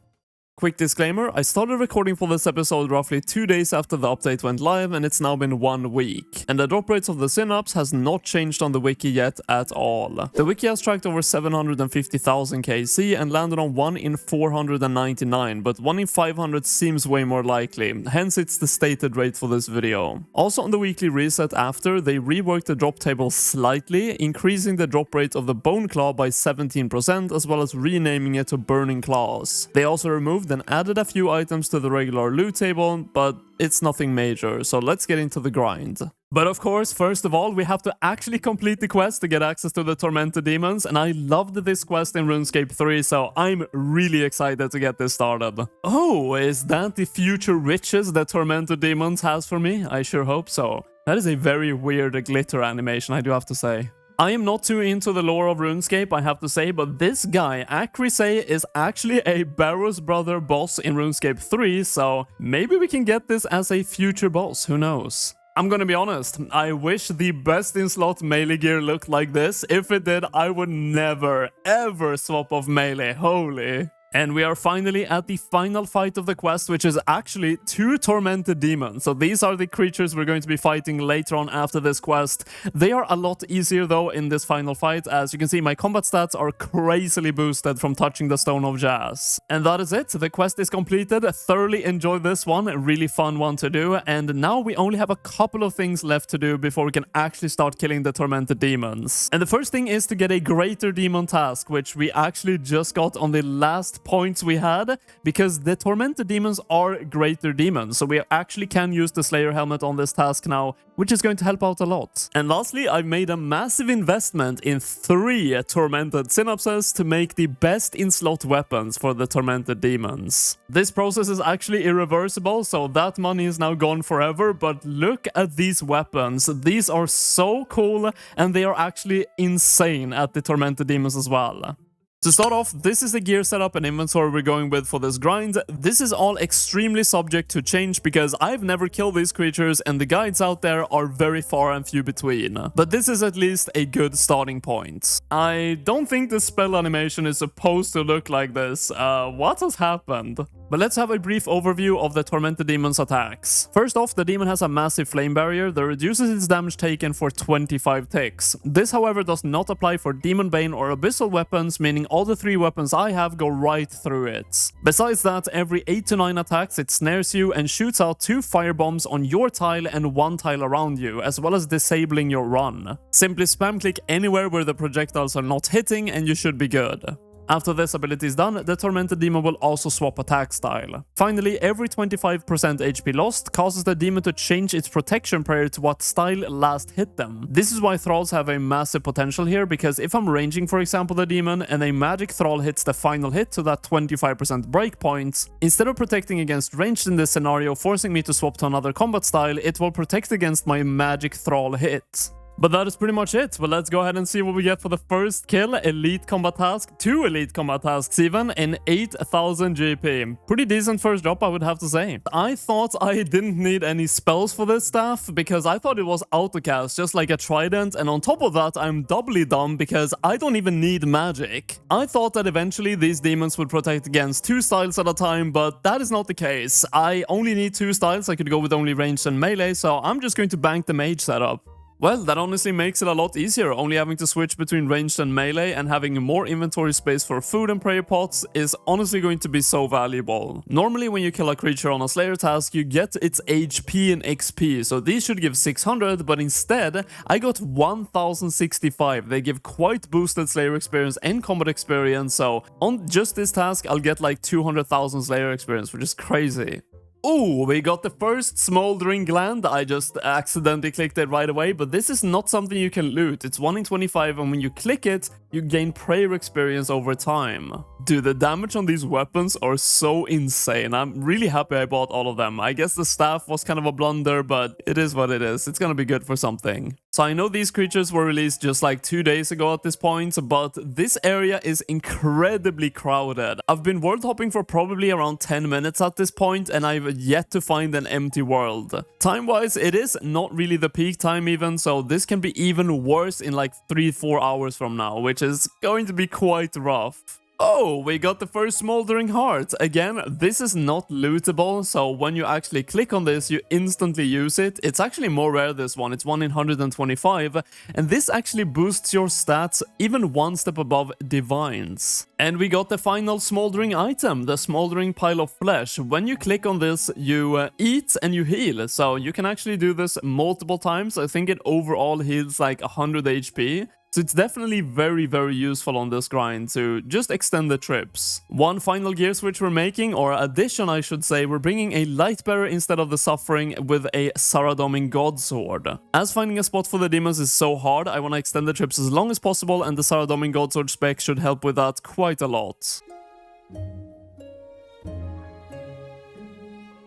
Quick disclaimer, I started recording for this episode roughly 2 days after the update went live, and it's now been 1 week. And the drop rates of the Synapse has not changed on the wiki yet at all. The wiki has tracked over 750,000 KC and landed on 1 in 499, but 1 in 500 seems way more likely, hence it's the stated rate for this video. Also on the weekly reset after, they reworked the drop table slightly, increasing the drop rate of the Bone Claw by 17% as well as renaming it to Burning Claws. They also removed and added a few items to the regular loot table, but it's nothing major, so let's get into the grind. But of course, first of all, we have to actually complete the quest to get access to the Tormented Demons, and I loved this quest in RuneScape 3, so I'm really excited to get this started. Oh, is that the future riches that Tormented Demons has for me? I sure hope so. That is a very weird glitter animation, I do have to say. I am not too into the lore of RuneScape, I have to say, but this guy, Araxytes, is actually a Barrow's brother boss in RuneScape 3, so maybe we can get this as a future boss, who knows? I'm gonna be honest, I wish the best in slot melee gear looked like this. If it did, I would never, ever swap off melee, holy. And we are finally at the final fight of the quest, which is actually 2 Tormented Demons. So these are the creatures we're going to be fighting later on after this quest. They are a lot easier though in this final fight. As you can see, my combat stats are crazily boosted from touching the Stone of Jazz. And that is it. The quest is completed. I thoroughly enjoyed this one. A really fun one to do. And now we only have a couple of things left to do before we can actually start killing the Tormented Demons. And the first thing is to get a Greater Demon task, which we actually just got on the last points we had, because the Tormented Demons are Greater Demons, so we actually can use the Slayer helmet on this task now, which is going to help out a lot. And lastly, I've made a massive investment in 3 Tormented Synapses to make the best in slot weapons for the Tormented Demons. This process is actually irreversible, so that money is now gone forever, but look at these weapons. These are so cool, and they are actually insane at the Tormented Demons as well. To start off, this is the gear setup and inventory we're going with for this grind. This is all extremely subject to change because I've never killed these creatures and the guides out there are very far and few between. But this is at least a good starting point. I don't think the spell animation is supposed to look like this. What has happened? But let's have a brief overview of the Tormented Demon's attacks. First off, the demon has a massive flame barrier that reduces its damage taken for 25 ticks. This, however, does not apply for Demon Bane or Abyssal weapons, meaning all the 3 weapons I have go right through it. Besides that, every 8 to 9 attacks it snares you and shoots out 2 firebombs on your tile and 1 tile around you, as well as disabling your run. Simply spam click anywhere where the projectiles are not hitting and you should be good. After this ability is done, the Tormented Demon will also swap attack style. Finally, every 25% HP lost causes the demon to change its protection prayer to what style last hit them. This is why thralls have a massive potential here, because if I'm ranging, for example, the demon, and a magic thrall hits the final hit to that 25% breakpoint, instead of protecting against ranged in this scenario, forcing me to swap to another combat style, it will protect against my magic thrall hit. But that is pretty much it. Well, let's go ahead and see what we get for the first kill. Elite combat task, 2 elite combat tasks even, in 8,000 GP. Pretty decent first drop, I would have to say. I thought I didn't need any spells for this stuff, because I thought it was autocast, just like a trident, and on top of that, I'm doubly dumb because I don't even need magic. I thought that eventually these demons would protect against 2 styles at a time, but that is not the case. I only need 2 styles, I could go with only ranged and melee, so I'm just going to bank the mage setup. Well, that honestly makes it a lot easier. Only having to switch between ranged and melee and having more inventory space for food and prayer pots is honestly going to be so valuable. Normally when you kill a creature on a Slayer task, you get its HP and XP, so these should give 600, but instead I got 1065. They give quite boosted Slayer experience and combat experience, so on just this task I'll get like 200,000 Slayer experience, which is crazy. Oh, we got the first smoldering gland. I just accidentally clicked it right away, but this is not something you can loot. It's 1 in 25, and when you click it, you gain prayer experience over time. Dude, the damage on these weapons are so insane. I'm really happy I bought all of them. I guess the staff was kind of a blunder, but it is what it is. It's gonna be good for something. So I know these creatures were released just like 2 days ago at this point, but this area is incredibly crowded. I've been world hopping for probably around 10 minutes at this point, and I've yet to find an empty world. Time-wise, it is not really the peak time even, so this can be even worse in like 3-4 hours from now, which is going to be quite rough. Oh, we got the first Smoldering Heart. Again, this is not lootable, so when you actually click on this, you instantly use it. It's actually more rare, this one. It's 1 in 125, and this actually boosts your stats even one step above Divines. And we got the final Smoldering item, the Smoldering Pile of Flesh. When you click on this, you eat and you heal, so you can actually do this multiple times. I think it overall heals like 100 HP. So it's definitely very, very useful on this grind to just extend the trips. One final gear switch we're making, or addition I should say, we're bringing a Lightbearer instead of the Suffering with a Saradomin Godsword. As finding a spot for the demons is so hard, I want to extend the trips as long as possible, and the Saradomin Godsword spec should help with that quite a lot.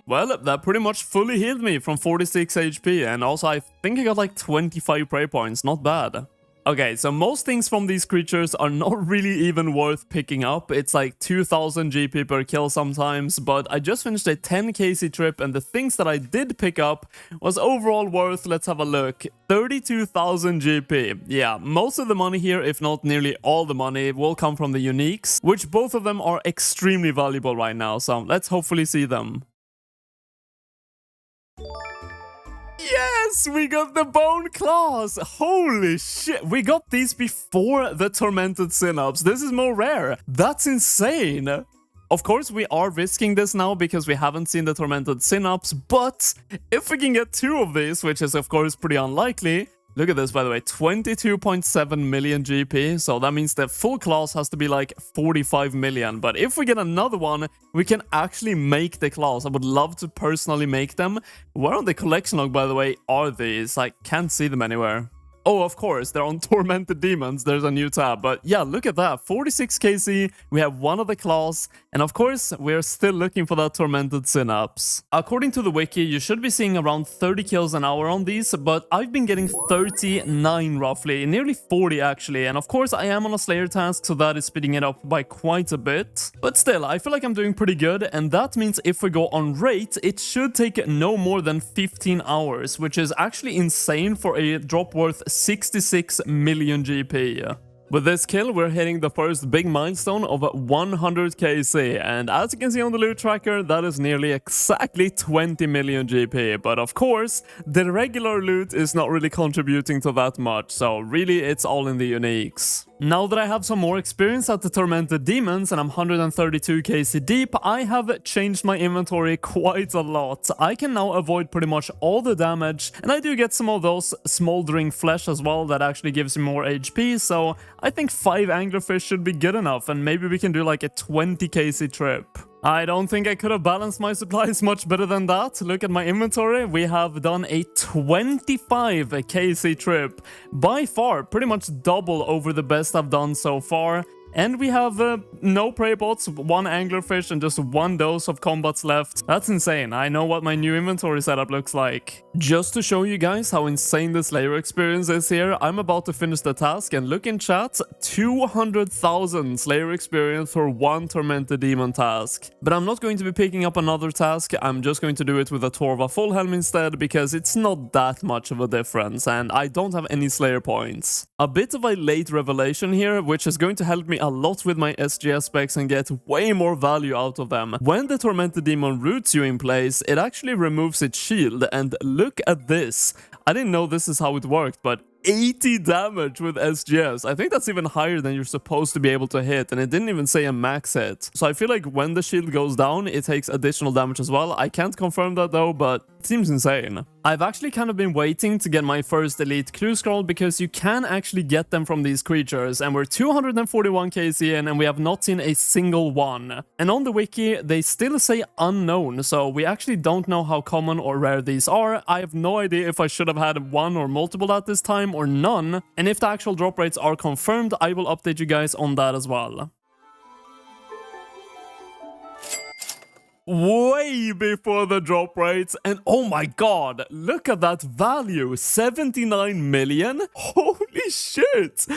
Well, that pretty much fully healed me from 46 HP, and also I think I got like 25 prey points, not bad. Okay, so most things from these creatures are not really even worth picking up. It's like 2000 GP per kill sometimes, but I just finished a 10 KC trip, and the things that I did pick up was overall worth, let's have a look, 32,000 GP. Yeah, most of the money here, if not nearly all the money, will come from the uniques, which both of them are extremely valuable right now, so let's hopefully see them. Yes, we got the Bone Claws! Holy shit, we got these before the Tormented Synapse. This is more rare. That's insane. Of course, we are risking this now because we haven't seen the Tormented Synapse, but if we can get 2 of these, which is of course pretty unlikely. Look at this, by the way, 22.7 million GP, so that means the full class has to be like 45 million. But if we get another one, we can actually make the class. I would love to personally make them. Where on the collection log, by the way, are these? I can't see them anywhere. Oh, of course, they're on Tormented Demons. There's a new tab. But yeah, look at that. 46 KC, we have one of the claws, and of course, we're still looking for that Tormented Synapse. According to the wiki, you should be seeing around 30 kills an hour on these, but I've been getting 39 roughly, nearly 40 actually. And of course, I am on a Slayer task, so that is speeding it up by quite a bit. But still, I feel like I'm doing pretty good, and that means if we go on rate, it should take no more than 15 hours, which is actually insane for a drop worth 66 million GP. With this kill, we're hitting the first big milestone of 100 KC, and as you can see on the loot tracker, that is nearly exactly 20 million GP. But of course, the regular loot is not really contributing to that much, so really it's all in the uniques. Now that I have some more experience at the Tormented Demons and I'm 132 KC deep, I have changed my inventory quite a lot. I can now avoid pretty much all the damage, and I do get some of those smoldering flesh as well that actually gives me more HP, so I think 5 anglerfish should be good enough, and maybe we can do like a 20 KC trip. I don't think I could have balanced my supplies much better than that. Look at my inventory. We have done a 25 KC trip. By far, pretty much double over the best I've done so far. And we have no prey bots, 1 anglerfish, and just 1 dose of combats left. That's insane. I know what my new inventory setup looks like. Just to show you guys how insane this Slayer experience is here, I'm about to finish the task, and look in chat, 200,000 Slayer experience for 1 Tormented Demon task. But I'm not going to be picking up another task, I'm just going to do it with a Torva full helm instead, because it's not that much of a difference, and I don't have any Slayer points. A bit of a late revelation here, which is going to help me a lot with my SGS specs and get way more value out of them. When the Tormented Demon roots you in place, it actually removes its shield, and look at this. I didn't know this is how it worked, but 80 damage with SGS. I think that's even higher than you're supposed to be able to hit, and it didn't even say a max hit. So I feel like when the shield goes down, it takes additional damage as well. I can't confirm that though, but it seems insane. I've actually kind of been waiting to get my first elite clue scroll because you can actually get them from these creatures, and we're 241 KC in and we have not seen a single one. And on the wiki, they still say unknown, so we actually don't know how common or rare these are. I have no idea if I should have had 1 or multiple at this time or none, and if the actual drop rates are confirmed, I will update you guys on that as well. way before the drop rates, and oh my god, look at that value, 79 million? Holy shit!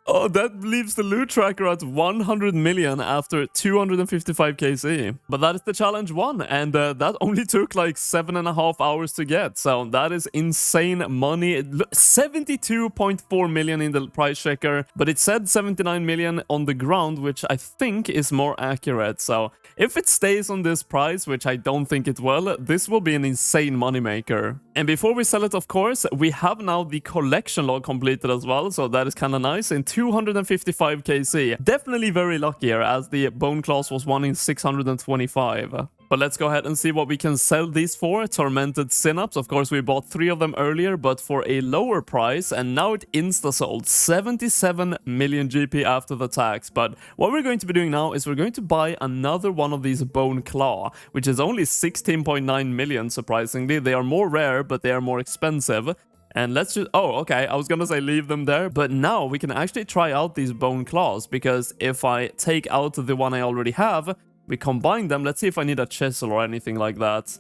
Oh, that leaves the loot tracker at 100 million after 255 KC. But that is the challenge one, and that only took like 7.5 hours to get, so that is insane money. 72.4 million in the price checker, but it said 79 million on the ground, which I think is more accurate. So if it stays on this price, which I don't think it will, this will be an insane moneymaker. And before we sell it, of course, we have now the collection log completed as well, so that is kind of nice, in 255 KC. Definitely very lucky here, as the bone claws was one in 625. But let's go ahead and see what we can sell these for. Tormented Synapse, of course we bought 3 of them earlier, but for a lower price, and now it insta-sold 77 million GP after the tax. But what we're going to be doing now is we're going to buy another one of these Bone Claw, which is only 16.9 million, surprisingly. They are more rare, but they are more expensive. And let's just... oh, okay, I was gonna say leave them there, but now we can actually try out these Bone Claws, because if I take out the one I already have, we combine them. Let's see if I need a chisel or anything like that.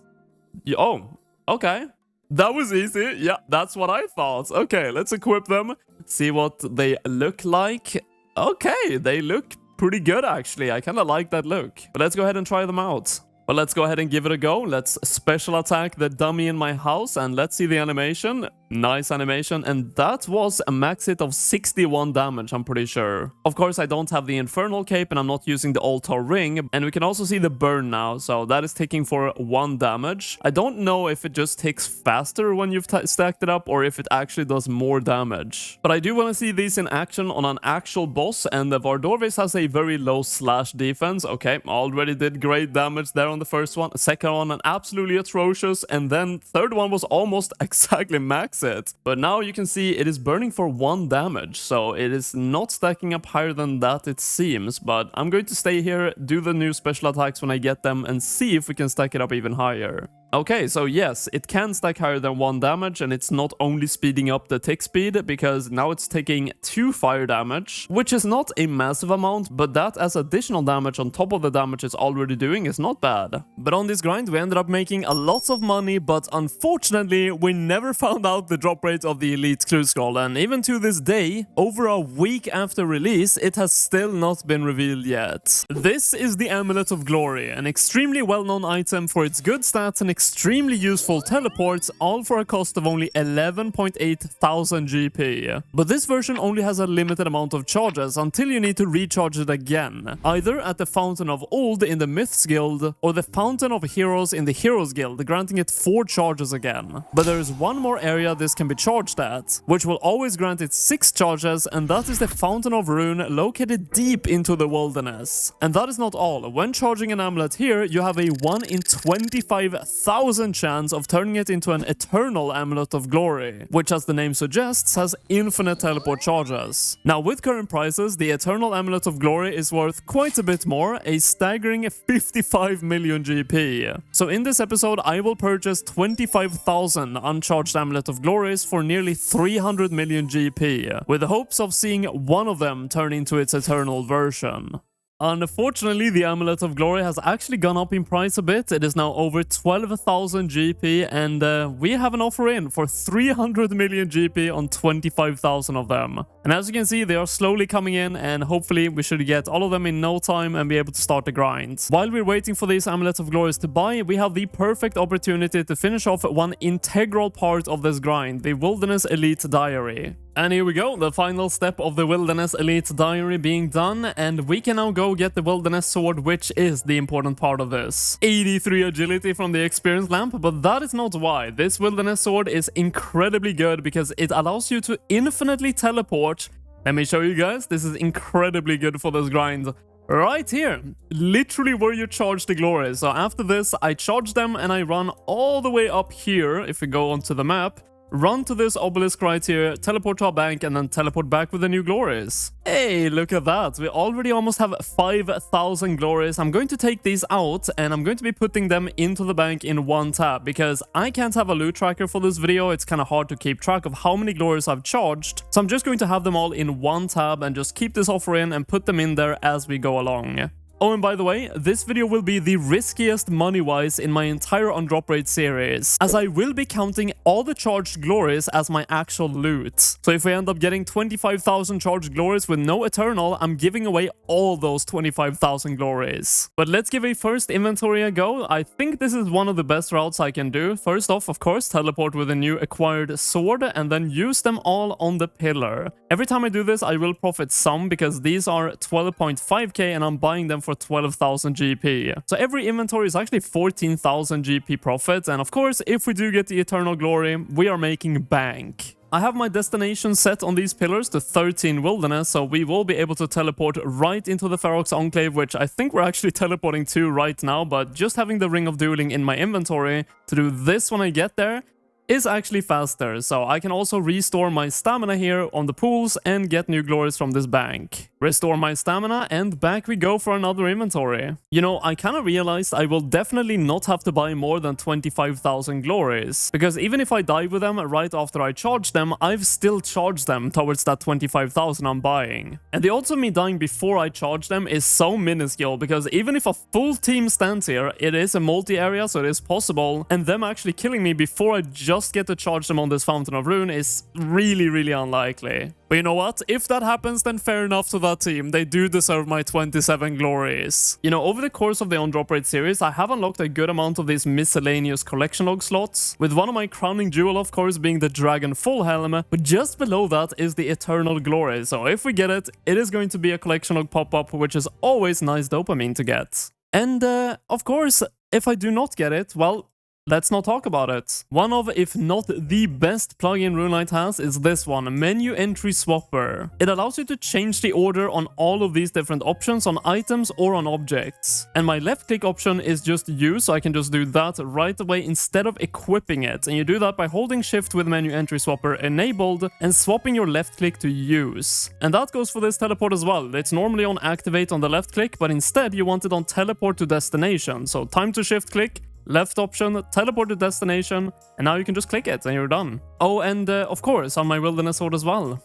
Oh, okay. That was easy. Yeah, that's what I thought. Okay, let's equip them. See what they look like. Okay, they look pretty good, actually. I kind of like that look. But let's go ahead and try them out. But let's go ahead and give it a go. Let's special attack the dummy in my house, and let's see the animation. Nice animation, and that was a max hit of 61 damage, I'm pretty sure. Of course, I don't have the Infernal Cape, and I'm not using the Altar Ring, and we can also see the burn now, so that is ticking for 1 damage. I don't know if it just ticks faster when you've stacked it up, or if it actually does more damage. But I do want to see these in action on an actual boss, and the Vardorvis has a very low slash defense. Okay, already did great damage there on the first one. Second one, an absolutely atrocious, and then third one was almost exactly max it. But now you can see it is burning for 1 damage, so it is not stacking up higher than that, it seems. But I'm going to stay here, do the new special attacks when I get them, and see if we can stack it up even higher. Okay, so yes, it can stack higher than 1 damage, and it's not only speeding up the tick speed, because now it's taking 2 fire damage, which is not a massive amount, but that as additional damage on top of the damage it's already doing is not bad. But on this grind we ended up making a lot of money, but unfortunately we never found out the drop rate of the Elite Clue Scroll, and even to this day, over a week after release, it has still not been revealed yet. This is the Amulet of Glory, an extremely well-known item for its good stats and extremely useful teleports, all for a cost of only 11.8 thousand GP. But this version only has a limited amount of charges until you need to recharge it again, either at the Fountain of Old in the Myths Guild or the Fountain of Heroes in the Heroes Guild, granting it 4 charges again. But there is one more area this can be charged at, which will always grant it 6 charges, and that is the Fountain of Rune located deep into the wilderness. And that is not all. When charging an amulet here, you have a 1 in 25,000 chance of turning it into an Eternal Amulet of Glory, which, as the name suggests, has infinite teleport charges. Now, with current prices, the Eternal Amulet of Glory is worth quite a bit more, a staggering 55 million GP. So in this episode, I will purchase 25,000 uncharged Amulet of Glories for nearly 300 million GP, with the hopes of seeing one of them turn into its Eternal version. Unfortunately, the Amulet of Glory has actually gone up in price a bit. It is now over 12,000 GP, and we have an offer in for 300 million GP on 25,000 of them. And as you can see, they are slowly coming in, and hopefully we should get all of them in no time and be able to start the grind. While we're waiting for these Amulets of Glories to buy, we have the perfect opportunity to finish off one integral part of this grind, the Wilderness Elite Diary. And here we go, the final step of the Wilderness Elite Diary being done, and we can now go get the Wilderness Sword, which is the important part of this. 83 agility from the Experience Lamp, but that is not why. This Wilderness Sword is incredibly good because it allows you to infinitely teleport. Let me show you guys, this is incredibly good for this grind. Right here, literally where you charge the glories. So after this, I charge them and I run all the way up here, if we go onto the map. Run to this obelisk right here, teleport to our bank, and then teleport back with the new glories. Hey, look at that. We already almost have 5,000 glories. I'm going to take these out, and I'm going to be putting them into the bank in one tab, because I can't have a loot tracker for this video. It's kind of hard to keep track of how many glories I've charged. So I'm just going to have them all in one tab and just keep this offer in and put them in there as we go along. Oh, and by the way, this video will be the riskiest money-wise in my entire undrop rate series, as I will be counting all the charged glories as my actual loot. So if we end up getting 25,000 charged glories with no Eternal, I'm giving away all those 25,000 glories. But let's give a first inventory a go. I think this is one of the best routes I can do. First off, of course, teleport with a new acquired sword and then use them all on the pillar. Every time I do this, I will profit some because these are 12.5k and I'm buying them for 12,000 GP. So every inventory is actually 14,000 GP profit, and of course, if we do get the Eternal Glory, we are making bank. I have my destination set on these pillars to 13 Wilderness, so we will be able to teleport right into the Ferox Enclave, which I think we're actually teleporting to right now, but just having the Ring of Dueling in my inventory to do this when I get there is actually faster, so I can also restore my stamina here on the pools and get new glories from this bank. Restore my stamina, and back we go for another inventory. You know, I kind of realized I will definitely not have to buy more than 25,000 glories, because even if I die with them right after I charge them, I've still charged them towards that 25,000 I'm buying. And the odds of me dying before I charge them is so minuscule, because even if a full team stands here, it is a multi-area, so it is possible, and them actually killing me before I just get to charge them on this Fountain of Rune is really unlikely. But you know what? If that happens, then fair enough to that team. They do deserve my 27 glories. You know, over the course of the On-Drop Rate series, I have unlocked a good amount of these miscellaneous collection log slots, with one of my crowning jewel, of course, being the Dragon Full Helm, but just below that is the Eternal Glory. So if we get it, it is going to be a collection log pop-up, which is always nice dopamine to get. And, of course, if I do not get it, well, let's not talk about it. One of, if not the best plugin RuneLite has is this one, Menu Entry Swapper. It allows you to change the order on all of these different options on items or on objects. And my left click option is just use, so I can just do that right away instead of equipping it. And you do that by holding shift with Menu Entry Swapper enabled and swapping your left click to use. And that goes for this teleport as well. It's normally on activate on the left click, but instead you want it on teleport to destination. So time to shift click, left option, teleport to destination, and now you can just click it and you're done. Oh, and of course, on my Wilderness Sword as well.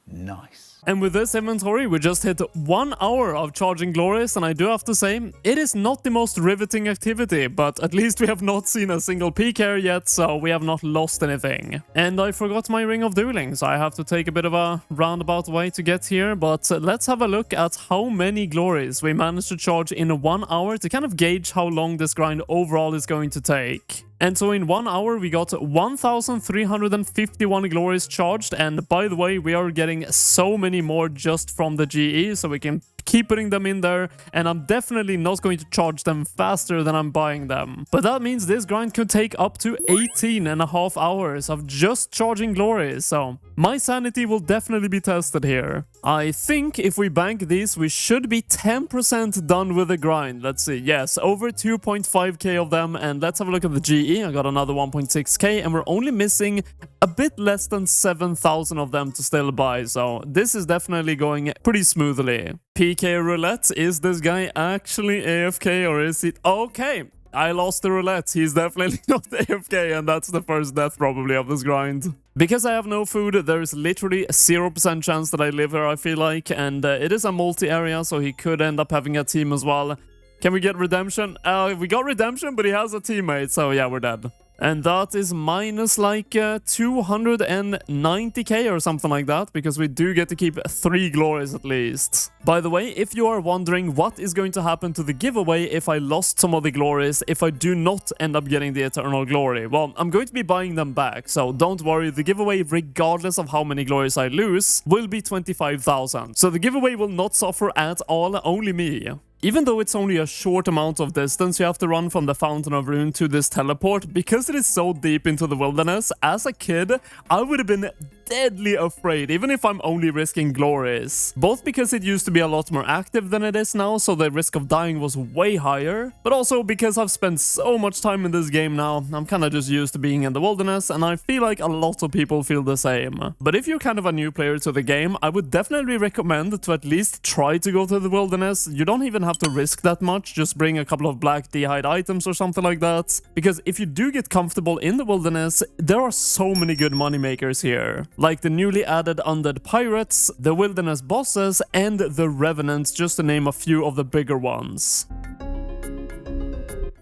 Nice. And with this inventory, we just hit 1 hour of charging glories, and I do have to say, it is not the most riveting activity, but at least we have not seen a single peak here yet, so we have not lost anything. And I forgot my Ring of Dueling, so I have to take a bit of a roundabout way to get here, but let's have a look at how many glories we managed to charge in 1 hour to kind of gauge how long this grind overall is going to take. And so in 1 hour, we got 1,351 glories charged, and by the way, we are getting so many more just from the GE, so we can keep putting them in there, and I'm definitely not going to charge them faster than I'm buying them. But that means this grind could take up to 18.5 hours of just charging glories, so my sanity will definitely be tested here. I think if we bank these, we should be 10% done with the grind. Let's see, yes, over 2.5k of them, and let's have a look at the GE. I got another 1.6k, and we're only missing a bit less than 7,000 of them to still buy, so this is definitely going pretty smoothly. PK Roulette, is this guy actually AFK or is he... Okay, I lost the roulette. He's definitely not AFK, and that's the first death probably of this grind. Because I have no food, there's literally a 0% chance that I live here, I feel like, and it is a multi-area, so he could end up having a team as well. Can we get redemption? We got redemption, but he has a teammate, so yeah, we're dead. And that is minus like 290k or something like that, because we do get to keep 3 glories at least. By the way, if you are wondering what is going to happen to the giveaway if I lost some of the glories, if I do not end up getting the Eternal Glory, well, I'm going to be buying them back, so don't worry, the giveaway, regardless of how many glories I lose, will be 25,000. So the giveaway will not suffer at all, only me. Even though it's only a short amount of distance you have to run from the Fountain of Rune to this teleport, because it is so deep into the wilderness, as a kid, I would have been deadly afraid, even if I'm only risking glories. Both because it used to be a lot more active than it is now, so the risk of dying was way higher, but also because I've spent so much time in this game now, I'm kind of just used to being in the wilderness, and I feel like a lot of people feel the same. But if you're kind of a new player to the game, I would definitely recommend to at least try to go to the wilderness. You don't even have to risk that much, just bring a couple of black d'hide items or something like that, because if you do get comfortable in the wilderness, there are so many good money makers here. like the newly added Undead Pirates, the Wilderness Bosses, and the Revenants, just to name a few of the bigger ones.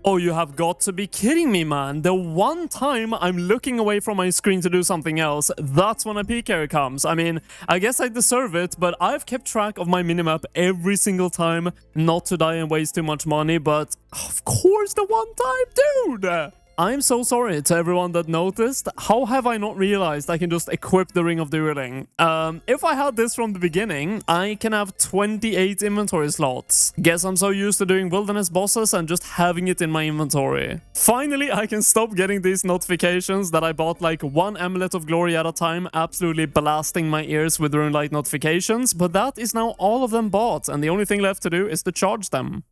Oh, you have got to be kidding me, man. The one time I'm looking away from my screen to do something else, that's when a peak error comes. I mean, I guess I deserve it, but I've kept track of my minimap every single time, not to die and waste too much money, but of course the one time, dude! I'm so sorry to everyone that noticed. How have I not realized I can just equip the Ring of Dueling? If I had this from the beginning, I can have 28 inventory slots. Guess I'm so used to doing wilderness bosses and just having it in my inventory. Finally, I can stop getting these notifications that I bought like one amulet of glory at a time, absolutely blasting my ears with rune light notifications, but that is now all of them bought, and the only thing left to do is to charge them.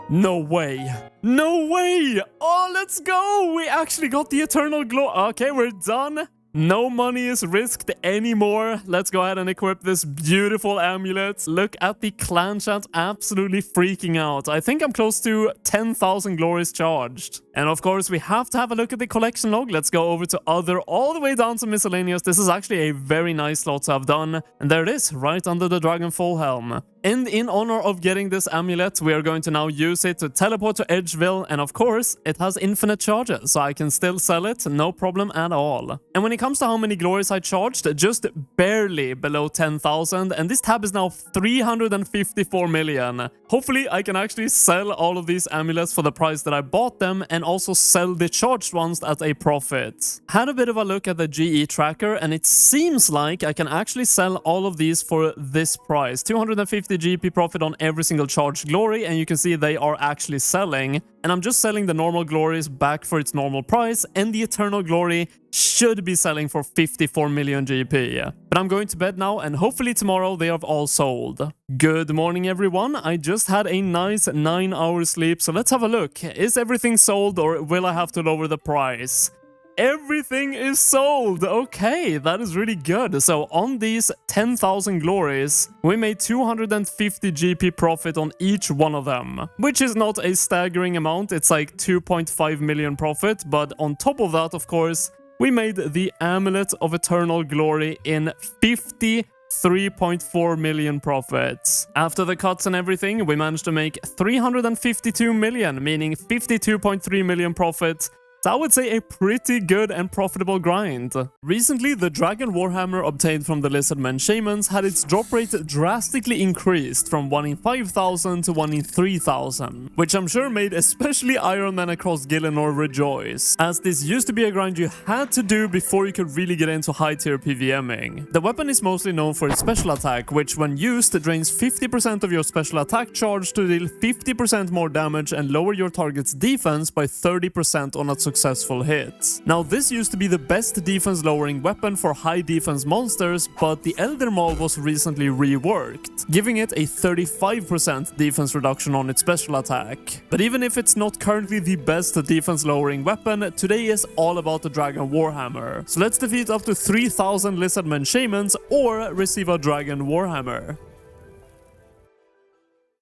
No way. No way! Oh, let's go! We actually got the Eternal Glow. Okay, we're done. No money is risked anymore. Let's go ahead and equip this beautiful amulet. Look at the clan chat absolutely freaking out. I think I'm close to 10,000 glories charged. And of course, we have to have a look at the collection log. Let's go over to other, all the way down to miscellaneous. This is actually a very nice slot to have done. And there it is, right under the Dragonfall helm. And in honor of getting this amulet, we are going to now use it to teleport to Edgeville. And of course, it has infinite charges, so I can still sell it, no problem at all. And when it comes to how many glories I charged, just barely below 10,000. And this tab is now 354 million. Hopefully, I can actually sell all of these amulets for the price that I bought them, and also sell the charged ones at a profit. Had a bit of a look at the GE tracker, and it seems like I can actually sell all of these for this price. 250 GP profit on every single charged glory, and you can see they are actually selling. And I'm just selling the normal glories back for its normal price, and the Eternal Glory should be selling for 54 million GP. But I'm going to bed now, and hopefully tomorrow they have all sold. Good morning, everyone. I just had a nice 9-hour sleep, so let's have a look. Is everything sold, or will I have to lower the price? Everything is sold! Okay, that is really good. So on these 10,000 glories, we made 250 GP profit on each one of them. Which is not a staggering amount, it's like 2.5 million profit, but on top of that, of course, we made the Amulet of Eternal Glory in 3.4 million profits. After the cuts and everything, we managed to make 352 million, meaning 52.3 million profit. So I would say a pretty good and profitable grind. Recently, the Dragon Warhammer obtained from the Lizardman Shamans had its drop rate drastically increased from 1 in 5,000 to 1 in 3,000, which I'm sure made especially Iron Men across Gielinor rejoice, as this used to be a grind you had to do before you could really get into high tier PVMing. The weapon is mostly known for its special attack, which when used drains 50% of your special attack charge to deal 50% more damage and lower your target's defense by 30% on a successful hit. Now, this used to be the best defense lowering weapon for high defense monsters, but the Elder Maul was recently reworked, giving it a 35% defense reduction on its special attack. But even if it's not currently the best defense lowering weapon, today is all about the Dragon Warhammer. So let's defeat up to 3,000 Lizardman Shamans or receive a Dragon Warhammer.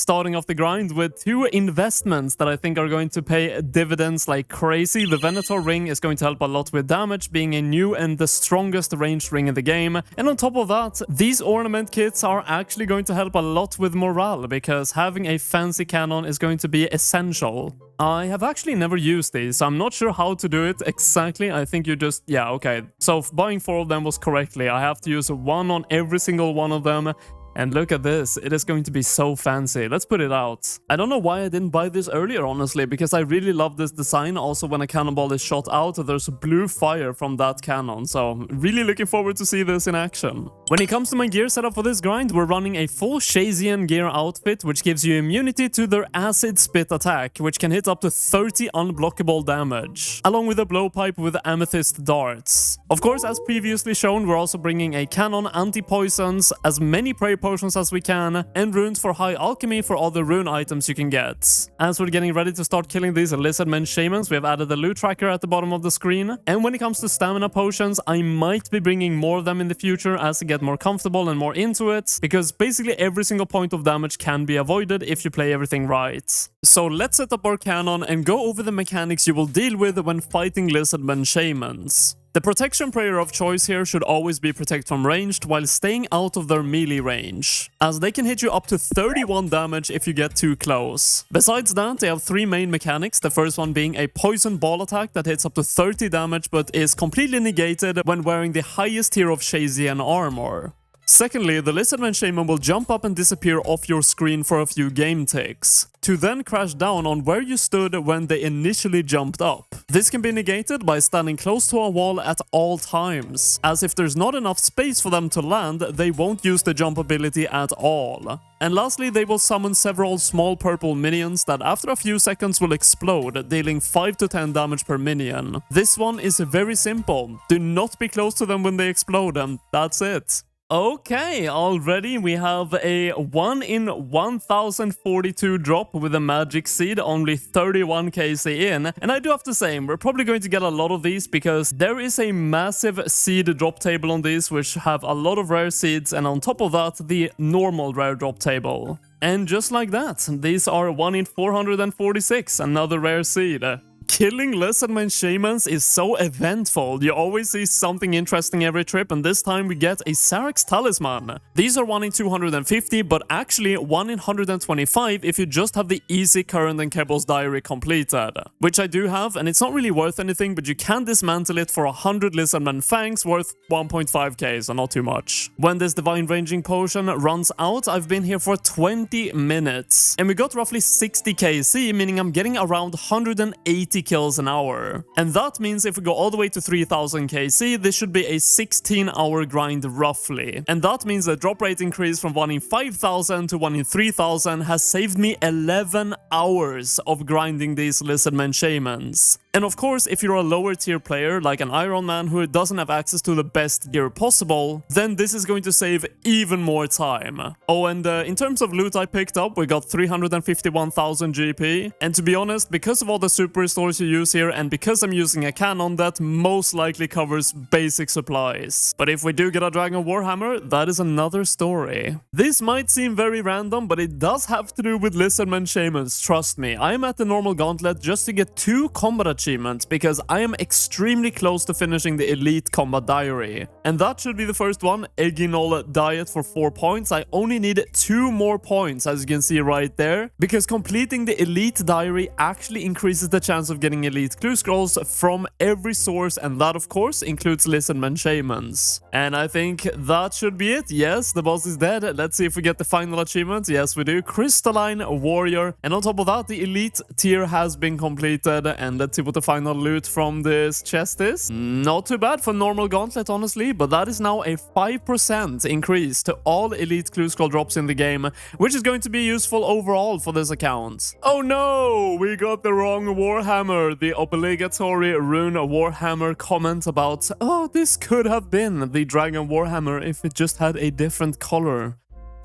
Starting off the grind with two investments that I think are going to pay dividends like crazy. The Venator ring is going to help a lot with damage, being a new and the strongest ranged ring in the game. And on top of that, these ornament kits are actually going to help a lot with morale, because having a fancy cannon is going to be essential. I have actually never used these, so I'm not sure how to do it exactly. I think you just... yeah, okay. So buying 4 of them was correctly. I have to use 1 on every single one of them. And look at this, it is going to be so fancy. Let's put it out. I don't know why I didn't buy this earlier, honestly, because I really love this design. Also, when a cannonball is shot out, there's blue fire from that cannon. So, really looking forward to see this in action. When it comes to my gear setup for this grind, we're running a full Shazian gear outfit, which gives you immunity to their acid spit attack, which can hit up to 30 unblockable damage, along with a blowpipe with amethyst darts. Of course, as previously shown, we're also bringing a cannon, anti-poisons, as many prey potions as we can, and runes for high alchemy for all the rune items you can get. As we're getting ready to start killing these Lizardman Shamans, we have added the loot tracker at the bottom of the screen. And when it comes to stamina potions, I might be bringing more of them in the future as I get more comfortable and more into it, because basically every single point of damage can be avoided if you play everything right. So let's set up our cannon and go over the mechanics you will deal with when fighting Lizardman Shamans. The protection prayer of choice here should always be protect from ranged while staying out of their melee range, as they can hit you up to 31 damage if you get too close. Besides that, they have 3 main mechanics, the first one being a poison ball attack that hits up to 30 damage but is completely negated when wearing the highest tier of Shazian armor. Secondly, the Lizardman Shaman will jump up and disappear off your screen for a few game ticks, to then crash down on where you stood when they initially jumped up. This can be negated by standing close to a wall at all times, as if there's not enough space for them to land, they won't use the jump ability at all. And lastly, they will summon several small purple minions that after a few seconds will explode, dealing 5 to 10 damage per minion. This one is very simple. Do not be close to them when they explode, and that's it. Okay, already we have a 1 in 1042 drop with a magic seed, only 31 KC in, and I do have to say, we're probably going to get a lot of these because there is a massive seed drop table on these which have a lot of rare seeds, and on top of that, the normal rare drop table. And just like that, these are 1 in 446, another rare seed. Killing Lizardman Shamans is so eventful. You always see something interesting every trip, and this time we get a Sarek's Talisman. These are 1 in 250, but actually 1 in 125 if you just have the easy Current and Kebble's Diary completed. Which I do have, and it's not really worth anything, but you can dismantle it for 100 Lizardman Fangs worth 1.5k, so not too much. When this Divine Ranging Potion runs out, I've been here for 20 minutes. And we got roughly 60 KC, meaning I'm getting around 180 kills an hour. And that means if we go all the way to 3000 KC, this should be a 16-hour grind roughly. And that means the drop rate increase from 1 in 5000 to 1 in 3000 has saved me 11 hours of grinding these Lizardman Shamans. And of course, if you're a lower tier player like an Iron Man who doesn't have access to the best gear possible, then this is going to save even more time. Oh, and in terms of loot I picked up, we got 351,000 GP. And to be honest, because of all the super restores you use here, and because I'm using a cannon, that most likely covers basic supplies. But if we do get a Dragon Warhammer, that is another story. This might seem very random, but it does have to do with Lizardman Shamans, trust me. I am at the normal gauntlet just to get 2 combat achievements, because I am extremely close to finishing the Elite Combat Diary. And that should be the first one, Egginol Diet for 4 points. I only need 2 more points, as you can see right there, because completing the Elite Diary actually increases the chance of getting elite clue scrolls from every source, and that of course includes Lizardman Shamans. And I think that should be it. Yes, the boss is dead. Let's see if we get the final achievement. Yes, we do. Crystalline Warrior. And on top of that, the elite tier has been completed. And let's see what the final loot from this chest is. Not too bad for normal gauntlet, honestly, but that is now a 5% increase to all elite clue scroll drops in the game, which is going to be useful overall for this account. Oh no, we got the wrong Warhammer. The obligatory Rune Warhammer comment about, oh, this could have been the Dragon Warhammer if it just had a different color.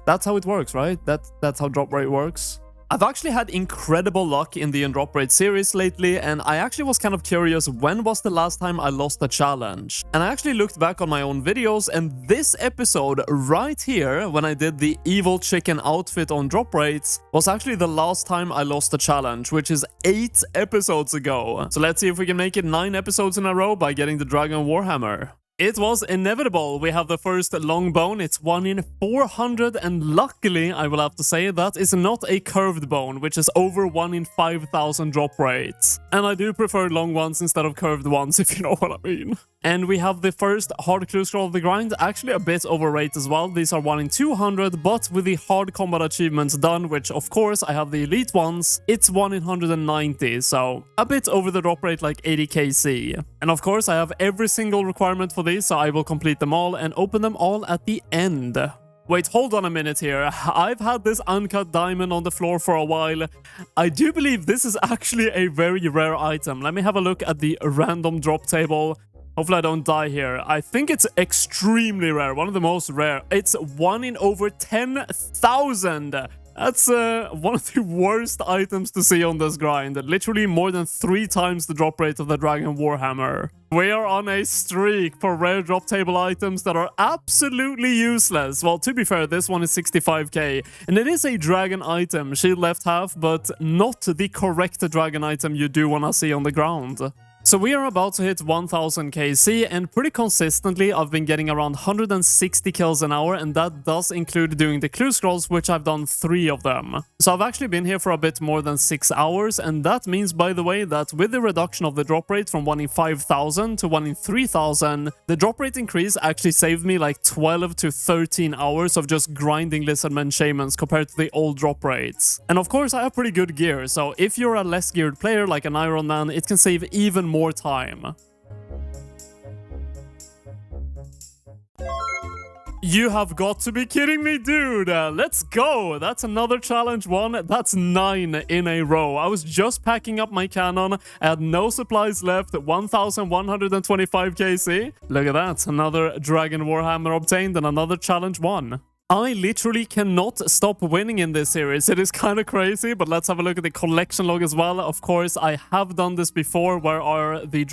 That's how it works, right? That's how drop rate works. I've actually had incredible luck in the Drop Rate series lately, and I actually was kind of curious when was the last time I lost a challenge. And I actually looked back on my own videos, and this episode right here, when I did the Evil Chicken outfit on Drop Rates, was actually the last time I lost a challenge, which is 8 episodes ago. So let's see if we can make it 9 episodes in a row by getting the Dragon Warhammer. It was inevitable. We have the first long bone. It's 1 in 400, and luckily, I will have to say, that is not a curved bone, which is over 1 in 5,000 drop rates. And I do prefer long ones instead of curved ones, if you know what I mean. And we have the first hard clue scroll of the grind, actually a bit overrated as well. These are 1 in 200, but with the hard combat achievements done, which of course I have the elite ones, it's 1 in 190, so a bit over the drop rate, like 80 KC. And of course I have every single requirement for these, so I will complete them all and open them all at the end. Wait, hold on a minute here. I've had this uncut diamond on the floor for a while. I do believe this is actually a very rare item. Let me have a look at the random drop table. Hopefully I don't die here. I think it's extremely rare. One of the most rare. It's 1 in over 10,000. That's one of the worst items to see on this grind. Literally more than 3 times the drop rate of the Dragon Warhammer. We are on a streak for rare drop table items that are absolutely useless. Well, to be fair, this one is 65k, and it is a dragon item, shield left half, but not the correct dragon item you do want to see on the ground. So we are about to hit 1000 KC, and pretty consistently I've been getting around 160 kills an hour, and that does include doing the clue scrolls, which I've done 3 of them. So I've actually been here for a bit more than 6 hours, and that means, by the way, that with the reduction of the drop rate from 1 in 5000 to 1 in 3000, the drop rate increase actually saved me like 12 to 13 hours of just grinding Lizardman Shamans compared to the old drop rates. And of course I have pretty good gear, so if you're a less geared player like an Iron Man, it can save even more time. You have got to be kidding me, dude! Let's go! That's another challenge one. That's 9 in a row. I was just packing up my cannon. I had no supplies left. 1125 KC. Look at that. Another Dragon Warhammer obtained and another challenge one. I literally cannot stop winning in this series. It is kind of crazy, but let's have a look at the collection log as well. Of course, I have done this before. Where are the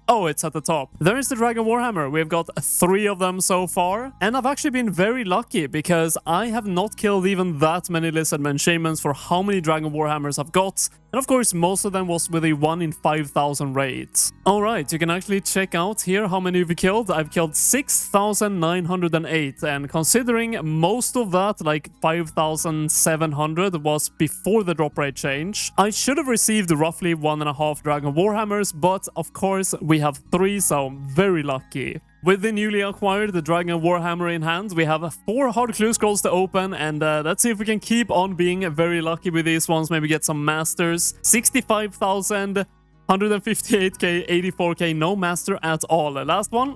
Oh, it's at the top. There is the Dragon Warhammer. We've got 3 of them so far. And I've actually been very lucky because I have not killed even that many Lizardman Shamans for how many Dragon Warhammers I've got. And of course, most of them was with a 1 in 5000 rate. Alright, you can actually check out here how many you've killed. I've killed 6908, and considering most of that, like 5700, was before the drop rate change, I should have received roughly 1.5 Dragon Warhammers, but of course we have 3, so very lucky. With the newly acquired the Dragon Warhammer in hand, we have 4 hard clue scrolls to open, and let's see if we can keep on being very lucky with these ones, maybe get some masters. 65,000, 158k, 84k, no master at all. Last one,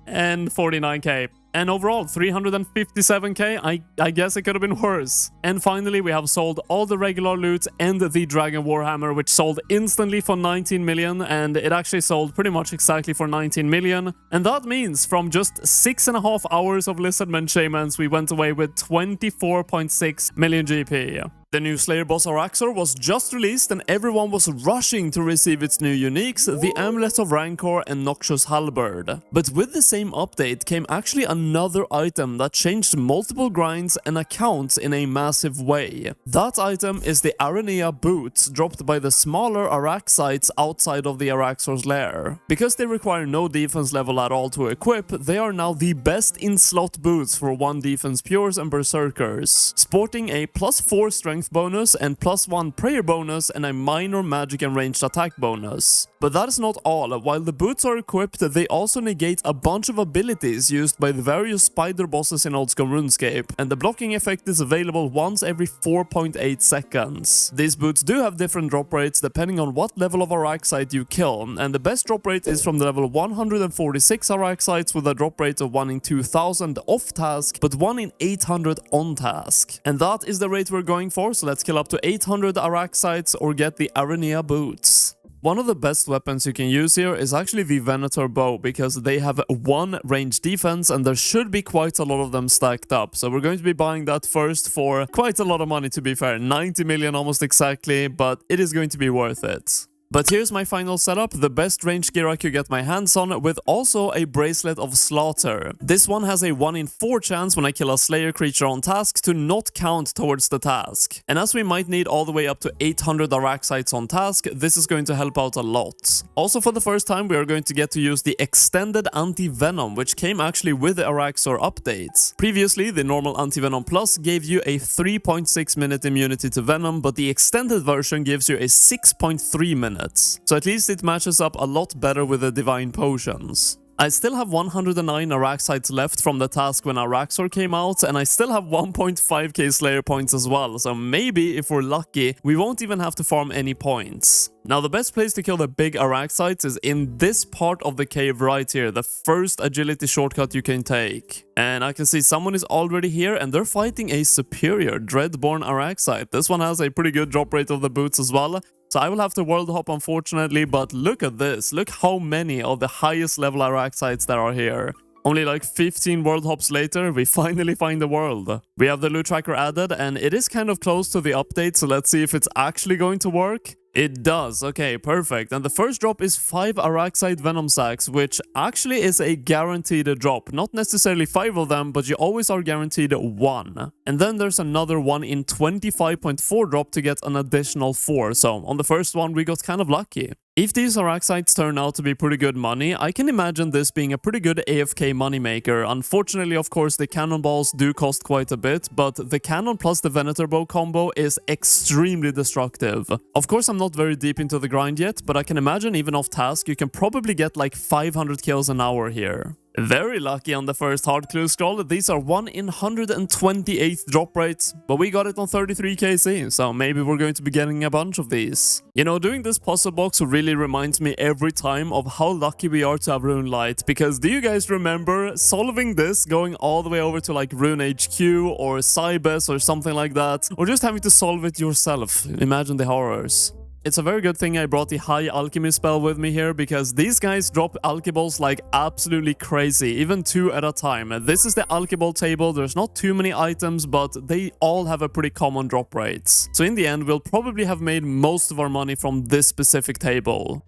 and 49k. And overall, 357k, I guess it could have been worse. And finally, we have sold all the regular loot and the Dragon Warhammer, which sold instantly for 19 million, and it actually sold pretty much exactly for 19 million. And that means from just 6.5 hours of Lizardman Shamans, we went away with 24.6 million GP. The new Slayer boss Araxytes was just released, and everyone was rushing to receive its new uniques, the Amulet of Rancor and Noxious Halberd. But with the same update came actually another item that changed multiple grinds and accounts in a massive way. That item is the Aranea boots, dropped by the smaller Araxytes outside of the Araxor's lair. Because they require no defense level at all to equip, they are now the best in-slot boots for 1 defense pures and berserkers, sporting a +4 strength bonus and +1 prayer bonus and a minor magic and ranged attack bonus. But that is not all. While the boots are equipped, they also negate a bunch of abilities used by the various spider bosses in old school RuneScape, and the blocking effect is available once every 4.8 seconds. These boots do have different drop rates depending on what level of Araxyte you kill, and the best drop rate is from the level 146 Araxytes with a drop rate of 1 in 2000 off task, but 1 in 800 on task. And that is the rate we're going for, so let's kill up to 800 Araxytes or get the Aranea boots. One of the best weapons you can use here is actually the Venator bow, because they have 1 range defense and there should be quite a lot of them stacked up. So we're going to be buying that first for quite a lot of money, to be fair, 90 million almost exactly, but it is going to be worth it. But here's my final setup, the best range gear I could get my hands on, with also a Bracelet of Slaughter. This one has a 1 in 4 chance when I kill a Slayer creature on task to not count towards the task. And as we might need all the way up to 800 Araxytes on task, this is going to help out a lot. Also, for the first time, we are going to get to use the extended anti-venom, which came actually with the Araxor updates. Previously, the normal anti-venom plus gave you a 3.6 minute immunity to venom, but the extended version gives you a 6.3 minute. So at least it matches up a lot better with the divine potions. I still have 109 Araxytes left from the task when Araxor came out, and I still have 1.5k Slayer points as well, so maybe, if we're lucky, we won't even have to farm any points. Now, the best place to kill the big Araxytes is in this part of the cave right here, the first agility shortcut you can take. And I can see someone is already here, and they're fighting a superior Dreadborn Araxyte. This one has a pretty good drop rate of the boots as well. So I will have to world hop, unfortunately, but look at this. Look how many of the highest level Araxytes there are here. Only like 15 world hops later, we finally find the world. We have the loot tracker added, and it is kind of close to the update, so let's see if it's actually going to work. It does. Okay, perfect. And the first drop is 5 Araxytes venom sacks, which actually is a guaranteed drop. Not necessarily 5 of them, but you always are guaranteed 1. And then there's another 1 in 25.4 drop to get an additional 4. So on the first one, we got kind of lucky. If these Araxytes turn out to be pretty good money, I can imagine this being a pretty good AFK moneymaker. Unfortunately, of course, the cannonballs do cost quite a bit, but the cannon plus the Venator bow combo is extremely destructive. Of course, I'm not very deep into the grind yet, but I can imagine even off task, you can probably get like 500 kills an hour here. Very lucky on the first hard clue scroll. These are 1 in 128 drop rates, but we got it on 33 KC, so maybe we're going to be getting a bunch of these. You know, doing this puzzle box really reminds me every time of how lucky we are to have Rune Light, because do you guys remember solving this, going all the way over to like Rune HQ or Cybes or something like that, or just having to solve it yourself? Imagine the horrors. It's a very good thing I brought the high alchemy spell with me here, because these guys drop alcheballs like absolutely crazy, even 2 at a time. This is the alcheball table. There's not too many items, but they all have a pretty common drop rates. So in the end, we'll probably have made most of our money from this specific table.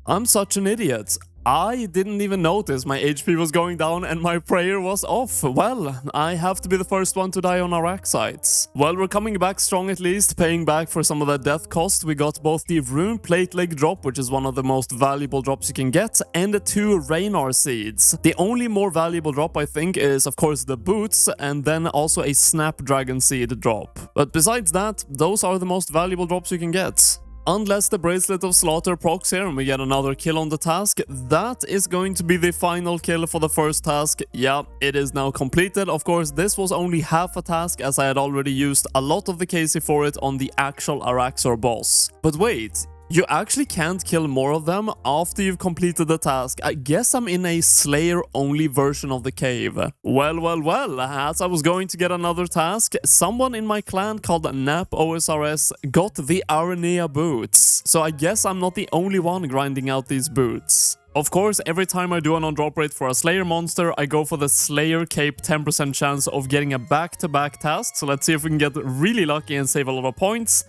I'm such an idiot. I didn't even notice my HP was going down and my prayer was off. Well, I have to be the first one to die on Araxytes. Well, we're coming back strong at least, paying back for some of the death cost. We got both the Rune Plate Leg drop, which is one of the most valuable drops you can get, and the 2 Raynar seeds. The only more valuable drop, I think, is of course the boots, and then also a Snapdragon seed drop. But besides that, those are the most valuable drops you can get. Unless the Bracelet of Slaughter procs here and we get another kill on the task, that is going to be the final kill for the first task. Yeah, it is now completed. Of course, this was only half a task, as I had already used a lot of the KC for it on the actual Araxor boss. But wait, you actually can't kill more of them after you've completed the task. I guess I'm in a Slayer-only version of the cave. Well, as I was going to get another task, someone in my clan called Nap OSRS got the Aranea boots. So I guess I'm not the only one grinding out these boots. Of course, every time I do an on-drop rate for a Slayer monster, I go for the Slayer Cape 10% chance of getting a back-to-back task. So let's see if we can get really lucky and save a lot of points.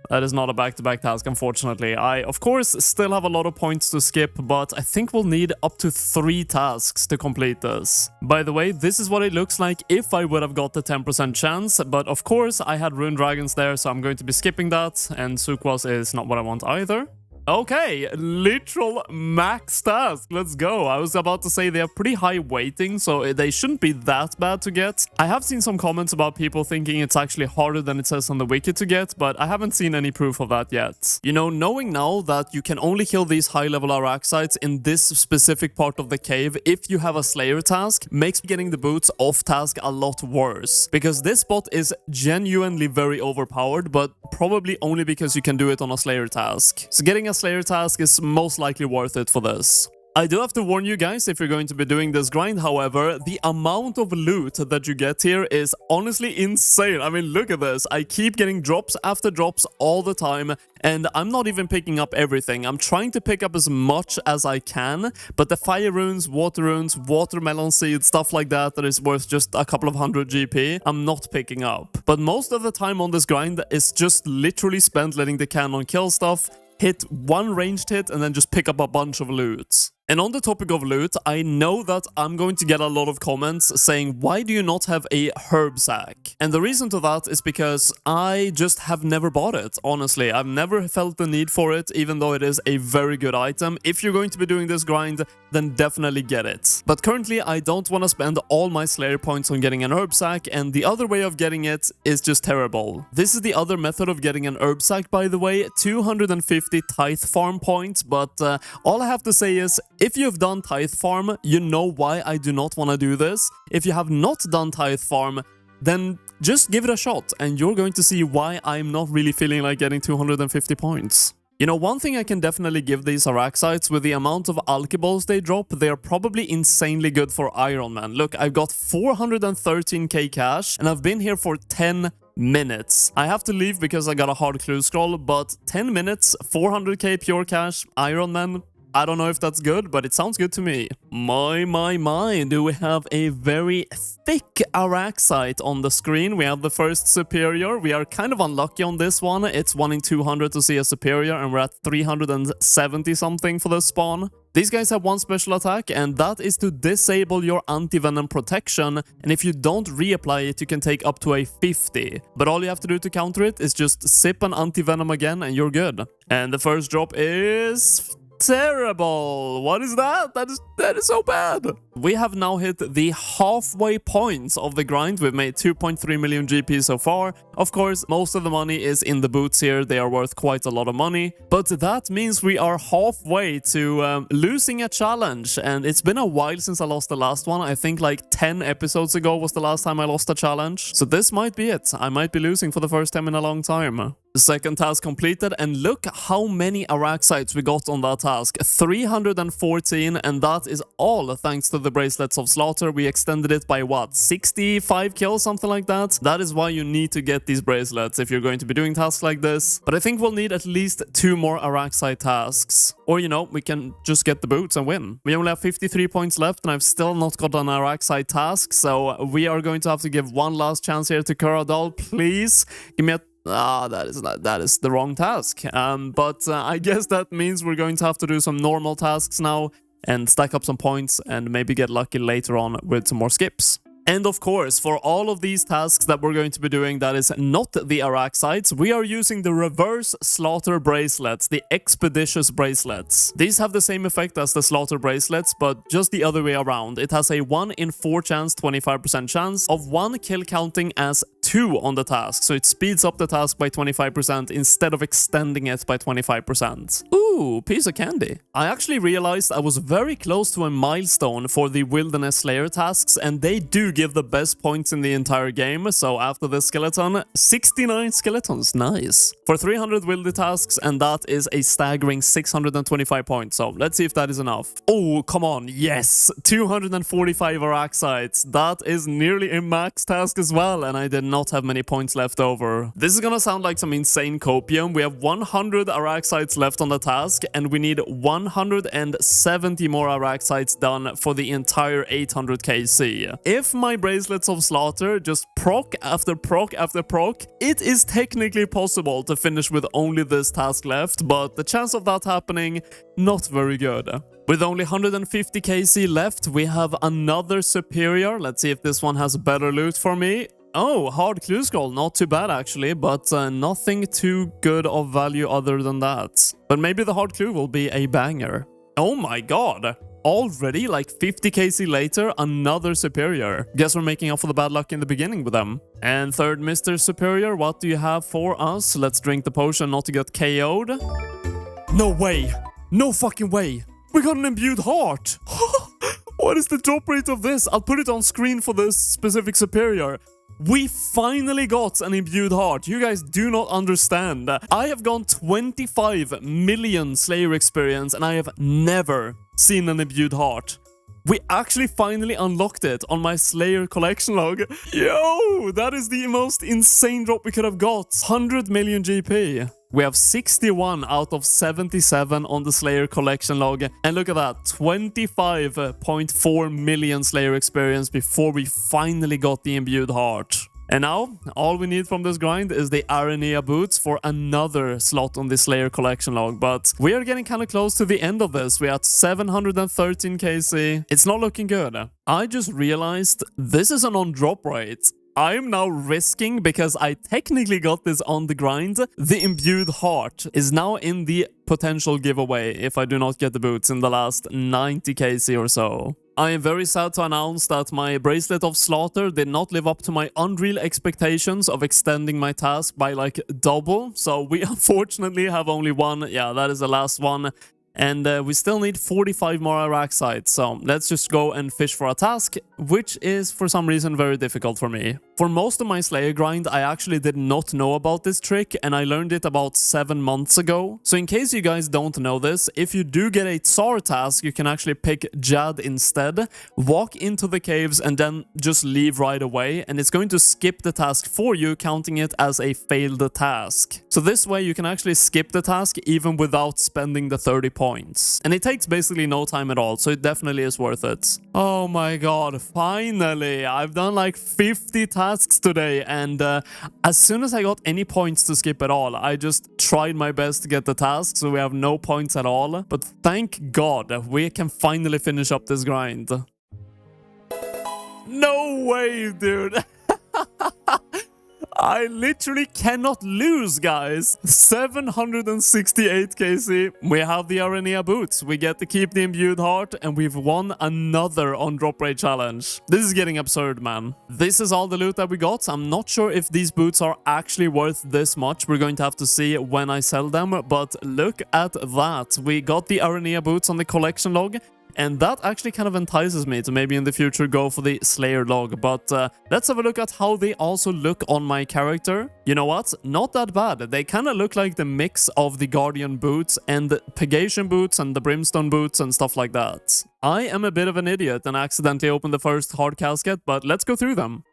That is not a back-to-back task, unfortunately. I, of course, still have a lot of points to skip, but I think we'll need up to 3 tasks to complete this. By the way, this is what it looks like if I would have got the 10% chance, but of course, I had Rune Dragons there, so I'm going to be skipping that, and Sukwas is not what I want either. Okay, literal max task. Let's go. I was about to say they have pretty high weighting, so they shouldn't be that bad to get. I have seen some comments about people thinking it's actually harder than it says on the wiki to get, but I haven't seen any proof of that yet. You know, knowing now that you can only kill these high-level Araxytes in this specific part of the cave if you have a Slayer task makes getting the boots off task a lot worse, because this spot is genuinely very overpowered, but probably only because you can do it on a Slayer task. So getting a Slayer task is most likely worth it for this. I do have to warn you guys, if you're going to be doing this grind, however, the amount of loot that you get here is honestly insane. I mean, look at this. I keep getting drops after drops all the time, and I'm not even picking up everything. I'm trying to pick up as much as I can, but the fire runes, watermelon seeds, stuff like that that is worth just a couple of 100 GP, I'm not picking up. But most of the time on this grind is just literally spent letting the cannon kill stuff, hit 1 ranged hit, and then just pick up a bunch of loot. And on the topic of loot, I know that I'm going to get a lot of comments saying, why do you not have a herb sack? And the reason to that is because I just have never bought it, honestly. I've never felt the need for it, even though it is a very good item. If you're going to be doing this grind, then definitely get it. But currently, I don't want to spend all my Slayer points on getting an herb sack, and the other way of getting it is just terrible. This is the other method of getting an herb sack, by the way, 250 tithe farm points, but all I have to say is, if you've done tithe farm, you know why I do not want to do this. If you have not done tithe farm, then just give it a shot, and you're going to see why I'm not really feeling like getting 250 points. You know, one thing I can definitely give these Araxytes, with the amount of alcheballs they drop, they are probably insanely good for Iron Man. Look, I've got 413k cash, and I've been here for 10 minutes. I have to leave because I got a hard clue scroll, but 10 minutes, 400k pure cash, Iron Man, I don't know if that's good, but it sounds good to me. My, do we have a very thick Araxytes on the screen? We have the first superior. We are kind of unlucky on this one. It's 1 in 200 to see a superior, and we're at 370 something for the spawn. These guys have one special attack, and that is to disable your anti-venom protection, and if you don't reapply it, you can take up to a 50. But all you have to do to counter it is just sip an anti-venom again, and you're good. And the first drop is terrible. What is that? That is so bad. We have now hit the halfway points of the grind. We've made 2.3 million GP so far. Of course, most of the money is in the boots here. They are worth quite a lot of money. But that means we are halfway to losing a challenge. And it's been a while since I lost the last one. I think like 10 episodes ago was the last time I lost a challenge. So this might be it. I might be losing for the first time in a long time. The second task completed, and look how many Araxytes we got on that task. 314, and that is all thanks to the Bracelets of Slaughter. We extended it by what, 65 kills, something like that? That is why you need to get these bracelets if you're going to be doing tasks like this. But I think we'll need at least 2 more Araxyte tasks. Or, you know, we can just get the boots and win. We only have 53 points left, and I've still not got an Araxyte task, so we are going to have to give one last chance here to Kuradal. Please give me a that is the wrong task. But I guess that means we're going to have to do some normal tasks now and stack up some points and maybe get lucky later on with some more skips. And of course, for all of these tasks that we're going to be doing that is not the Araxytes, we are using the reverse slaughter bracelets, the expeditious bracelets. These have the same effect as the slaughter bracelets, but just the other way around. It has a 1 in 4 chance, 25% chance of 1 kill counting as 2 on the task, so it speeds up the task by 25% instead of extending it by 25%. Ooh, piece of candy. I actually realized I was very close to a milestone for the Wilderness Slayer tasks, and they do give the best points in the entire game. So after the skeleton, 69 skeletons, nice. For 300 wildy tasks, and that is a staggering 625 points. So let's see if that is enough. Oh, come on, yes, 245 Araxytes. That is nearly a max task as well, and I did not have many points left over. This is gonna sound like some insane copium. We have 100 Araxytes left on the task, and we need 170 more Araxytes done for the entire 800 KC. If my Bracelets of Slaughter just proc after proc after proc, it is technically possible to finish with only this task left, but the chance of that happening, not very good. With only 150 KC left, we have another superior. Let's see if this one has better loot for me. Oh, hard clue scroll, not too bad actually, but nothing too good of value other than that. But maybe the hard clue will be a banger. Oh my god! Already, like 50 KC later, another superior. Guess we're making up for the bad luck in the beginning with them. And third Mr. Superior, what do you have for us? Let's drink the potion not to get KO'd. No way! No fucking way! We got an imbued heart! What is the drop rate of this? I'll put it on screen for this specific superior. We finally got an imbued heart. You guys do not understand. I have gone 25 million Slayer experience and I have never seen an imbued heart. We actually finally unlocked it on my Slayer collection log. Yo, that is the most insane drop we could have got. 100 million GP. We have 61 out of 77 on the Slayer collection log. And look at that, 25.4 million Slayer experience before we finally got the imbued heart. And now, all we need from this grind is the Aranea boots for another slot on the Slayer collection log. But we are getting kind of close to the end of this. We're at 713 KC. It's not looking good. I just realized this is an on-drop rate. I'm now risking, because I technically got this on the grind, the imbued heart is now in the potential giveaway if I do not get the boots in the last 90 KC or so. I am very sad to announce that my Bracelet of Slaughter did not live up to my unreal expectations of extending my task by like double. So we unfortunately have only one. Yeah, that is the last one. And we still need 45 more Araxytes, so let's just go and fish for a task, which is for some reason very difficult for me. For most of my Slayer grind, I actually did not know about this trick, and I learned it about 7 months ago. So in case you guys don't know this, if you do get a Tsar task, you can actually pick Jad instead, walk into the caves, and then just leave right away, and it's going to skip the task for you, counting it as a failed task. So this way you can actually skip the task even without spending the 30 points. And it takes basically no time at all, so it definitely is worth it. Oh my god, finally! I've done like 50 tasks today, and as soon as I got any points to skip at all, I just tried my best to get the task, so we have no points at all. But thank god we can finally finish up this grind. No way, dude! I literally cannot lose, guys. 768 KC. We have the Aranea boots. We get to keep the imbued heart, and we've won another on drop rate challenge. This is getting absurd, man. This is all the loot that we got. I'm not sure if these boots are actually worth this much. We're going to have to see when I sell them, but look at that. We got the Aranea boots on the collection log. And that actually kind of entices me to maybe in the future go for the Slayer log. But let's have a look at how they also look on my character. You know what? Not that bad. They kind of look like the mix of the Guardian boots and the Pegation boots and the Brimstone boots and stuff like that. I am a bit of an idiot and accidentally opened the first hard casket, but let's go through them.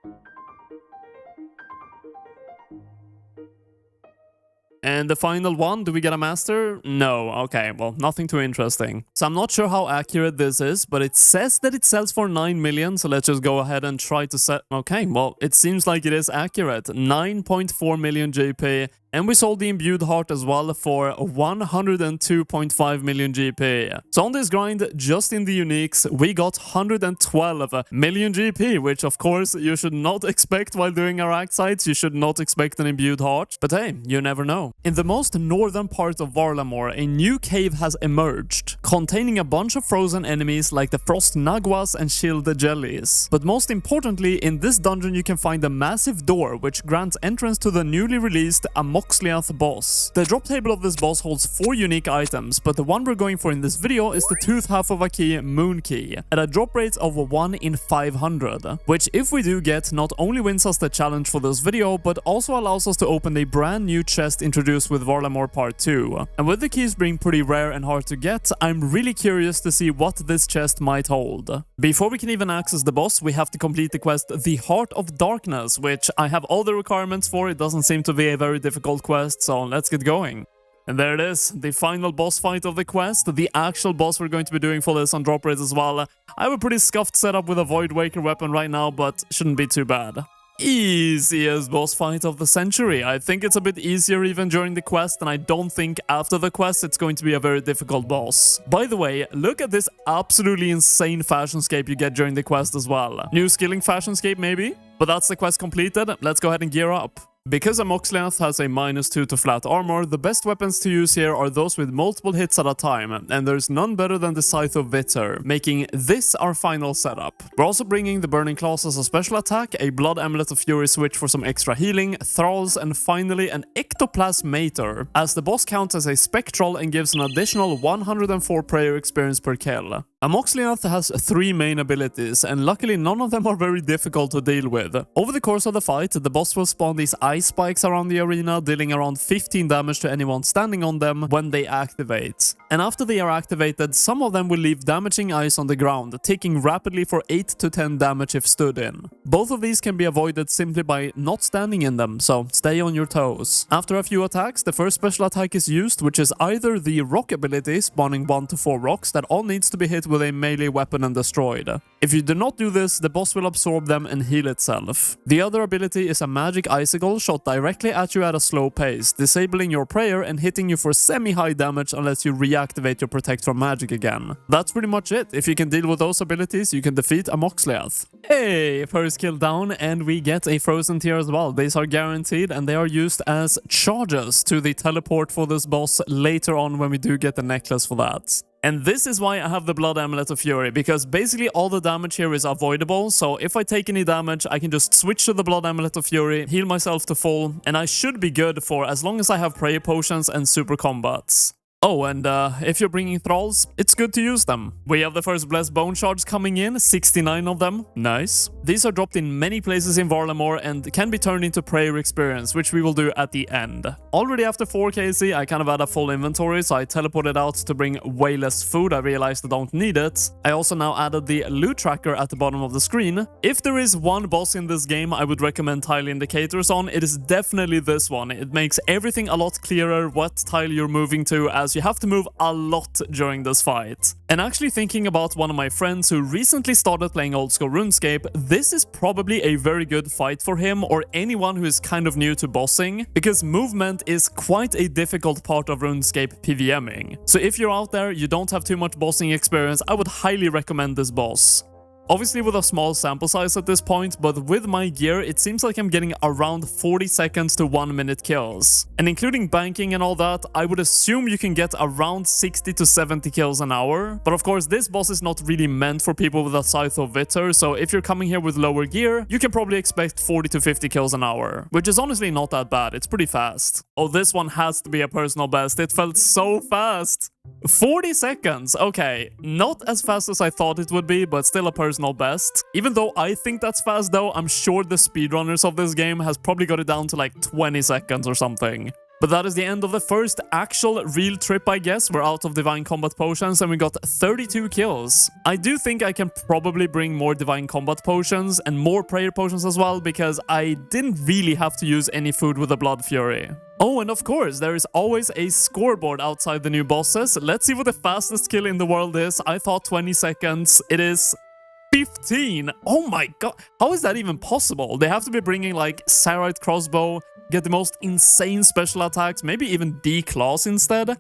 And the final one, do we get a master? No. Okay, well, nothing too interesting. So I'm not sure how accurate this is, but it says that it sells for 9 million, so let's just go ahead and try to set... Okay, well, it seems like it is accurate. 9.4 million GP. And we sold the imbued heart as well for 102.5 million GP. So on this grind, just in the uniques, we got 112 million GP, which of course you should not expect while doing Araxytes. You should not expect an imbued heart. But hey, you never know. In the most northern part of Varlamore, a new cave has emerged, containing a bunch of frozen enemies like the Frost Naguas and Shield Jellies. But most importantly, in this dungeon you can find a massive door which grants entrance to the newly released Amoxliatl boss. The drop table of this boss holds 4 unique items, but the one we're going for in this video is the tooth half of a key, Moon Key, at a drop rate of 1 in 500, which if we do get, not only wins us the challenge for this video, but also allows us to open a brand new chest introduced with Varlamore Part 2. And with the keys being pretty rare and hard to get, I'm really curious to see what this chest might hold. Before we can even access the boss, we have to complete the quest The Heart of Darkness, which I have all the requirements for. It doesn't seem to be a very difficult quest, so let's get going. And there it is, the final boss fight of the quest, the actual boss we're going to be doing for this on drop rate as well. I have a pretty scuffed setup with a Void Waker weapon right now, but shouldn't be too bad. Easiest boss fight of the century. I think it's a bit easier even during the quest, and I don't think after the quest it's going to be a very difficult boss. By the way, look at this absolutely insane fashionscape you get during the quest as well. New skilling fashionscape maybe? But that's the quest completed. Let's go ahead and gear up. Because Amoxliatl has a -2 to flat armor, the best weapons to use here are those with multiple hits at a time, and there's none better than the Scythe of Vitter, making this our final setup. We're also bringing the Burning Claws as a special attack, a Blood Amulet of Fury switch for some extra healing, thralls, and finally an Ectoplasmator, as the boss counts as a spectral and gives an additional 104 prayer experience per kill. Amoxliatl has 3 main abilities, and luckily none of them are very difficult to deal with. Over the course of the fight, the boss will spawn these ice spikes around the arena, dealing around 15 damage to anyone standing on them when they activate. And after they are activated, some of them will leave damaging ice on the ground, ticking rapidly for 8 to 10 damage if stood in. Both of these can be avoided simply by not standing in them, so stay on your toes. After a few attacks, the first special attack is used, which is either the rock ability, spawning 1 to 4 rocks that all needs to be hit with a melee weapon and destroyed. If you do not do this, the boss will absorb them and heal itself. The other ability is a magic icicle shot directly at you at a slow pace, disabling your prayer and hitting you for semi-high damage unless you reactivate your protect from magic again. That's pretty much it. If you can deal with those abilities, you can defeat Amoxliatl. Hey, first kill down, and we get a frozen tier as well. These are guaranteed, and they are used as charges to the teleport for this boss later on when we do get the necklace for that. And this is why I have the Blood Amulet of Fury, because basically all the damage here is avoidable, so if I take any damage, I can just switch to the Blood Amulet of Fury, heal myself to full, and I should be good for as long as I have prayer potions and super combats. Oh, and if you're bringing thralls, it's good to use them. We have the first blessed bone shards coming in, 69 of them. Nice. These are dropped in many places in Varlamore and can be turned into prayer experience, which we will do at the end. Already after 4 KC, I kind of had a full inventory, so I teleported out to bring way less food. I realized I don't need it. I also now added the loot tracker at the bottom of the screen. If there is one boss in this game I would recommend tile indicators on, it is definitely this one. It makes everything a lot clearer what tile you're moving to, as you have to move a lot during this fight. And actually thinking about one of my friends who recently started playing old school RuneScape, this is probably a very good fight for him or anyone who is kind of new to bossing, because movement is quite a difficult part of RuneScape PVMing. So if you're out there, you don't have too much bossing experience, I would highly recommend this boss. Obviously with a small sample size at this point, but with my gear, it seems like I'm getting around 40 seconds to 1 minute kills. And including banking and all that, I would assume you can get around 60 to 70 kills an hour. But of course, this boss is not really meant for people with a Scythe of Vitor, so if you're coming here with lower gear, you can probably expect 40 to 50 kills an hour, which is honestly not that bad. It's pretty fast. Oh, this one has to be a personal best. It felt so fast. 40 seconds, okay, not as fast as I thought it would be, but still a personal best. Even though I think that's fast though, I'm sure the speedrunners of this game has probably got it down to like 20 seconds or something. But that is the end of the first actual real trip, I guess. We're out of Divine Combat Potions and we got 32 kills. I do think I can probably bring more Divine Combat Potions and more Prayer Potions as well, because I didn't really have to use any food with the Blood Fury. Oh, and of course, there is always a scoreboard outside the new bosses. Let's see what the fastest kill in the world is. I thought 20 seconds. It is 15. Oh my god. How is that even possible? They have to be bringing like Sarite Crossbow, get the most insane special attacks, maybe even D-Claws instead.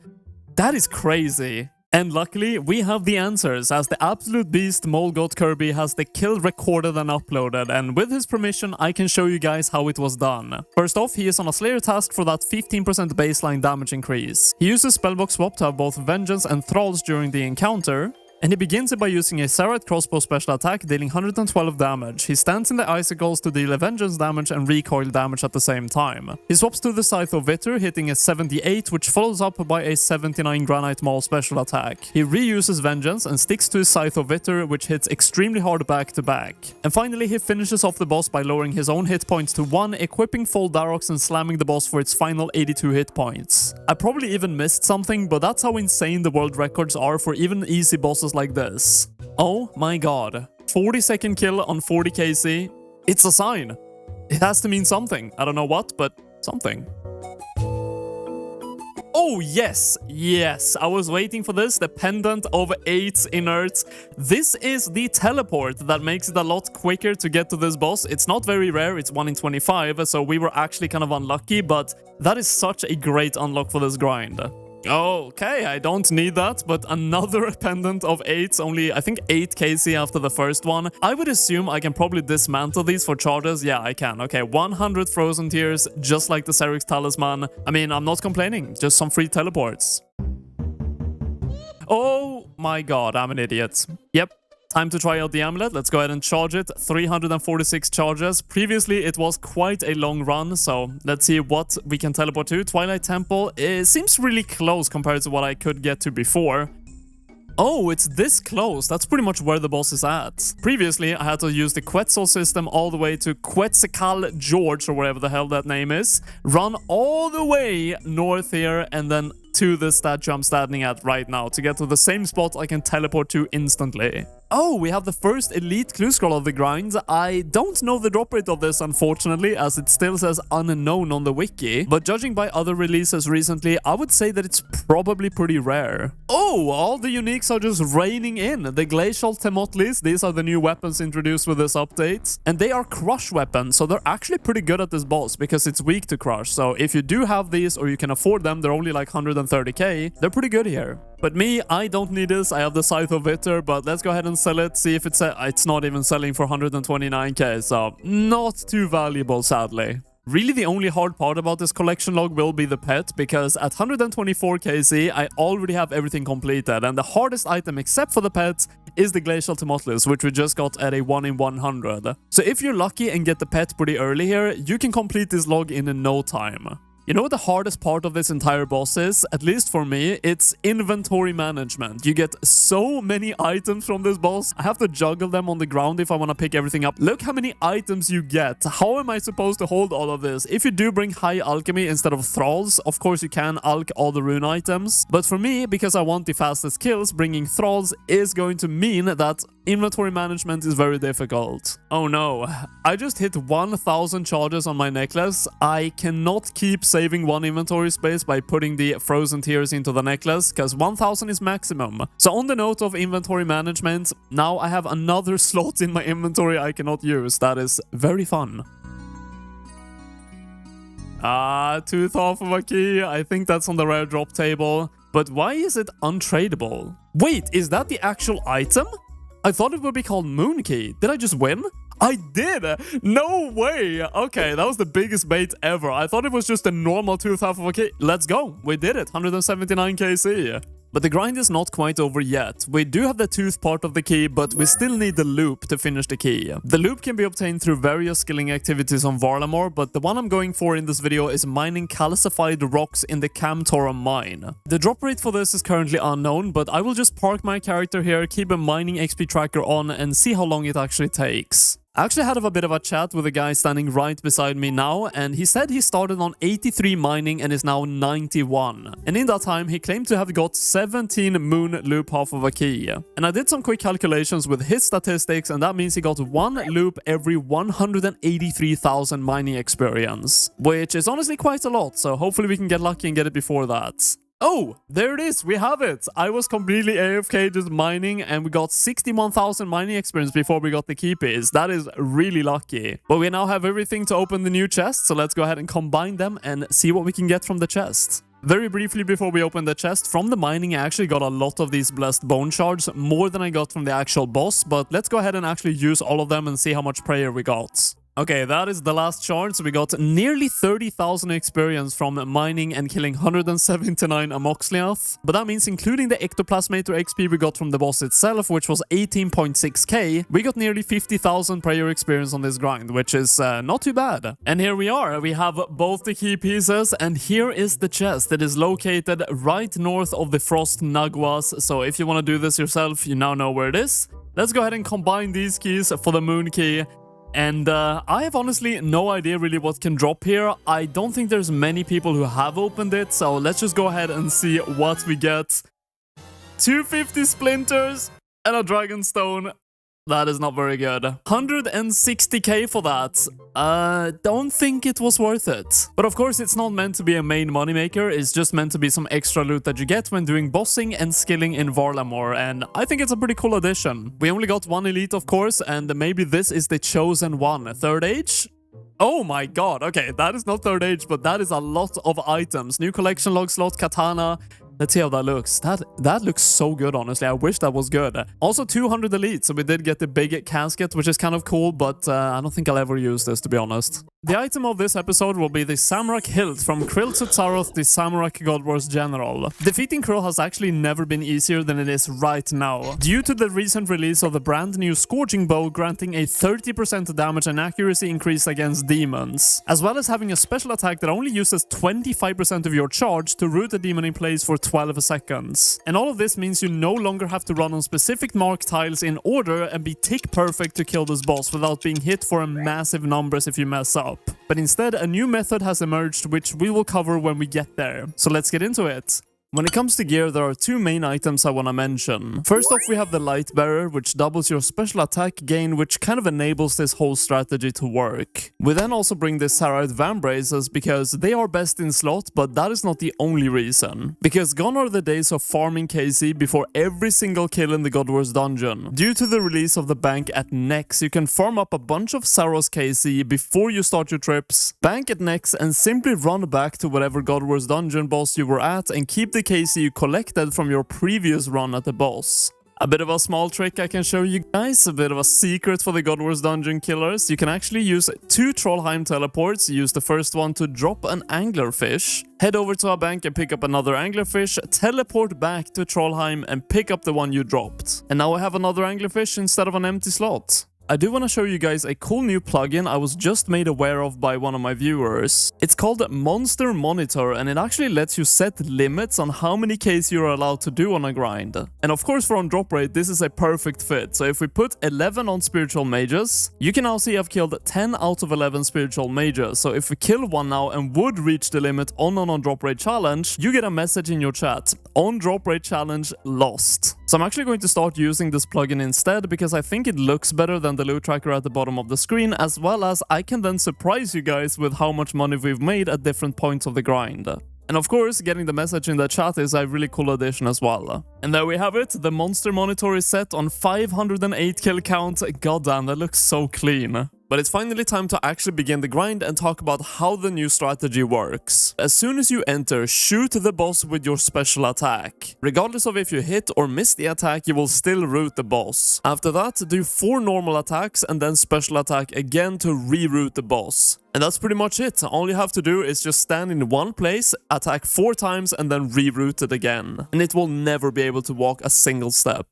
That is crazy. And luckily, we have the answers, as the absolute beast Molgot Kirby has the kill recorded and uploaded, and with his permission, I can show you guys how it was done. First off, he is on a Slayer task for that 15% baseline damage increase. He uses Spellbox Swap to have both Vengeance and Thralls during the encounter, and he begins it by using a Sarite Crossbow special attack, dealing 112 damage. He stands in the Icicles to deal a Vengeance damage and recoil damage at the same time. He swaps to the Scythe of Vitor, hitting a 78, which follows up by a 79 Granite Maul special attack. He reuses Vengeance and sticks to his Scythe of Vitor, which hits extremely hard back to back. And finally, he finishes off the boss by lowering his own hit points to 1, equipping full Darox and slamming the boss for its final 82 hit points. I probably even missed something, but that's how insane the world records are for even easy bosses like this. Oh my god. 40-second kill on 40 KC. It's a sign. It has to mean something. I don't know what, but something. Oh, yes. Yes. I was waiting for this. The Pendant of 8 Inerts. This is the teleport that makes it a lot quicker to get to this boss. It's not very rare. It's 1 in 25, so we were actually kind of unlucky, but that is such a great unlock for this grind. Okay, I don't need that, but another Pendant of 8, only I think 8 KC after the first one. I would assume I can probably dismantle these for charges. Yeah, I can. Okay, 100 Frozen Tears, just like the Serix Talisman. I mean, I'm not complaining, just some free teleports. Oh my god, I'm an idiot. Yep. Time to try out the amulet. Let's go ahead and charge it. 346 charges. Previously, it was quite a long run, so let's see what we can teleport to. Twilight Temple. It seems really close compared to what I could get to before. Oh, it's this close. That's pretty much where the boss is at. Previously, I had to use the Quetzal system all the way to Quetzalcoatl George, or whatever the hell that name is. Run all the way north here, and then to the statue I'm standing at right now to get to the same spot I can teleport to instantly. Oh, we have the first elite clue scroll of the grind. I don't know the drop rate of this, unfortunately, as it still says unknown on the wiki, but judging by other releases recently, I would say that it's probably pretty rare. Oh, all the uniques are just raining in. The Glacial Temotlis, these are the new weapons introduced with this update, and they are crush weapons, so they're actually pretty good at this boss because it's weak to crush. So if you do have these or you can afford them, they're only like 130k, they're pretty good here. But me, I don't need this. I have the Scythe of Vitor, but let's go ahead and sell it. See if it's not even selling for 129k, so not too valuable, sadly. Really, the only hard part about this collection log will be the pet, because at 124 KC, I already have everything completed, and the hardest item except for the pet is the Glacial Temotlis, which we just got at a 1 in 100. So if you're lucky and get the pet pretty early here, you can complete this log in no time. You know what the hardest part of this entire boss is? At least for me, it's inventory management. You get so many items from this boss. I have to juggle them on the ground if I want to pick everything up. Look how many items you get. How am I supposed to hold all of this? If you do bring high alchemy instead of thralls, of course you can alch all the rune items. But for me, because I want the fastest kills, bringing thralls is going to mean that inventory management is very difficult. Oh no, I just hit 1000 charges on my necklace. I cannot keep saving one inventory space by putting the frozen tears into the necklace, because 1000 is maximum. So on the note of inventory management, now I have another slot in my inventory I cannot use. That is very fun. Tooth off of a key. I think that's on the rare drop table. But why is it untradeable? Wait, is that the actual item? I thought it would be called Moon Key. Did I just win? I did! No way! Okay, that was the biggest bait ever. I thought it was just a normal tooth half of a key. Let's go. We did it. 179 KC. But the grind is not quite over yet. We do have the tooth part of the key, but we still need the loop to finish the key. The loop can be obtained through various skilling activities on Varlamore, but the one I'm going for in this video is mining calcified rocks in the Camtora mine. The drop rate for this is currently unknown, but I will just park my character here, keep a mining XP tracker on, and see how long it actually takes. I actually had a bit of a chat with a guy standing right beside me now, and he said he started on 83 mining and is now 91. And in that time, he claimed to have got 17 moon loop half of a key. And I did some quick calculations with his statistics, and that means he got one loop every 183,000 mining experience, which is honestly quite a lot, so hopefully we can get lucky and get it before that. Oh, there it is. We have it. I was completely AFK just mining, and we got 61,000 mining experience before we got the key piece. That is really lucky. But we now have everything to open the new chest, so let's go ahead and combine them and see what we can get from the chest. Very briefly before we open the chest, from the mining I actually got a lot of these blessed bone shards, more than I got from the actual boss, but let's go ahead and actually use all of them and see how much prayer we got. Okay, that is the last shard, so we got nearly 30,000 experience from mining and killing 179 Amoxliatl. But that means including the Ectoplasmator XP we got from the boss itself, which was 18.6k, we got nearly 50,000 prayer experience on this grind, which is not too bad. And here we are, we have both the key pieces, and here is the chest. It is located right north of the Sulphur Naguas, so if you want to do this yourself, you now know where it is. Let's go ahead and combine these keys for the moon key. And I have honestly no idea really what can drop here. I don't think there's many people who have opened it, so let's just go ahead and see what we get. 250 splinters and a dragon stone. That is not very good. 160k for that. Don't think it was worth it. But of course, it's not meant to be a main moneymaker. It's just meant to be some extra loot that you get when doing bossing and skilling in Varlamore. And I think it's a pretty cool addition. We only got one elite, of course, and maybe this is the chosen one. Third age? Oh my god. Okay, that is not third age, but that is a lot of items. New collection log slot, katana. Let's see how that looks. That looks so good, honestly. I wish that was good. Also 200 elite, so we did get the big casket, which is kind of cool, but I don't think I'll ever use this, to be honest. The item of this episode will be the Samurai hilt from Krill Tsutsaroth, the Samurai God Wars General. Defeating Krill has actually never been easier than it is right now, due to the recent release of the brand new Scorching Bow, granting a 30% damage and accuracy increase against demons, as well as having a special attack that only uses 25% of your charge to root a demon in place for 12 seconds. And all of this means you no longer have to run on specific mark tiles in order and be tick perfect to kill this boss without being hit for massive numbers if you mess up. But instead, a new method has emerged, which we will cover when we get there. So let's get into it. When it comes to gear, there are two main items I want to mention. First off, we have the Light Bearer, which doubles your special attack gain, which kind of enables this whole strategy to work. We then also bring the Sarite Vambraces because they are best in slot, but that is not the only reason. Because gone are the days of farming KC before every single kill in the God Wars dungeon. Due to the release of the bank at Nex, you can farm up a bunch of Saros KC before you start your trips, bank at Nex, and simply run back to whatever God Wars dungeon boss you were at and keep the KC you collected from your previous run at the boss. A bit of a small trick I can show you guys, a bit of a secret for the God Wars dungeon killers. You can actually use 2 Trollheim teleports. Use the first one to drop an anglerfish, head over to a bank and pick up another anglerfish, teleport back to Trollheim and pick up the one you dropped. And now I have another anglerfish instead of an empty slot. I do want to show you guys a cool new plugin I was just made aware of by one of my viewers. It's called Monster Monitor, and it actually lets you set limits on how many Ks you're allowed to do on a grind. And of course for on drop rate, this is a perfect fit. So if we put 11 on spiritual mages, you can now see I've killed 10 out of 11 spiritual mages. So if we kill one now and would reach the limit on an on drop rate challenge, you get a message in your chat: on drop rate challenge lost. So I'm actually going to start using this plugin instead because I think it looks better than the loot tracker at the bottom of the screen, as well as I can then surprise you guys with how much money we've made at different points of the grind. And of course, getting the message in the chat is a really cool addition as well. And there we have it, the monster monitor is set on 508 kill count. Goddamn, that looks so clean. But it's finally time to actually begin the grind and talk about how the new strategy works. As soon as you enter, shoot the boss with your special attack. Regardless of if you hit or miss the attack, you will still root the boss. After that, do 4 normal attacks and then special attack again to reroute the boss. And that's pretty much it. All you have to do is just stand in one place, attack 4 times and then reroute it again. And it will never be able to walk a single step.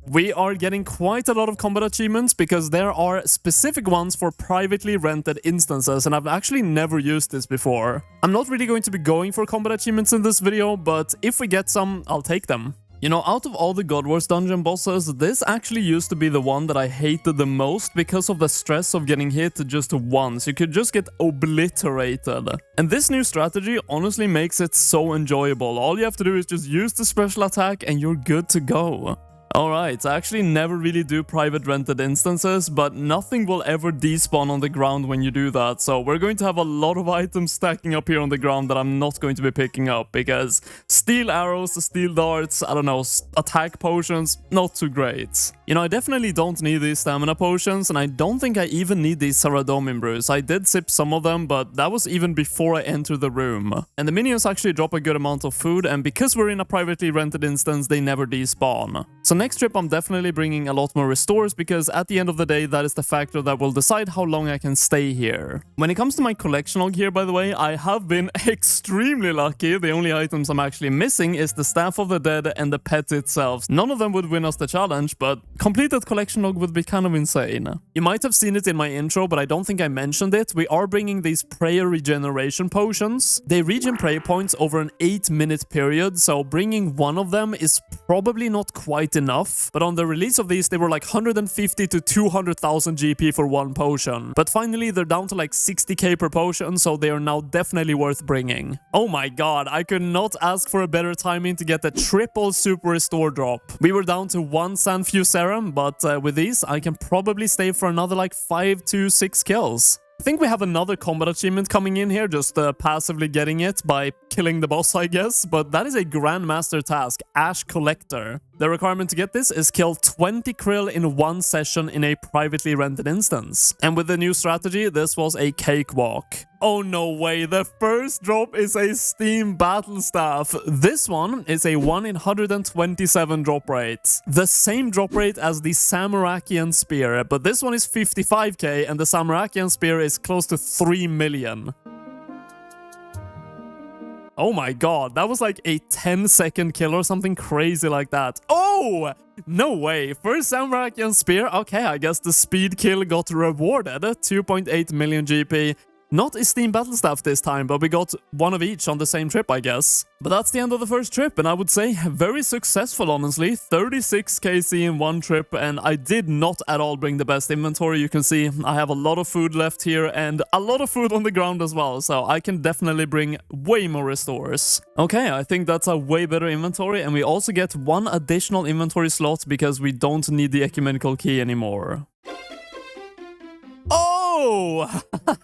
We are getting quite a lot of combat achievements because there are specific ones for privately rented instances, and I've actually never used this before. I'm not really going to be going for combat achievements in this video, but if we get some, I'll take them. You know, out of all the God Wars dungeon bosses, this actually used to be the one that I hated the most because of the stress of getting hit just once. You could just get obliterated. And this new strategy honestly makes it so enjoyable. All you have to do is just use the special attack and you're good to go. Alright, I actually never really do private rented instances, but nothing will ever despawn on the ground when you do that, so we're going to have a lot of items stacking up here on the ground that I'm not going to be picking up, because steel arrows, steel darts, I don't know, attack potions, not too great. You know, I definitely don't need these stamina potions, and I don't think I even need these Saradomin brews. I did sip some of them, but that was even before I entered the room. And the minions actually drop a good amount of food, and because we're in a privately rented instance, they never despawn. So next trip I'm definitely bringing a lot more restores, because at the end of the day that is the factor that will decide how long I can stay here. When it comes to my collection log here, by the way, I have been extremely lucky. The only items I'm actually missing is the Staff of the Dead and the pet itself. None of them would win us the challenge, but completed collection log would be kind of insane. You might have seen it in my intro, but I don't think I mentioned it. We are bringing these prayer regeneration potions. They regen prayer points over an 8-minute period, so bringing one of them is probably not quite enough. But on the release of these, they were like 150 to 200,000 GP for one potion. But finally, they're down to like 60k per potion, so they are now definitely worth bringing. Oh my god, I could not ask for a better timing to get the triple super restore drop. We were down to 1 Sandfuse Serum, but with these, I can probably stay for another like 5 to 6 kills. I think we have another combat achievement coming in here, just passively getting it by killing the boss, I guess, but that is a Grandmaster task, Ash Collector. The requirement to get this is kill 20 krill in one session in a privately rented instance. And with the new strategy, this was a cakewalk. Oh no way, the first drop is a Steam Battle Staff. This one is a 1 in 127 drop rate. The same drop rate as the Samurakian Spear, but this one is 55k and the Samurakian Spear is close to 3 million. Oh my god, that was like a 10-second kill or something crazy like that. Oh! No way. First Samurakian Spear. Okay, I guess the speed kill got rewarded. 2.8 million GP. Not a Steam Battle Staff this time, but we got one of each on the same trip, I guess. But that's the end of the first trip, and I would say very successful, honestly. 36 KC in one trip, and I did not at all bring the best inventory. You can see I have a lot of food left here, and a lot of food on the ground as well, so I can definitely bring way more restores. Okay, I think that's a way better inventory, and we also get 1 additional inventory slot because we don't need the ecumenical key anymore. Oh!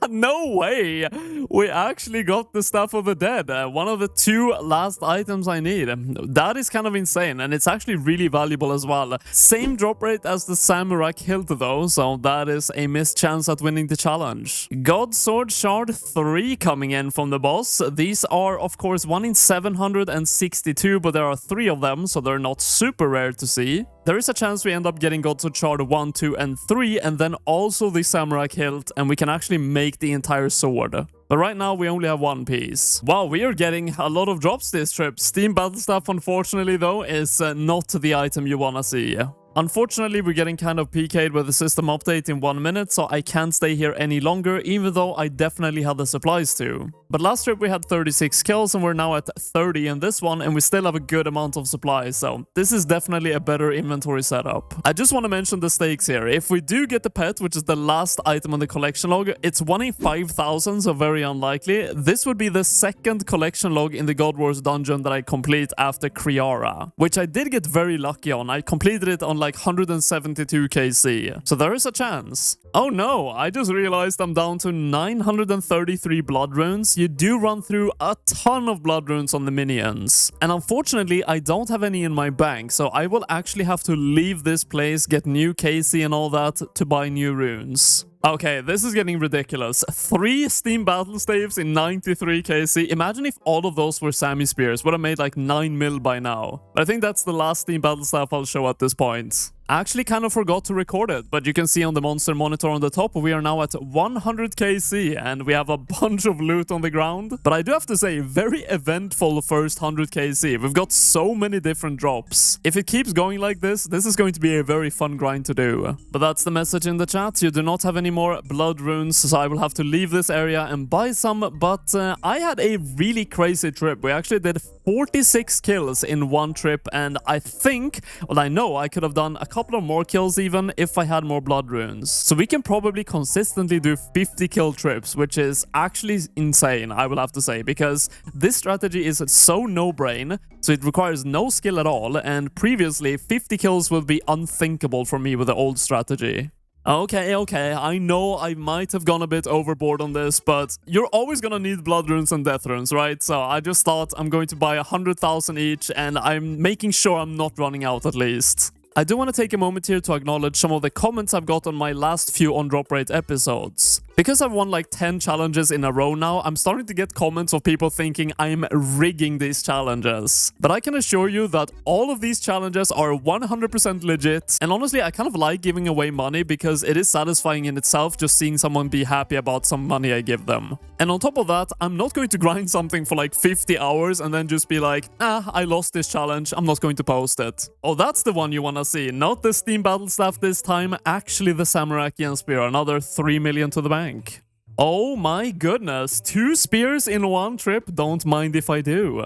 No way! We actually got the Staff of the Dead, one of the 2 last items I need. That is kind of insane, and it's actually really valuable as well. Same drop rate as the Samurai Hilt though, so that is a missed chance at winning the challenge. God Sword Shard 3 coming in from the boss. These are of course 1 in 762, but there are 3 of them, so they're not super rare to see. There is a chance we end up getting God Sword Shard 1, 2, and 3, and then also the Samurai Hilt, and we can actually make the entire sword. But right now, we only have 1 piece. Wow, we are getting a lot of drops this trip. Steam Battle Staff, unfortunately, though, is not the item you wanna see. Unfortunately, we're getting kind of PK'd with the system update in 1 minute, so I can't stay here any longer, even though I definitely had the supplies to. But last trip we had 36 kills and we're now at 30 in this one, and we still have a good amount of supplies, so this is definitely a better inventory setup. I just want to mention the stakes here. If we do get the pet, which is the last item on the collection log, it's 1 in 5,000, so very unlikely. This would be the second collection log in the God Wars dungeon that I complete after Kriara, which I did get very lucky on. I completed it on like 172 KC, so there is a chance. Oh no, I just realized I'm down to 933 blood runes. You do run through a ton of blood runes on the minions, and unfortunately I don't have any in my bank, so I will actually have to leave this place, get new KC and all that to buy new runes. Okay, this is getting ridiculous. 3 Steam Battle Staves in 93 KC. Imagine if all of those were Sammy Spears. Would have made like 9 mil by now. But I think that's the last Steam Battle Staff I'll show at this point. I actually kind of forgot to record it, but you can see on the monster monitor on the top, we are now at 100 KC and we have a bunch of loot on the ground. But I do have to say, very eventful first 100 KC. We've got so many different drops. If it keeps going like this is going to be a very fun grind to do. But that's the message in the chat. You do not have any more blood runes, so I will have to leave this area and buy some. But I had a really crazy trip. We actually did 46 kills in one trip, and I think, well, I know I could have done a couple of more kills even if I had more blood runes. So we can probably consistently do 50 kill trips, which is actually insane, I will have to say, because this strategy is so no-brain, so it requires no skill at all, and previously 50 kills would be unthinkable for me with the old strategy. Okay, I know I might have gone a bit overboard on this, but you're always gonna need blood runes and death runes, right? So I just thought I'm going to buy 100,000 each, and I'm making sure I'm not running out at least. I do want to take a moment here to acknowledge some of the comments I've got on my last few on drop rate episodes. Because I've won like 10 challenges in a row now, I'm starting to get comments of people thinking I'm rigging these challenges. But I can assure you that all of these challenges are 100% legit. And honestly, I kind of like giving away money because it is satisfying in itself just seeing someone be happy about some money I give them. And on top of that, I'm not going to grind something for like 50 hours and then just be like, I lost this challenge, I'm not going to post it. Oh, that's the one you want to see. Not the Steam Battle Staff this time, actually the Samarakian Spear, another 3 million to the bank. Oh my goodness, 2 spears in one trip, don't mind if I do.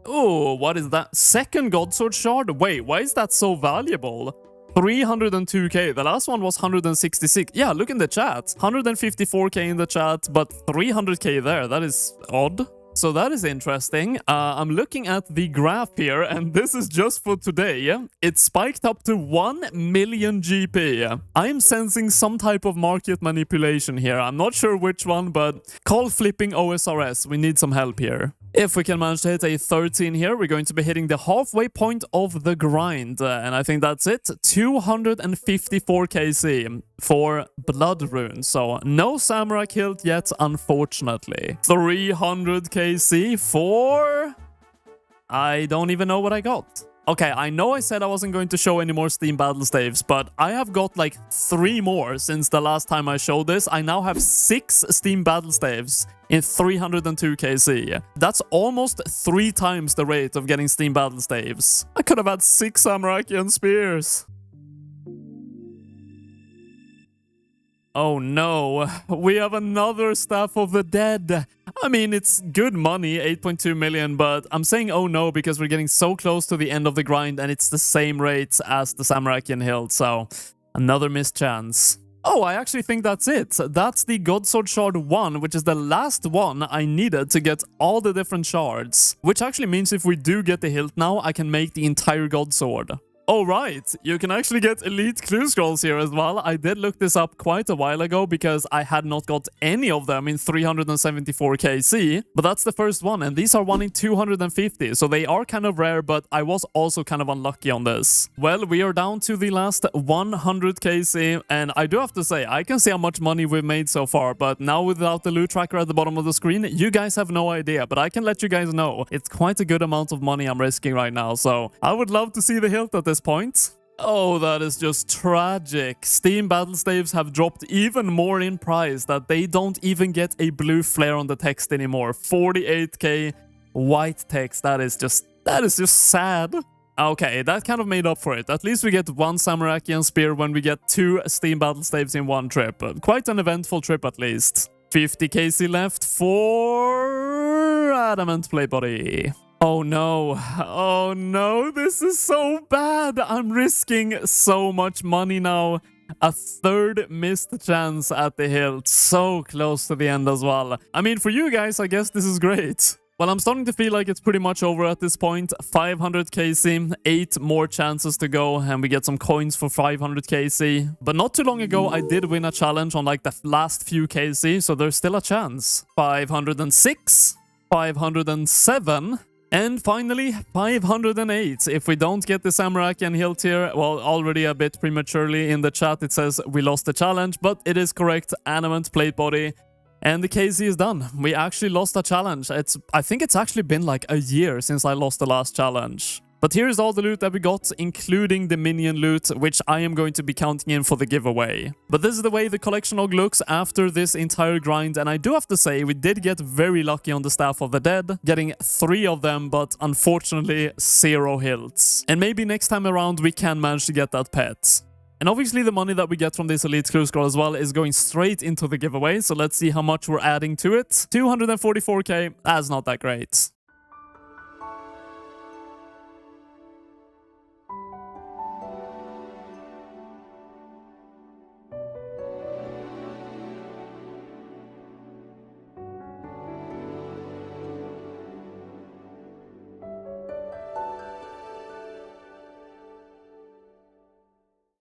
Oh, what is that? Second Godsword Shard? Wait, why is that so valuable? 302k, the last one was 166. Yeah, look in the chat. 154k in the chat, but 300k there, that is odd. So that is interesting. I'm looking at the graph here, and this is just for today. It spiked up to 1 million GP. I'm sensing some type of market manipulation here. I'm not sure which one, but call flipping OSRS. We need some help here. If we can manage to hit a 13 here, we're going to be hitting the halfway point of the grind. And I think that's it. 254 KC for blood runes. So no samurai hilt yet, unfortunately. 300 KC for... I don't even know what I got. Okay, I know I said I wasn't going to show any more Steam Battle Staves, but I have got like 3 more since the last time I showed this. I now have 6 Steam Battle Staves in 302 KC. That's almost 3 times the rate of getting Steam Battle Staves. I could have had 6 Samarakian Spears. Oh no, we have another Staff of the Dead. I mean, it's good money, 8.2 million, but I'm saying oh no because we're getting so close to the end of the grind and it's the same rates as the Samarakian Hilt, so another missed chance. Oh, I actually think that's it. That's the Godsword Shard 1, which is the last one I needed to get all the different shards. Which actually means if we do get the hilt now, I can make the entire Godsword. Oh right, you can actually get elite clue scrolls here as well. I did look this up quite a while ago because I had not got any of them in 374 KC, but that's the first one, and these are 1 in 250, so they are kind of rare, but I was also kind of unlucky on this. Well, we are down to the last 100 KC, and I do have to say, I can see how much money we've made so far, but now without the loot tracker at the bottom of the screen, you guys have no idea, but I can let you guys know. It's quite a good amount of money I'm risking right now, so I would love to see the hilt at this point. Oh, that is just tragic. Steam Battle Staves have dropped even more in price that they don't even get a blue flare on the text anymore. 48k white text. That is just sad. Okay, that kind of made up for it. At least we get one Samarakian Spear when we get 2 Steam Battle Staves in one trip. Quite an eventful trip at least. 50 KC left for Adamant Plate Body. Oh no, oh no, this is so bad. I'm risking so much money now. A third missed chance at the hilt, so close to the end as well. I mean, for you guys, I guess this is great. Well, I'm starting to feel like it's pretty much over at this point. 500 KC, 8 more chances to go, and we get some coins for 500 KC. But not too long ago, I did win a challenge on like the last few KC, so there's still a chance. 506, 507, and finally 508. If we don't get the Samarakian hilt here, well, already a bit prematurely in the chat it says we lost the challenge, but it is correct, Adamant Plate Body. And the KC is done. We actually lost a challenge. I think it's actually been like a year since I lost the last challenge. But here's all the loot that we got, including the minion loot, which I am going to be counting in for the giveaway. But this is the way the collection log looks after this entire grind, and I do have to say, we did get very lucky on the Staff of the Dead, getting 3 of them, but unfortunately 0 hilts. And maybe next time around we can manage to get that pet. And obviously the money that we get from this Elite Clue Scroll as well is going straight into the giveaway, so let's see how much we're adding to it. 244k, that's not that great.